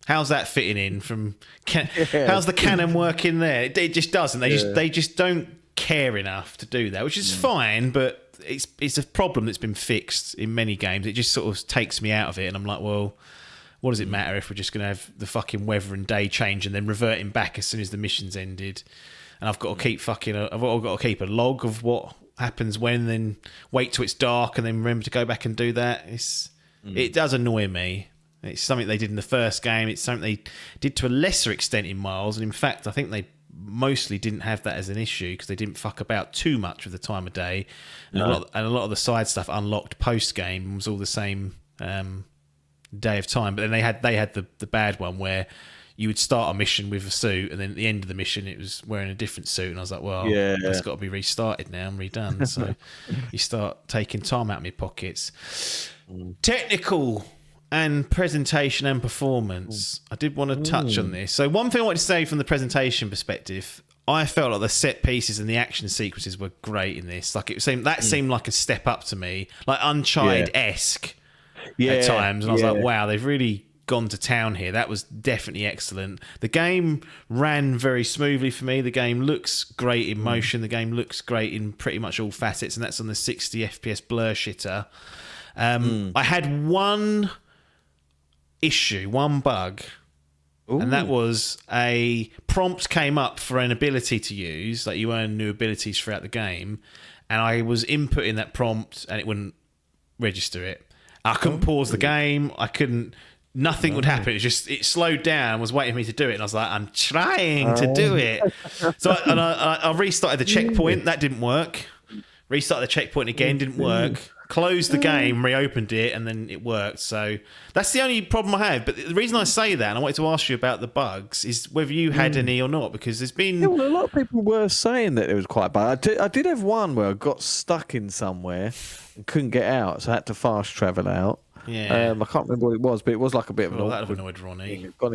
Speaker 3: How's that fitting in from? How's the canon working there? It just doesn't. They just don't care enough to do that, which is fine. But it's a problem that's been fixed in many games. It just sort of takes me out of it, and I'm like, well, what does it matter if we're just going to have the fucking weather and day change and then reverting back as soon as the mission's ended? And I've got to keep I've got to keep a log of what happens when, then wait till it's dark and then remember to go back and do that. It does annoy me. It's something they did in the first game. It's something they did to a lesser extent in Miles. And in fact, I think they mostly didn't have that as an issue because they didn't fuck about too much with the time of day. And, a lot of the side stuff unlocked post-game was all the same day of time. But then they had the bad one where you would start a mission with a suit and then at the end of the mission it was wearing a different suit. And I was like, well, it's got to be restarted now and redone. So you start taking time out of my pockets. Technical and presentation and performance. I did want to touch on this. So one thing I wanted to say from the presentation perspective, I felt like the set pieces and the action sequences were great in this. Like seemed like a step up to me, like Uncharted-esque at times. And I was like, wow, they've really gone to town here. That was definitely excellent. The game ran very smoothly for me. The game looks great in motion. The game looks great in pretty much all facets, and that's on the 60 FPS blur shitter. I had one bug, and that was a prompt came up for an ability to use, like you earn new abilities throughout the game, and I was inputting that prompt and it wouldn't register it. I couldn't pause the game, I couldn't nothing would happen. It slowed down, was waiting for me to do it, and I was like, I'm trying to do it. So I restarted the checkpoint. That didn't work. Restarted the checkpoint again, didn't work. Closed the game, reopened it, and then it worked. So that's the only problem I have. But the reason I say that, and I wanted to ask you about the bugs, is whether you had any or not, because there's been...
Speaker 6: Yeah, well, a lot of people were saying that it was quite bad. I did have one where I got stuck in somewhere and couldn't get out, so I had to fast travel out.
Speaker 3: Yeah.
Speaker 6: I can't remember what it was, but it was like a bit of an
Speaker 3: Well, that'd
Speaker 6: awkward
Speaker 3: have annoyed Ronnie.
Speaker 6: thing. It got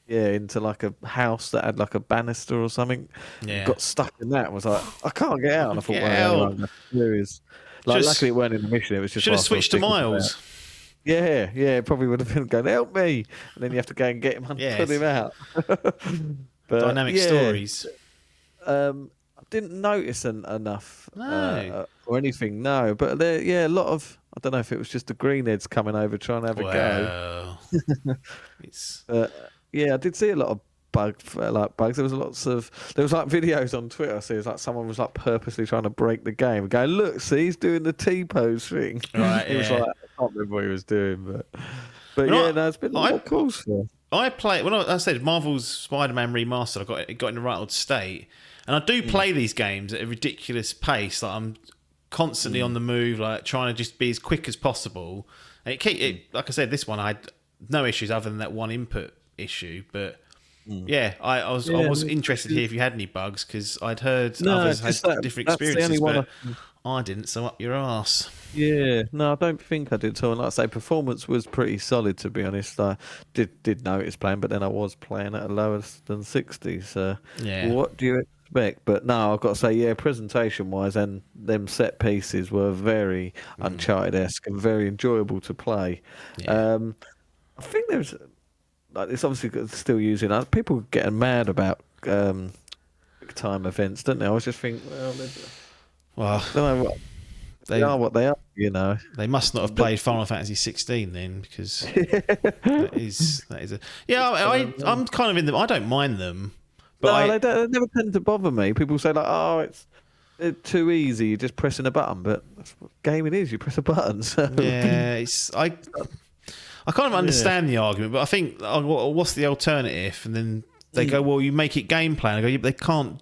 Speaker 6: into like a house that had like a banister or something.
Speaker 3: Yeah.
Speaker 6: Got stuck in that. I was like, I can't get out. And I thought,
Speaker 3: Get
Speaker 6: well,
Speaker 3: out.
Speaker 6: there is. Like, luckily it weren't in the mission. It was just.
Speaker 3: Should have
Speaker 6: whilst I was
Speaker 3: switched to
Speaker 6: thinking about
Speaker 3: Miles.
Speaker 6: it. Yeah, it probably would have been going, help me, and then you have to go and get him and
Speaker 3: Yes.
Speaker 6: put him out. But,
Speaker 3: Dynamic
Speaker 6: yeah,
Speaker 3: stories.
Speaker 6: I didn't notice enough
Speaker 3: No.
Speaker 6: or anything. No, but a lot of. I don't know if it was just the greenheads coming over trying to have a go.
Speaker 3: Well, it's...
Speaker 6: Yeah, I did see a lot of bugs. There was like videos on Twitter. I see it was like someone was like purposely trying to break the game, going, look, see, he's doing the T-pose thing.
Speaker 3: Right,
Speaker 6: He was
Speaker 3: yeah.
Speaker 6: like, I can't remember what he was doing, but
Speaker 3: Well,
Speaker 6: no, it's been a lot of calls for.
Speaker 3: I play when I said Marvel's Spider-Man remastered. I got in the right old state, and I do play these games at a ridiculous pace. Like I'm constantly on the move, like trying to just be as quick as possible. And like I said, this one I had no issues other than that one input issue. But yeah, I was interested to hear if you had any bugs, because I'd heard others had different experiences, but I didn't. So up your arse.
Speaker 6: Yeah, no, I don't think I did at all. And like I say, performance was pretty solid, to be honest. I did notice playing, but then I was playing at a lower than 60. So
Speaker 3: Yeah.
Speaker 6: what do you expect? But no, I've got to say, yeah, presentation-wise, and them set pieces were very Uncharted-esque and very enjoyable to play.
Speaker 3: Yeah.
Speaker 6: I think there's, like, it's obviously still using, people getting mad about time events, don't they? I was just thinking,
Speaker 3: Well,
Speaker 6: I don't know what. They are what they are, you know.
Speaker 3: They must not have played Final Fantasy 16 then, because that is a I'm kind of in them. I don't mind them, but
Speaker 6: they never tend to bother me. People say like, "Oh, it's too easy. You're just pressing a button," but that's what gaming is. You press a button. So.
Speaker 3: yeah, I kind of understand the argument, but I think what's the alternative? And then they go, "Well, you make it gameplay." And I go, yeah, "They can't.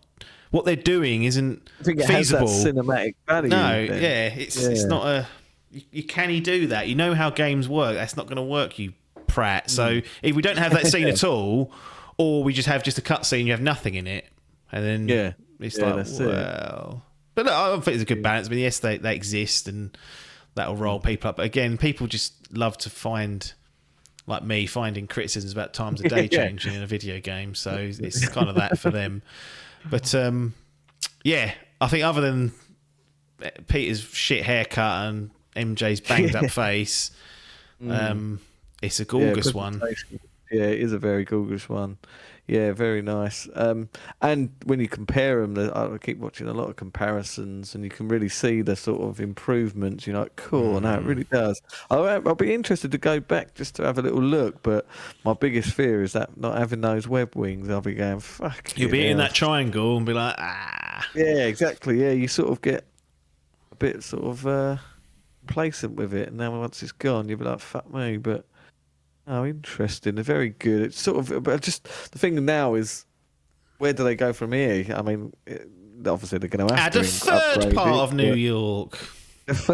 Speaker 3: What they're doing isn't
Speaker 6: I think it
Speaker 3: feasible."
Speaker 6: has that cinematic value.
Speaker 3: No,
Speaker 6: then.
Speaker 3: it's not a. You can he do that? You know how games work. That's not going to work, you prat. So if we don't have that scene at all, or we just have a cutscene, you have nothing in it, and then it's like, well. But look, I think it's a good balance. I mean, yes, they exist, and that'll roll people up. But again, people just love to find, like me, finding criticisms about times of day changing in a video game. So it's kind of that for them. But yeah, I think other than Peter's shit haircut and MJ's banged up face, it's a gorgeous one.
Speaker 6: Yeah, it is a very gorgeous one. Yeah, very nice. And when you compare them, I keep watching a lot of comparisons, and you can really see the sort of improvements. You're like, cool, no, it really does. I'll be interested to go back just to have a little look, but my biggest fear is that not having those web wings, I'll be going, fuck.
Speaker 3: You'll be in that triangle and be like, ah.
Speaker 6: Yeah, exactly. Yeah, you sort of get a bit sort of complacent with it, and then once it's gone, you'll be like, fuck me, but. Oh, interesting. They're very good. It's sort of, but just the thing now is, where do they go from here? I mean, obviously they're going to have
Speaker 3: Add
Speaker 6: to
Speaker 3: a third part of New York.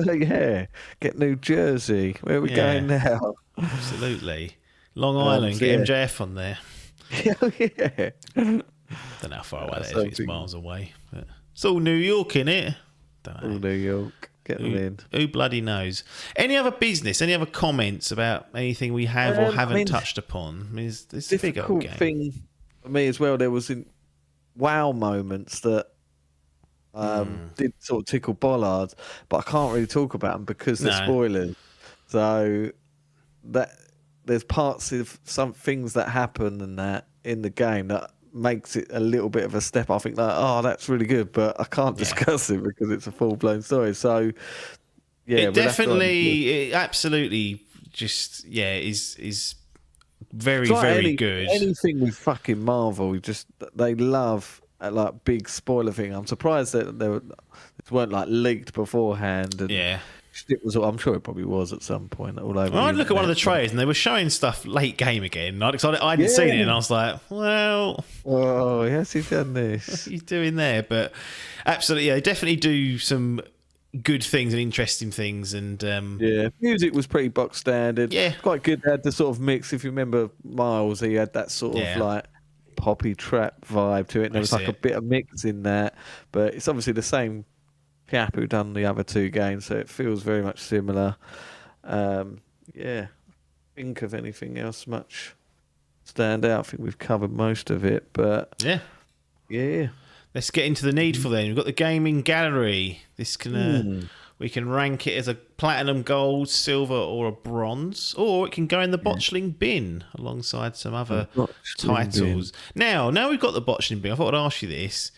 Speaker 6: Yeah, get New Jersey. Where are we going now?
Speaker 3: Absolutely. Long Island, get MJF on there.
Speaker 6: Yeah.
Speaker 3: Don't know how far away that is. It's miles away. But it's all New York, innit? Don't know.
Speaker 6: All New York. Get them in.
Speaker 3: Who bloody knows? Any other business? Any other comments about anything we have or haven't touched upon? I mean, it's a big old game.
Speaker 6: Thing for me as well. There was wow moments that did sort of tickle bollards, but I can't really talk about them because they're spoilers. So that there's parts of some things that happen and that in the game that makes it a little bit of a step. I think that that's really good, but I can't discuss it because it's a full-blown story. So
Speaker 3: it absolutely just is very very good.
Speaker 6: Anything with fucking Marvel, they love like big spoiler thing. I'm surprised that it weren't like leaked beforehand. And I'm sure it probably was at some point all over.
Speaker 3: Well, I'd look at one of the trailers and they were showing stuff late game again. I hadn't seen it, and I was like, well,
Speaker 6: oh, yes, he's done
Speaker 3: what
Speaker 6: this.
Speaker 3: are you doing there? But absolutely, yeah, they definitely do some good things and interesting things. And
Speaker 6: music was pretty box standard.
Speaker 3: Yeah.
Speaker 6: Quite good. They had the sort of mix. If you remember Miles, he had that sort of like poppy trap vibe to it. And there was like a bit of mix in that. But it's obviously the same chap who done the other two games, so it feels very much similar. Think of anything else much stand out. I think we've covered most of it, but yeah.
Speaker 3: Let's get into the needful then. We've got the gaming gallery. This can we can rank it as a platinum, gold, silver, or a bronze, or it can go in the botchling bin alongside some other titles. Now we've got the botchling bin. I thought I'd ask you this.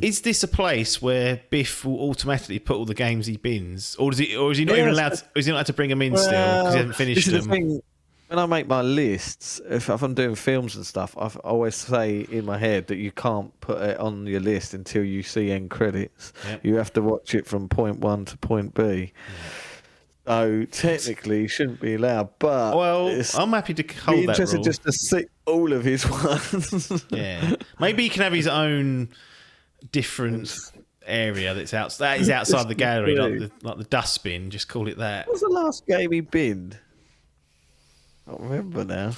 Speaker 3: Is this a place where Biff will automatically put all the games he bins, or is he not even allowed? Is he not allowed to bring them in still because he hasn't finished them?
Speaker 6: The thing, when I make my lists, if I'm doing films and stuff, I always say in my head that you can't put it on your list until you see end credits. Yep. You have to watch it from point 1 to point B. So technically, you shouldn't be allowed. But
Speaker 3: I'm happy to hold that rule.
Speaker 6: Just to see all of his ones.
Speaker 3: Yeah, maybe he can have his own different area that is outside the gallery, like the dustbin. Just call it that.
Speaker 6: What was the last game he binned? I don't remember now.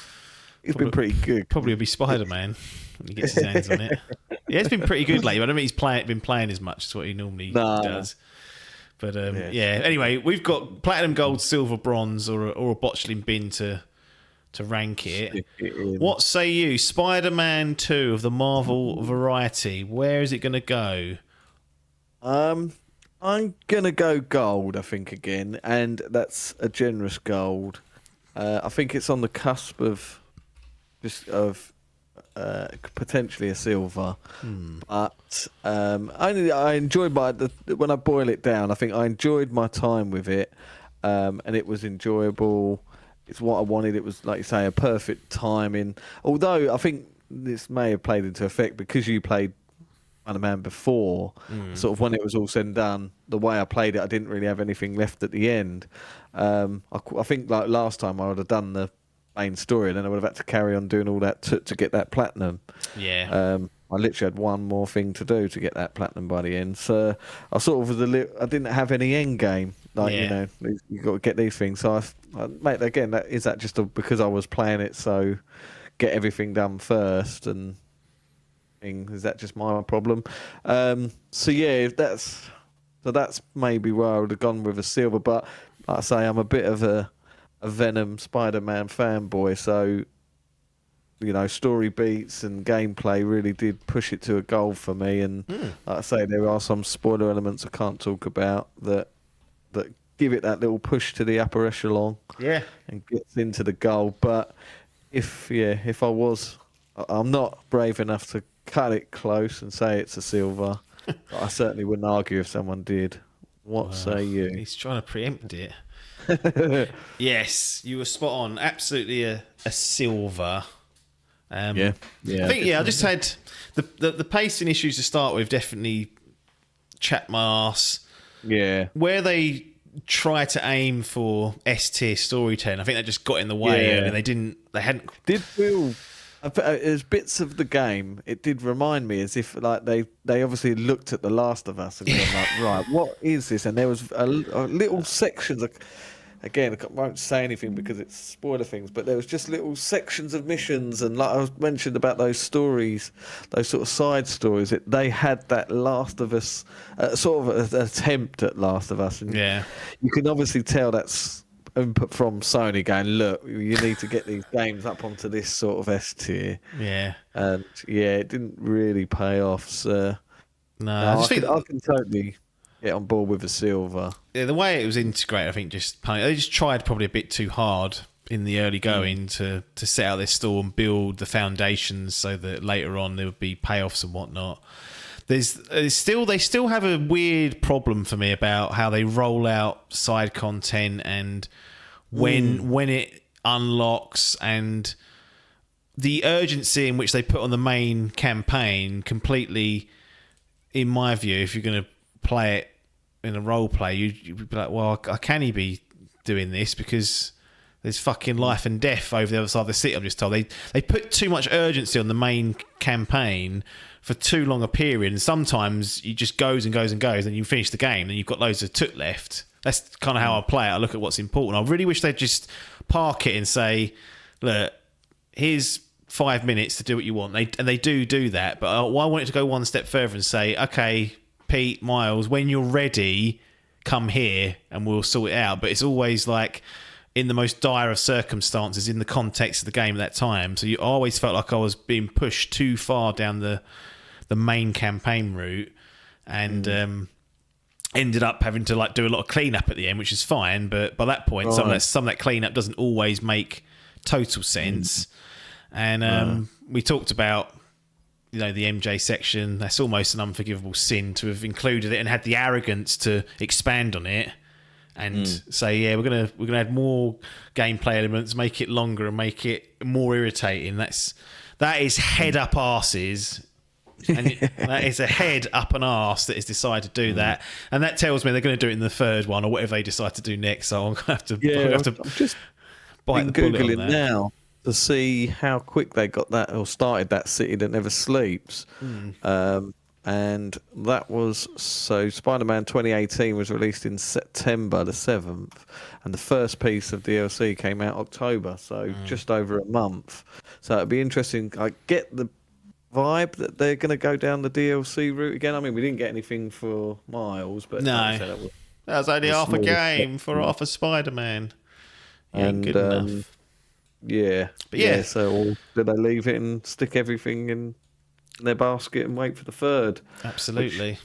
Speaker 6: He's been pretty good.
Speaker 3: Probably will be Spider-Man when he gets his hands on it. Yeah, it's been pretty good lately. I don't think he's been playing as much as what he normally does. But anyway, we've got platinum, gold, silver, bronze, or a botchling bin to rank it. What say you? Spider-Man 2 of the Marvel variety. Where is it going to go?
Speaker 6: I'm going to go gold, I think, again. And that's a generous gold. I think it's on the cusp of potentially a silver. But I enjoyed when I boil it down, I think I enjoyed my time with it. And it was enjoyable. It's what I wanted. It was, like you say, a perfect timing. Although I think this may have played into effect because you played Spider-Man before. Sort of when it was all said and done, the way I played it, I didn't really have anything left at the end. I think like last time I would have done the main story, and then I would have had to carry on doing all that to get that platinum.
Speaker 3: Yeah.
Speaker 6: I literally had one more thing to do to get that platinum by the end. So I sort of I didn't have any end game. You got to get these things. So mate, again, is that just because I was playing it, so get everything done first, and is that just my problem? That's maybe where I would have gone with a silver. But like I say, I'm a bit of a Venom Spider-Man fanboy, so story beats and gameplay really did push it to a goal for me. And like I say, there are some spoiler elements I can't talk about that give it that little push to the upper echelon, and gets into the goal. But if I'm not brave enough to cut it close and say it's a silver. I certainly wouldn't argue if someone did. What say you?
Speaker 3: He's trying to preempt it. Yes, you were spot on. Absolutely a silver. I think I just had the pacing issues to start with. Definitely chapped my arse.
Speaker 6: Yeah,
Speaker 3: where they try to aim for S tier storytelling, I think that just got in the way, and they hadn't.
Speaker 6: Did feel as bits of the game, it did remind me as if like they obviously looked at The Last of Us and gone like, right, what is this? And there was a little sections of. Again, I won't say anything because it's spoiler things, but there was just little sections of missions, and like I was mentioned about those stories, those sort of side stories. They had that Last of Us sort of an attempt at Last of Us, and you can obviously tell that's input from Sony going, look, you need to get these games up onto this sort of S tier.
Speaker 3: Yeah,
Speaker 6: and it didn't really pay off. So
Speaker 3: no,
Speaker 6: I can totally get on board with a silver.
Speaker 3: Yeah, the way it was integrated, I think they just tried probably a bit too hard in the early going to set out their store and build the foundations so that later on there would be payoffs and whatnot. They still have a weird problem for me about how they roll out side content and when it unlocks, and the urgency in which they put on the main campaign completely, in my view, if you're going to play it in a role play, you'd be like, well, can he be doing this because there's fucking life and death over the other side of the city. I'm just told they put too much urgency on the main campaign for too long a period, and sometimes it just goes and goes and goes, and you finish the game, and you've got loads of toot left. That's kind of how I play it. I look at what's important. I really wish they'd just park it and say, look, here's 5 minutes to do what you want. They do that, but I want it to go one step further and say, okay, Pete, Miles, when you're ready, come here and we'll sort it out. But it's always like in the most dire of circumstances in the context of the game at that time. So I always felt like I was being pushed too far down the main campaign route, and ended up having to like do a lot of cleanup at the end, which is fine. But by that point, some of that cleanup doesn't always make total sense. And we talked about, you know, the MJ section. That's almost an unforgivable sin to have included it and had the arrogance to expand on it and say, yeah, we're gonna add more gameplay elements, make it longer and make it more irritating. That is head up arses. And that is a head up an arse that has decided to do that, and that tells me they're going to do it in the third one or whatever they decide to do next. So I'm going to have to
Speaker 6: I'm just
Speaker 3: bite the bullet on that
Speaker 6: now to see how quick they got that or started that city that never sleeps. And that was Spider-Man 2018 was released in September the 7th, and the first piece of DLC came out October, so just over a month. So it'd be interesting. I get the vibe that they're going to go down the DLC route again. I mean, we didn't get anything for Miles, but
Speaker 3: no, that was only half a game for half a Spider-Man. Ain't good enough.
Speaker 6: But yeah. So did they leave it and stick everything in their basket and wait for the third?
Speaker 3: Absolutely.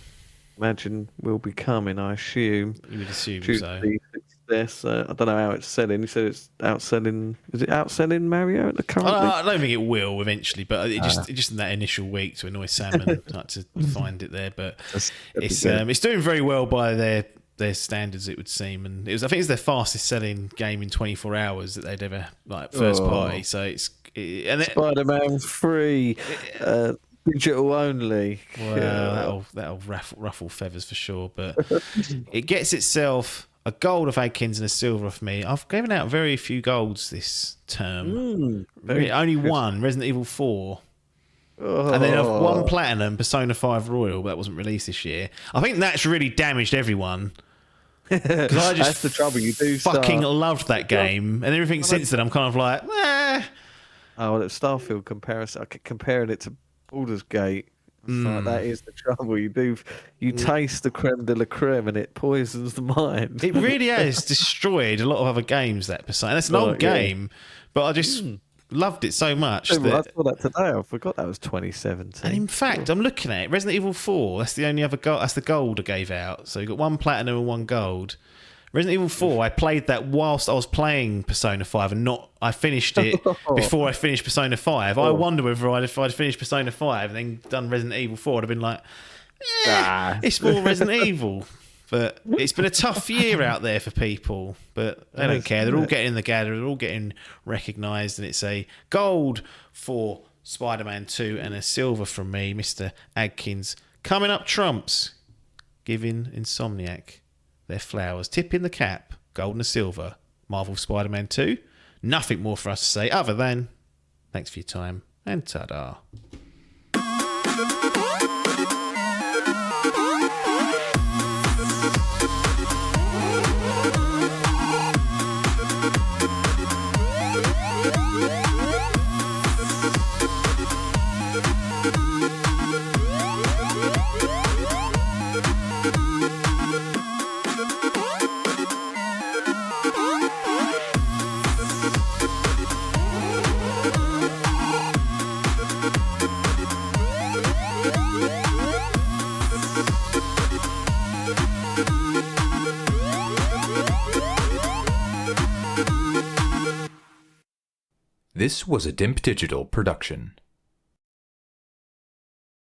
Speaker 6: Imagine will be coming. I assume.
Speaker 3: You would assume so.
Speaker 6: This, I don't know how it's selling. You said it's outselling. Is it outselling Mario at the current?
Speaker 3: I don't think it will eventually, but it just in that initial week to annoy Sam and like to find it there. But it's doing very well by their standards, it would seem, and I think it's their fastest selling game in 24 hours that they'd ever first party. So
Speaker 6: Spider-Man 3. Digital only.
Speaker 3: Well, that'll ruffle feathers for sure. But it gets itself a gold of Adkins and a silver off me. I've given out very few golds this term. Only one, Resident Evil 4. And then I've one platinum, Persona 5 Royal, but that wasn't released this year. I think that's really damaged everyone. Because I just
Speaker 6: that's the trouble. You do
Speaker 3: fucking loved that game, and everything since then I'm kind of like, eh.
Speaker 6: Oh, well, it's Starfield comparison. I keep comparing it to Baldur's Gate. Like, that is the trouble. You taste the creme de la creme, and it poisons the mind.
Speaker 3: It really has destroyed a lot of other games. That Persona. That's an old game, but I just loved it so much.
Speaker 6: I saw that today. I forgot that was 2017.
Speaker 3: And in fact, I'm looking at it. Resident Evil 4. That's the only other gold. That's the gold I gave out. So you got one platinum and one gold. Resident Evil 4, I played that whilst I was playing Persona 5 and I finished it before I finished Persona 5. I wonder whether if I'd finished Persona 5 and then done Resident Evil 4, I'd have been like, it's more Resident Evil. But it's been a tough year out there for people, but they don't care. They're all getting in the gather, they're all getting recognised, and it's a gold for Spider-Man 2 and a silver from me, Mr. Adkins. Coming up trumps, giving Insomniac their flowers, tipping the cap, gold and silver, Marvel Spider-Man 2. Nothing more for us to say other than thanks for your time and ta-da.
Speaker 1: This was a Dimp Digital production.